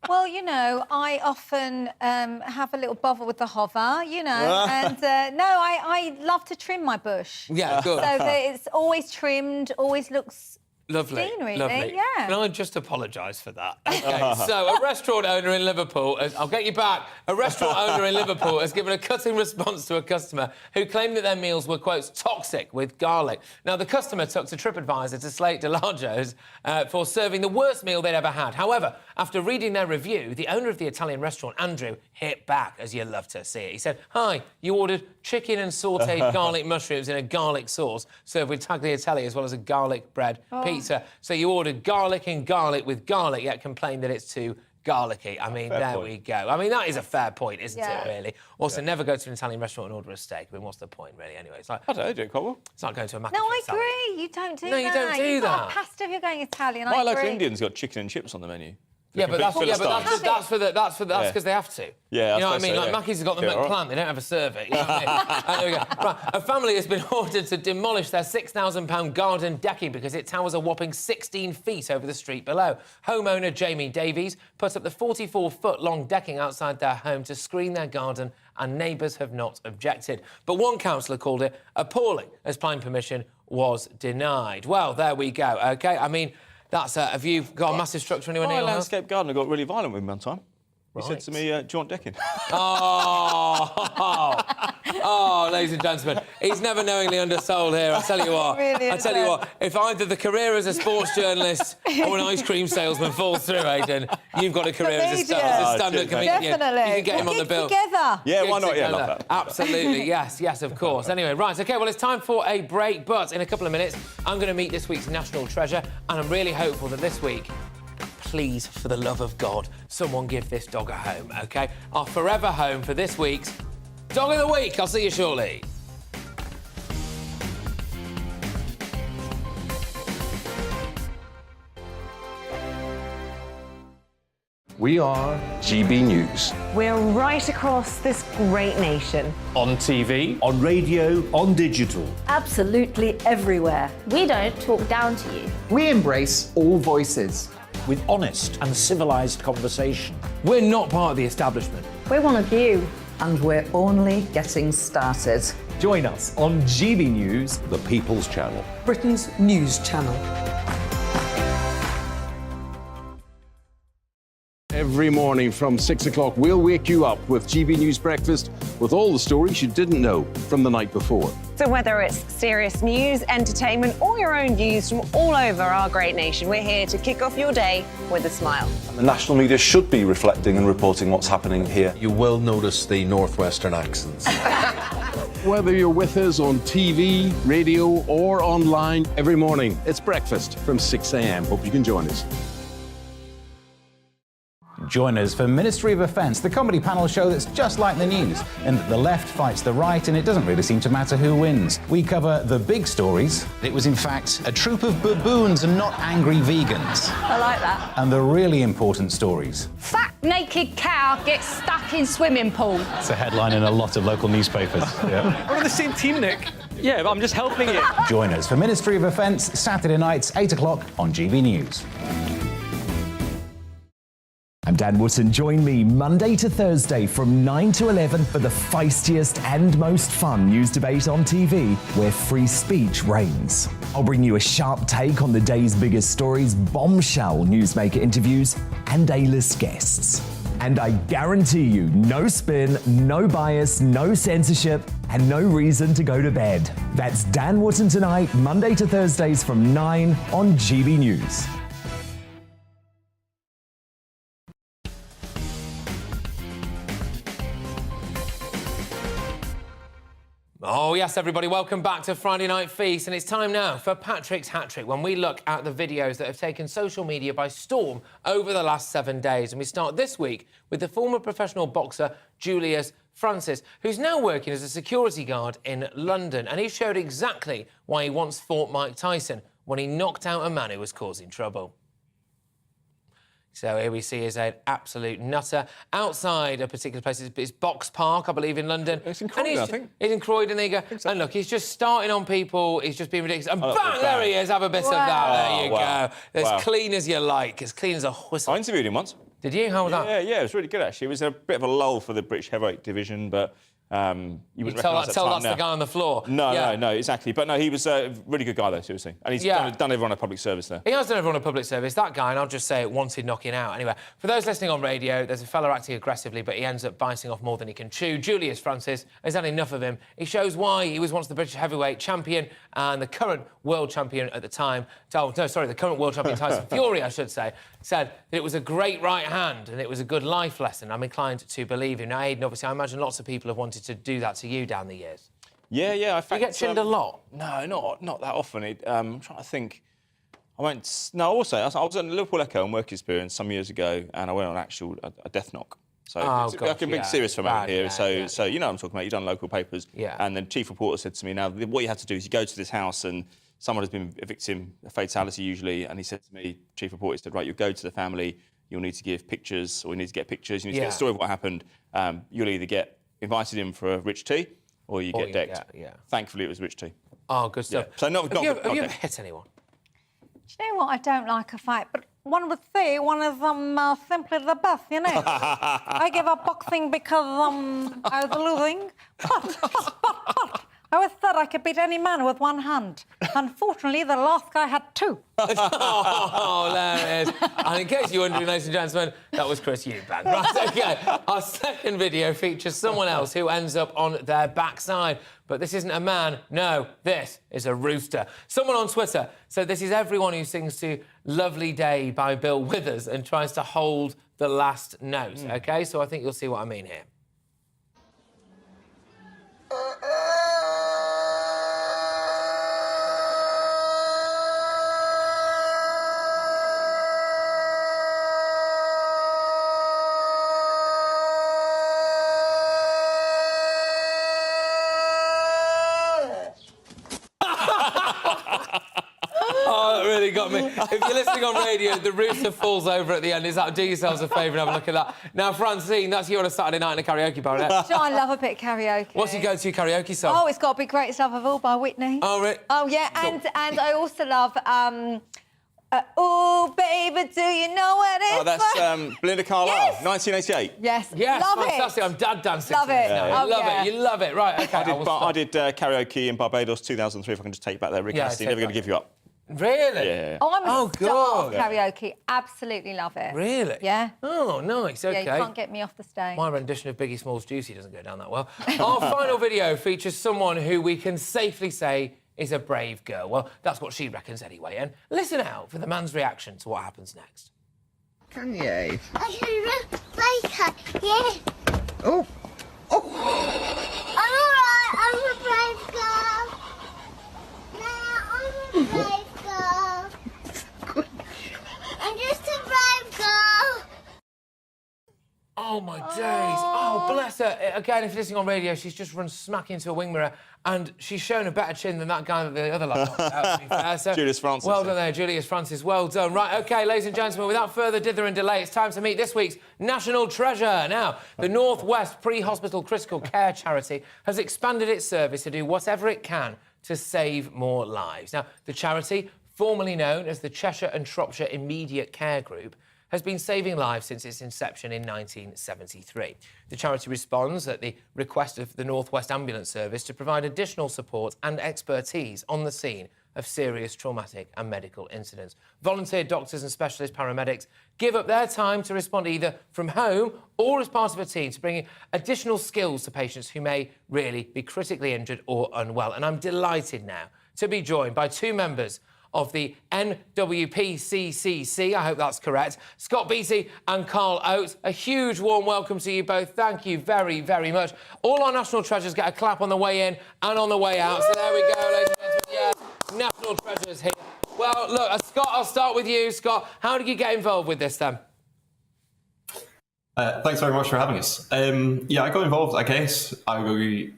Well, you know, I often have a little bother with the hover, you know, and no, I love to trim my bush. Yeah, good. So that it's always trimmed, always looks lovely, really, lovely. yeah. Can I just apologise for that? OK, so a restaurant owner in Liverpool, I'll get you back, a restaurant owner in Liverpool has given a cutting response to a customer who claimed that their meals were, quotes, toxic with garlic. Now, the customer took to TripAdvisor to slate Delagio's for serving the worst meal they'd ever had. However, after reading their review, the owner of the Italian restaurant, Andrew, hit back, as you love to see it. He said, "Hi, you ordered chicken and sautéed garlic mushrooms in a garlic sauce served with tagliatelle as well as a garlic bread pizza. So you ordered garlic and garlic with garlic, yet complained that it's too garlicky." I mean, there we go. I mean, that is a fair point, isn't it, really? Also, never go to an Italian restaurant and order a steak. I mean, what's the point, really? Anyway, it's like... I don't know, do it quite well. It's like going to a mac No, and I cheese salad. agree. You don't do that. No, you don't do You've got that. pasta if you're going Italian. My I local agree. Indian's got chicken and chips on the menu. Yeah, but that's because they have to. Yeah, you know what I mean? so, Like Mackey's has got the McPlant, they don't ever serve it. You know what I mean? There we go. Right, a family has been ordered to demolish their £6,000 garden decking because it towers a whopping 16 feet over the street below. Homeowner Jamie Davies put up the 44-foot-long decking outside their home to screen their garden, and neighbours have not objected. But one councillor called it appalling as planning permission was denied. Well, there we go, OK? I mean... That's have you got a massive structure anywhere near your house? My landscape gardener got really violent with me one time. He said to me, "Do you want decking?" Oh, ladies and gentlemen, He's never knowingly undersold here. I tell you what. Really I tell you what. If either the career as a sports journalist or an ice cream salesman falls through, Aidan, you've got a career as a stand-up comedian. Definitely. You can get him on the bill. Together. Yeah, why not? Yeah, love that. Absolutely, yes, of course. Anyway, right, OK, well, it's time for a break, but in a couple of minutes, I'm going to meet this week's national treasure, and I'm really hopeful that this week, please, for the love of God, someone give this dog a home, OK? Our forever home for this week's Dog of the Week. I'll see you shortly. We are GB News. We're right across this great nation. On TV, on radio, on digital. Absolutely everywhere. We don't talk down to you. We embrace all voices. With honest and civilised conversation. We're not part of the establishment. We're one of you. And we're only getting started. Join us on GB News, The People's Channel. Britain's news channel. Every morning from 6 o'clock, we'll wake you up with GB News Breakfast with all the stories you didn't know from the night before. So whether it's serious news, entertainment, or your own views from all over our great nation, we're here to kick off your day with a smile. And the national media should be reflecting and reporting what's happening here. You will notice the northwestern accents. Whether you're with us on TV, radio, or online, every morning, it's breakfast from 6 a.m. Hope you can join us. Join us for Ministry of Offence, the comedy panel show that's just like the news, in that the left fights the right and it doesn't really seem to matter who wins. We cover the big stories. It was in fact a troop of baboons and not angry vegans. I like that. And the really important stories. Fat naked cow gets stuck in swimming pool. It's a headline in a lot of local newspapers. Yeah. We're on the same team, Nick. Yeah, but I'm just helping you. Join us for Ministry of Offence, Saturday nights, 8 o'clock on GB News. I'm Dan Wootton. Join me Monday to Thursday from 9 to 11 for the feistiest and most fun news debate on TV, where free speech reigns. I'll bring you a sharp take on the day's biggest stories, bombshell newsmaker interviews, and A-list guests. And I guarantee you, no spin, no bias, no censorship, and no reason to go to bed. That's Dan Wootton tonight, Monday to Thursdays from 9 on GB News. Oh, yes, everybody, welcome back to Friday Night Feast. And it's time now for Patrick's Hat-Trick, when we look at the videos that have taken social media by storm over the last 7 days. And we start this week with the former professional boxer, Julius Francis, who's now working as a security guard in London. And he showed exactly why he once fought Mike Tyson when he knocked out a man who was causing trouble. So here we see is an absolute nutter outside a particular place. It's Box Park, I believe, in London. It's in Croydon, I think. He's in Croydon, there you go. So. And look, he's just starting on people. He's just being ridiculous. And bang, there he is. Have a bit of that. There you go. As clean as you like, as clean as a whistle. I interviewed him once. Did you? How was that? Yeah, it was really good, actually. It was a bit of a lull for the British heavyweight division, but... you wouldn't tell that's the guy on the floor. No, exactly. But no, he was a really good guy, though, seriously. And he's done everyone a public service there. He has done everyone a public service. That guy, and I'll just say it, wanted knocking out. Anyway, for those listening on radio, there's a fella acting aggressively, but he ends up biting off more than he can chew. Julius Francis has had enough of him. He shows why he was once the British heavyweight champion and the current world champion at the time. The current world champion, Tyson Fury, I should say, said that it was a great right hand and it was a good life lesson. I'm inclined to believe him. Now, Aidan, obviously, I imagine lots of people have wanted to do that to you down the years. Yeah. In fact, you get chinned a lot? No, not that often. I'm trying to think. I was at Liverpool Echo on work experience some years ago, and I went on a death knock. So I can be serious for a moment here. So you know what I'm talking about. You've done local papers. Yeah. And then chief reporter said to me, now, what you have to do is you go to this house and someone has been a victim, a fatality usually, and he said to me, chief reporter, he said, right, you'll go to the family, you'll need to give pictures, or you need to get pictures, you need to get a story of what happened. You'll either get invited in for a rich tea, or you get decked. Thankfully, it was rich tea. Oh, good stuff. Yeah. So have you ever hit anyone? Do you know what? I don't like a fight, but one would say one of them simply the best, you know. I give up boxing because I was losing, but I always thought I could beat any man with one hand. Unfortunately, the last guy had two. Oh, there it is. And in case you're wondering, ladies and gentlemen, that was Chris Eubank. Right, OK. Our second video features someone else who ends up on their backside. But this isn't a man. No, this is a rooster. Someone on Twitter said this is everyone who sings to Lovely Day by Bill Withers and tries to hold the last note. OK, so I think you'll see what I mean here. Oh, that really got me. If you're listening on radio, the rooster falls over at the end. Is that, do yourselves a favour and have a look at that. Now, Francine, that's you on a Saturday night in a karaoke bar, isn't it? Sure, I love a bit of karaoke. What's your go-to karaoke song? Oh, it's got to be Greatest Love of All by Whitney. Oh, really? Oh, yeah, and I also love... oh, baby, do you know what it's Oh, that's Belinda Carlisle, Yes. 1988. Yes, Yes, love fantastic. it. I'm dad dancing. Love to it. this now. Oh, You love yeah. it. You love it. Right, OK. I did karaoke in Barbados 2003, if I can just take back there, Rick. Yeah, Astley, Never Gonna Give You Up. Really? Yeah. Oh, I'm a star of good. karaoke. Absolutely love it. Really? Yeah. Oh, nice. OK. Yeah, you can't get me off the stage. My rendition of Biggie Smalls' Juicy doesn't go down that well. Our final video features someone who we can safely say is a brave girl. Well, that's what she reckons anyway. And listen out for the man's reaction to what happens next. Kanye. I can make her, yeah. Oh. I'm alright, I'm a brave girl. No, I'm a brave girl. I'm just a brave girl. Oh, my days. Oh, bless her. Again, if you're listening on radio, she's just run smack into a wing mirror and she's shown a better chin than that guy that the other lad knocked out, to be fair. So, Julius Francis. Well done there, Julius Francis. Well done. Right, OK, ladies and gentlemen, without further dither and delay, it's time to meet this week's National Treasure. Now, the North West Pre-Hospital Critical Care Charity has expanded its service to do whatever it can to save more lives. Now, the charity, formerly known as the Cheshire and Shropshire Immediate Care Group, has been saving lives since its inception in 1973. The charity responds at the request of the North West Ambulance Service to provide additional support and expertise on the scene of serious traumatic and medical incidents. Volunteer doctors and specialist paramedics give up their time to respond either from home or as part of a team to bring additional skills to patients who may really be critically injured or unwell. And I'm delighted now to be joined by two members of the NWPCCC, I hope that's correct, Scott Beattie and Carl Oates. A huge warm welcome to you both. Thank you very, very much. All our national treasures get a clap on the way in and on the way out. So there we go, ladies and gentlemen. Yeah, national treasures here. Well, look, Scott, I'll start with you. Scott, how did you get involved with this then? Thanks very much for having us. Yeah, I got involved, I guess. I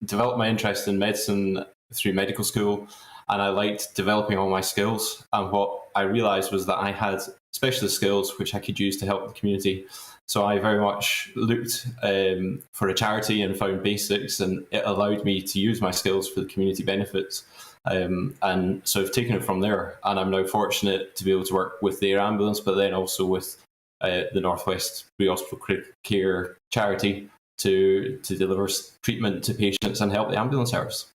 developed my interest in medicine through medical school, and I liked developing all my skills. And what I realised was that I had specialist skills which I could use to help the community. So I very much looked for a charity and found basics, and it allowed me to use my skills for the community benefits. And so I've taken it from there, and I'm now fortunate to be able to work with the Air Ambulance, but then also with the North West Pre-Hospital Critical Care Charity to deliver treatment to patients and help the ambulance service.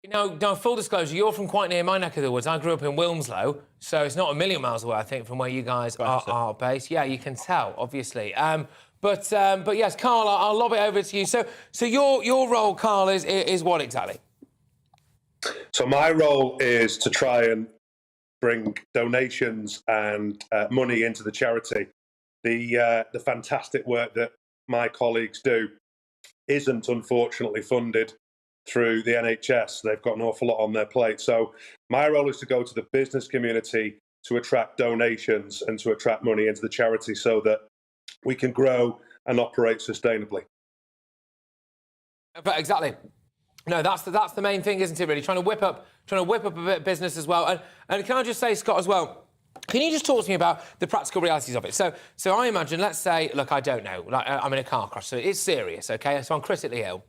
You know, now, full disclosure, you're from quite near my neck of the woods. I grew up in Wilmslow, so it's not a million miles away, I think, from where you guys are based. Yeah, you can tell, obviously. But yes, Carl, I'll lob it over to you. So your role, Carl, is what exactly? So my role is to try and bring donations and money into the charity. The fantastic work that my colleagues do isn't, unfortunately, funded through the NHS. They've got an awful lot on their plate. So my role is to go to the business community to attract donations and to attract money into the charity so that we can grow and operate sustainably. But exactly. No, that's the main thing, isn't it, really? Trying to whip up a bit of business as well. And can I just say, Scott, as well, can you just talk to me about the practical realities of it? So I imagine, let's say, look, I don't know, like I'm in a car crash, so it's serious, OK? So I'm critically ill.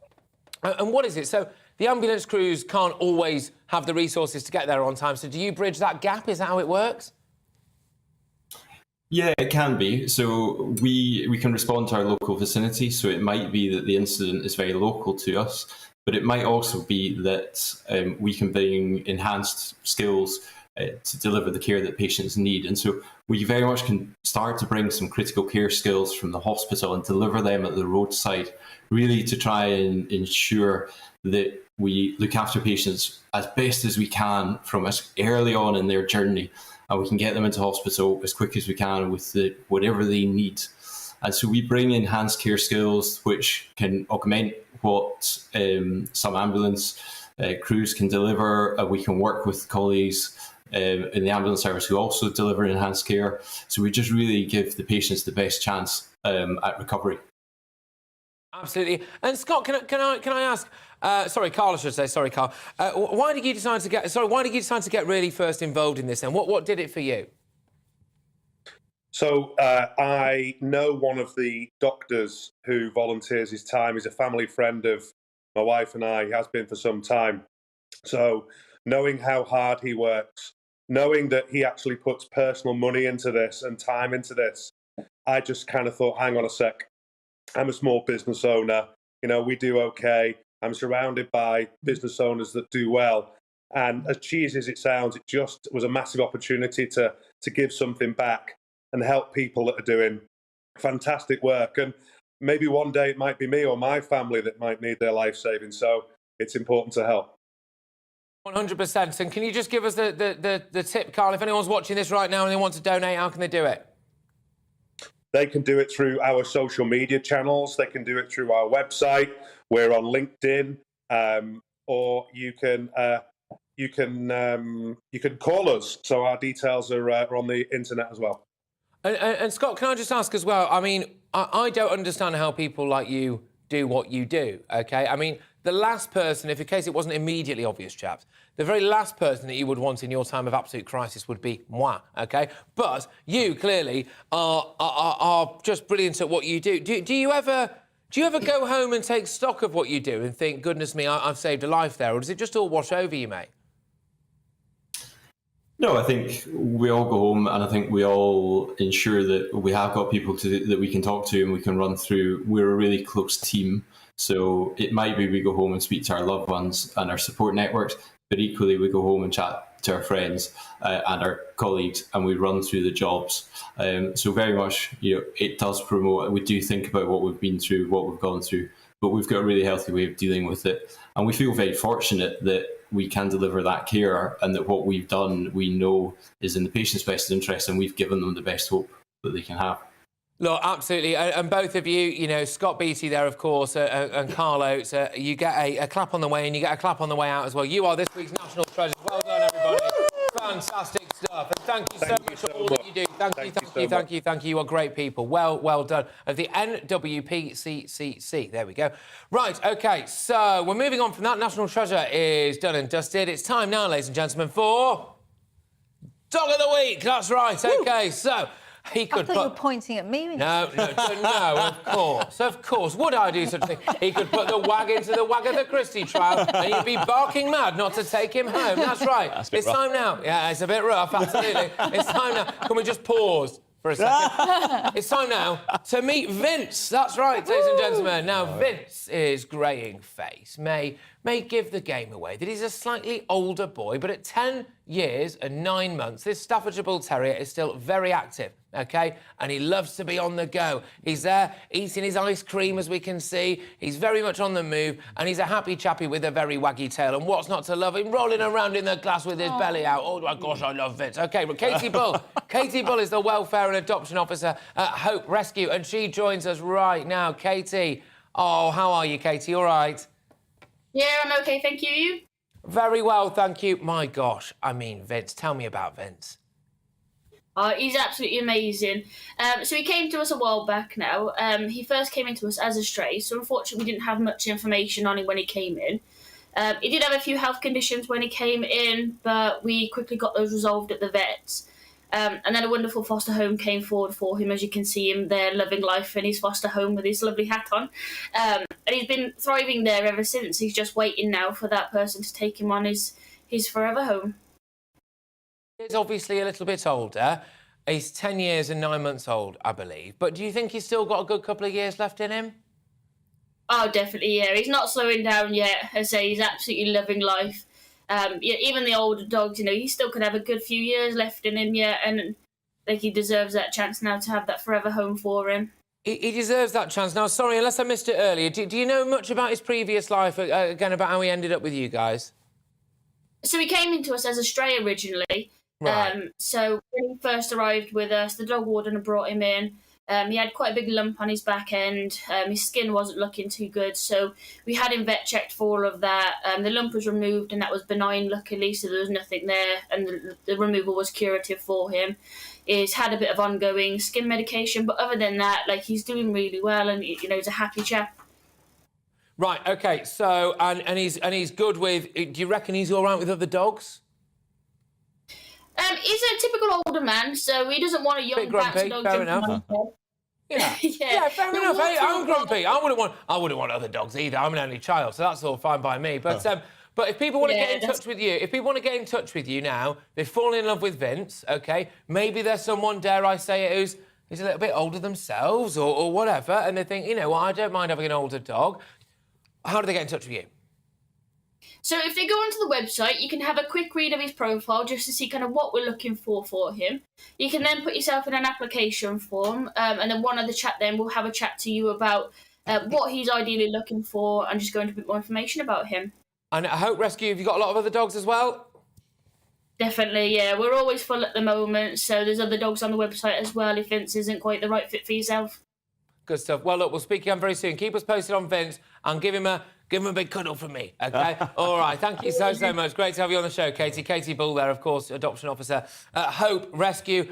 And what is it? So the ambulance crews can't always have the resources to get there on time. So do you bridge that gap? Is that how it works? Yeah, it can be. So we can respond to our local vicinity. So it might be that the incident is very local to us, But it might also be that we can bring enhanced skills to deliver the care that patients need. And so we very much can start to bring some critical care skills from the hospital and deliver them at the roadside, really to try and ensure that we look after patients as best as we can from as early on in their journey, and we can get them into hospital as quick as we can with whatever they need. And so we bring enhanced care skills which can augment what some ambulance crews can deliver. We can work with colleagues in the ambulance service who also deliver enhanced care. So we just really give the patients the best chance at recovery. Absolutely. And Scott, can I ask? Sorry, Carl, I should say. Sorry, Carl. Why did you decide to get really first involved in this? And what did it for you? So I know one of the doctors who volunteers his time. He's a family friend of my wife and I. He has been for some time. So knowing how hard he works, knowing that he actually puts personal money into this and time into this, I just kind of thought, hang on a sec. I'm a small business owner. You know, we do okay. I'm surrounded by business owners that do well. And as cheesy as it sounds, it just was a massive opportunity to give something back and help people that are doing fantastic work. And maybe one day it might be me or my family that might need their life saving. So it's important to help. 100%. And can you just give us the tip, Carl? If anyone's watching this right now and they want to donate, how can they do it? They can do it through our social media channels. They can do it through our website. We're on LinkedIn, or you can call us. So our details are on the internet as well. And Scott, can I just ask as well? I mean, I don't understand how people like you do what you do. OK, I mean, the last person, if in case it wasn't immediately obvious, chaps, the very last person that you would want in your time of absolute crisis would be moi, OK? But you clearly are just brilliant at what you do. Do you ever go home and take stock of what you do and think, goodness me, I've saved a life there? Or does it just all wash over you, mate? No, I think we all go home and I think we all ensure that we have got people that we can talk to and we can run through. We're a really close team. So it might be we go home and speak to our loved ones and our support networks, but equally we go home and chat to our friends and our colleagues, and we run through the jobs. So very much, it does promote. We do think about what we've been through, what we've gone through, but we've got a really healthy way of dealing with it. And we feel very fortunate that we can deliver that care and that what we've done, we know is in the patient's best interest, and we've given them the best hope that they can have. Look, absolutely. And both of you, Scott Beattie there, of course, and Carl Oates, you get a clap on the way in, you get a clap on the way out as well. You are this week's national treasure. Well done, everybody. Fantastic stuff. And thank you so much for all that you do. Thank you. You are great people. Well done. At the NWPCCC. There we go. Right, OK, so we're moving on from that. National treasure is done and dusted. It's time now, ladies and gentlemen, for Dog of the Week. That's right. OK, so... He could I thought you were pointing at me. No, of course. Would I do such a thing? He could put the wag into the Wagatha Christie trial and you'd be barking mad not to take him home. That's right. It's time now. Yeah, it's a bit rough, absolutely. It's time now. Can we just pause for a second? It's time now to meet Vince. That's right, ladies and gentlemen. Now, Vince is greying face. May give the game away that he's a slightly older boy, but at 10 years and 9 months, this Staffordshire Bull Terrier is still very active, OK? And he loves to be on the go. He's there eating his ice cream, as we can see. He's very much on the move, and he's a happy chappy with a very waggy tail. And what's not to love him? Rolling around in the glass with his belly out. Oh, my gosh, I love Vince. OK, but Katie Bull. Katie Bull is the Welfare and Adoption Officer at Hope Rescue, and she joins us right now. Katie, oh, how are you, Katie? All right? Yeah, I'm OK, thank you. You? Very well, thank you. My gosh, I mean, Vince, tell me about Vince. He's absolutely amazing. So he came to us a while back now. He first came into us as a stray, so unfortunately we didn't have much information on him when he came in. He did have a few health conditions when he came in, but we quickly got those resolved at the vets. And then a wonderful foster home came forward for him, as you can see him there living life in his foster home with his lovely hat on. And he's been thriving there ever since. He's just waiting now for that person to take him on his forever home. He's obviously a little bit older. He's 10 years and 9 months old, I believe. But do you think he's still got a good couple of years left in him? Oh, definitely, yeah. He's not slowing down yet. I say he's absolutely loving life. Yeah, even the older dogs, he still could have a good few years left in him yet, and he deserves that chance now to have that forever home for him. He deserves that chance. Now, sorry, unless I missed it earlier, do you know much about his previous life, again, about how he ended up with you guys? So he came into us as a stray originally. Right. So when he first arrived with us, the dog warden had brought him in. He had quite a big lump on his back end. His skin wasn't looking too good, so we had him vet checked for all of that. The lump was removed, and that was benign, luckily, so there was nothing there, and the removal was curative for him. He's had a bit of ongoing skin medication, but other than that, he's doing really well, and he's a happy chap. Right. Okay. So and he's good with. Do you reckon he's all right with other dogs? He's a typical older man, so he doesn't want a young bouncy dog jumping on his head. Yeah, fair enough. Hey, I'm grumpy. I wouldn't want other dogs either. I'm an only child, so that's all fine by me. But if people want to get in touch with you, now, they've fallen in love with Vince. Okay, maybe there's someone, dare I say it, who's a little bit older themselves or whatever, and they think, I don't mind having an older dog. How do they get in touch with you? So if they go onto the website, you can have a quick read of his profile just to see kind of what we're looking for him. You can then put yourself in an application form, and then one of the chat then will have a chat to you about what he's ideally looking for and just go into a bit more information about him. And at Hope Rescue, have you got a lot of other dogs as well? Definitely, yeah. We're always full at the moment, so there's other dogs on the website as well if Vince isn't quite the right fit for yourself. Good stuff. Well, look, we'll speak again very soon. Keep us posted on Vince and give him a big cuddle from me, OK? All right, thank you so much. Great to have you on the show, Katie. Katie Bull there, of course, adoption officer at Hope Rescue.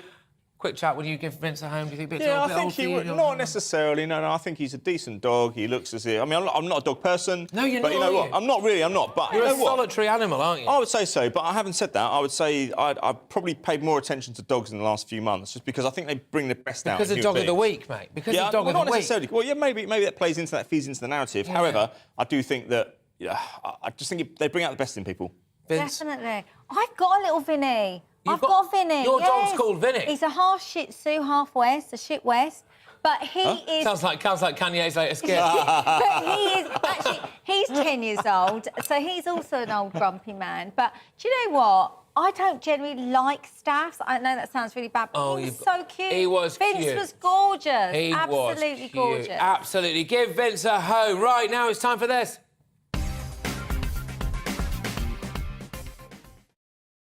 Quick chat, would you give Vince a home? Do you think I think he would. Not necessarily, no, I think he's a decent dog. He looks as if... I'm not a dog person. No, you're not, but you know what? I'm not really, but you're a solitary animal, aren't you? I would say so, but having said that, I would say I've probably paid more attention to dogs in the last few months, just because I think they bring the best out. Because of Dog of the Week, mate. Because of Dog of the Week. Not necessarily. Well, yeah, maybe that feeds into the narrative. Yeah. However, I do think that... I just think they bring out the best in people. Vince? Definitely. I've got a little Vinny. I've got Vinny. Your dog's called Vinny? He's a half Shih Tzu, half West, a shit West. But he is... Sounds like Kanye's latest skit. But he is... Actually, he's 10 years old, so he's also an old grumpy man. But do you know what? I don't generally like staffs. I know that sounds really bad, but he was so cute. He was Vince cute. was gorgeous. He Absolutely was cute. gorgeous. Absolutely. Give Vince a home. Right, now it's time for this.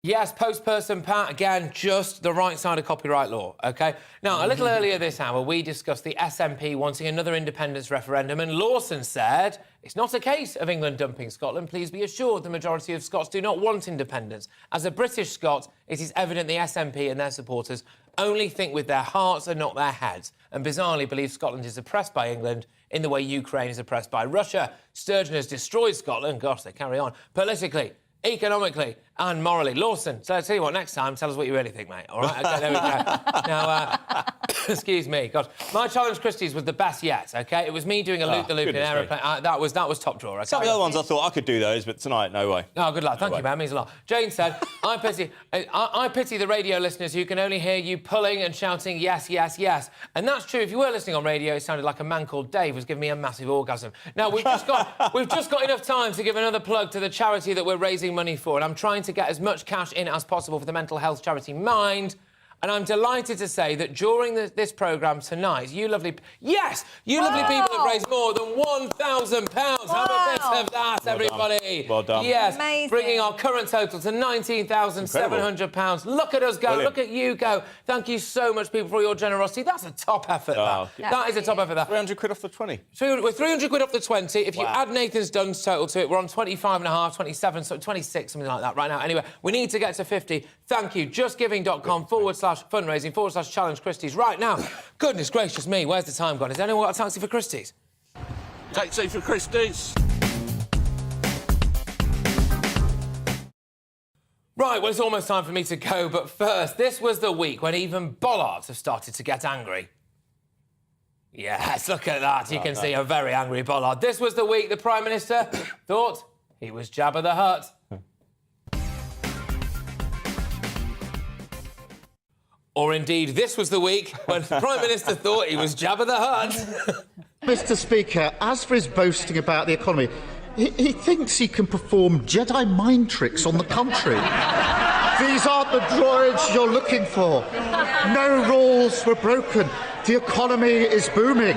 Yes, postperson Pat, again, just the right side of copyright law, OK? Now, a little earlier this hour, we discussed the SNP wanting another independence referendum, and Lawson said, it's not a case of England dumping Scotland. Please be assured the majority of Scots do not want independence. As a British Scot, it is evident the SNP and their supporters only think with their hearts and not their heads, and bizarrely believe Scotland is oppressed by England in the way Ukraine is oppressed by Russia. Sturgeon has destroyed Scotland, gosh, they carry on, politically, economically and morally. Lawson, so I'll tell you what, next time, tell us what you really think, mate, all right? OK, there we go. Now, excuse me, gosh. My Challenge Christys was the best yet, OK? It was me doing a loop-the-loop in an aeroplane. That was top drawer, OK? Some of the other ones I thought I could do those, but tonight, no way. Oh, good luck. Thank you, man. It means a lot. Jane said, I pity the radio listeners who can only hear you pulling and shouting, yes, yes, yes. And that's true. If you were listening on radio, it sounded like a man called Dave was giving me a massive orgasm. Now, we've just got enough time to give another plug to the charity that we're raising money for, and I'm trying to get as much cash in as possible for the mental health charity Mind. And I'm delighted to say that during this programme tonight, you lovely people have raised more than £1,000. Have a bit of that, everybody. Well done. Yes, amazing. Bringing our current total to £19,700. Look at us go. Brilliant. Look at you go. Thank you so much, people, for your generosity. That's a top effort, that is a top effort, that. 300 quid off the 20. We're 300 quid off the 20. If you add Nathan's Dunn's total to it, we're on 25.5, 27, so 26, something like that right now. Anyway, we need to get to 50. Thank you. JustGiving.com/fundraising/Challenge Christys. Right now, goodness gracious me, where's the time gone? Has anyone got a taxi for Christys? Taxi for Christys. Right, well, it's almost time for me to go, but first, this was the week when even bollards have started to get angry. Yes, look at that. You can see a very angry bollard. This was the week the Prime Minister thought he was Jabba the Hutt. Or indeed, this was the week when the Prime Minister thought he was Jabba the Hutt. Mr. Speaker, as for his boasting about the economy, he thinks he can perform Jedi mind tricks on the country. These aren't the droids you're looking for. No rules were broken. The economy is booming.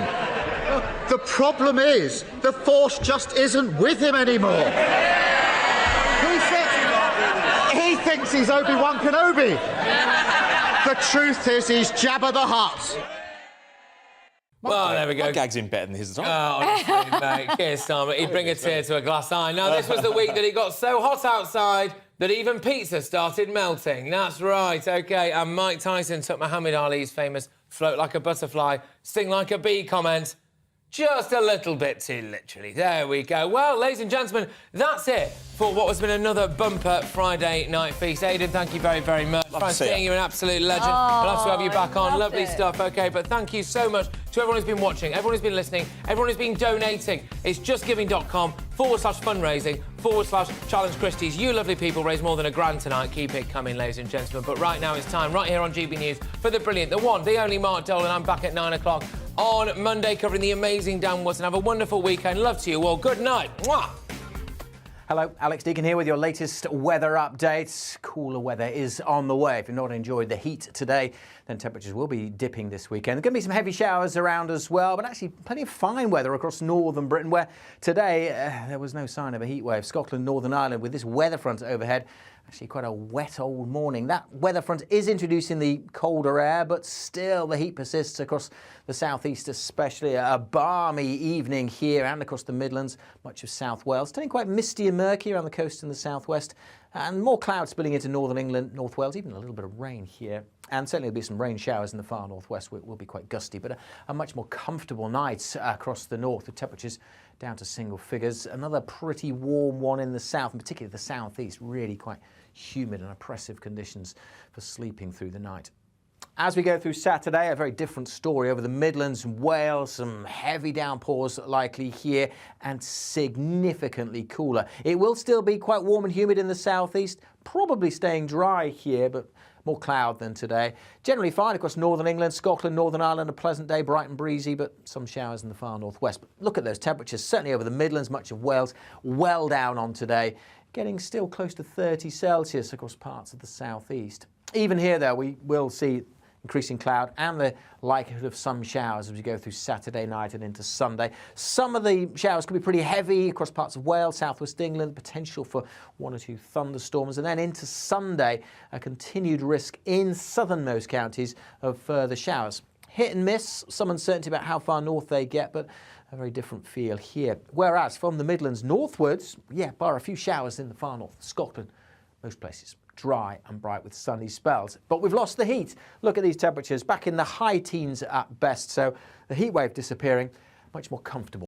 The problem is, the Force just isn't with him anymore. He thinks he's Obi-Wan Kenobi. The truth is, he's Jabba the Hutt. Well, there we go. My gag's in better than his. Oh, honestly, mate, Keir Starmer, he'd bring a tear to a glass eye. Now, this was the week that it got so hot outside that even pizza started melting. That's right, OK. And Mike Tyson took Muhammad Ali's famous float like a butterfly, sting like a bee comment just a little bit too literally. There we go. Well, ladies and gentlemen, that's it for what has been another bumper Friday night feast. Aidan, thank you very, very much. Seeing you're an absolute legend. We'll have to have you back on. Lovely stuff. OK, but thank you so much to everyone who's been watching, everyone who's been listening, everyone who's been donating. It's justgiving.com/fundraising/Challenge Christys. You lovely people raise more than £1,000 tonight. Keep it coming, ladies and gentlemen. But right now it's time, right here on GB News, for the brilliant, the one, the only Mark Dolan. I'm back at 9 o'clock on Monday covering the amazing Dan Wootton. Have a wonderful weekend. Love to you all. Good night. Mwah. Hello, Alex Deacon here with your latest weather updates. Cooler weather is on the way. If you've not enjoyed the heat today, then temperatures will be dipping this weekend. There's going to be some heavy showers around as well, but actually plenty of fine weather across northern Britain, where today there was no sign of a heat wave. Scotland, Northern Ireland, with this weather front overhead, actually quite a wet old morning. That weather front is introducing the colder air, but still the heat persists across the southeast, especially a balmy evening here and across the Midlands, much of South Wales. Turning quite misty and murky around the coast in the southwest, and more clouds spilling into northern England, North Wales, even a little bit of rain here. And certainly there'll be some rain showers in the far northwest, where it will be quite gusty, but a much more comfortable night across the north, with temperatures down to single figures. Another pretty warm one in the south, and particularly the southeast, really quite humid and oppressive conditions for sleeping through the night. As we go through Saturday, a very different story over the Midlands and Wales. Some heavy downpours likely here and significantly cooler. It will still be quite warm and humid in the southeast, probably staying dry here, but more cloud than today. Generally fine across northern England, Scotland, Northern Ireland, a pleasant day, bright and breezy, but some showers in the far northwest. But look at those temperatures, certainly over the Midlands, much of Wales, well down on today, getting still close to 30 Celsius across parts of the southeast. Even here, though, we will see increasing cloud and the likelihood of some showers as we go through Saturday night and into Sunday. Some of the showers could be pretty heavy across parts of Wales, southwest England, potential for 1 or 2 thunderstorms, and then into Sunday, a continued risk in southernmost counties of further showers. Hit and miss, some uncertainty about how far north they get, but a very different feel here. Whereas from the Midlands northwards, bar a few showers in the far north, Scotland, most places dry and bright with sunny spells. But we've lost the heat. Look at these temperatures, back in the high teens at best. So the heat wave disappearing, much more comfortable.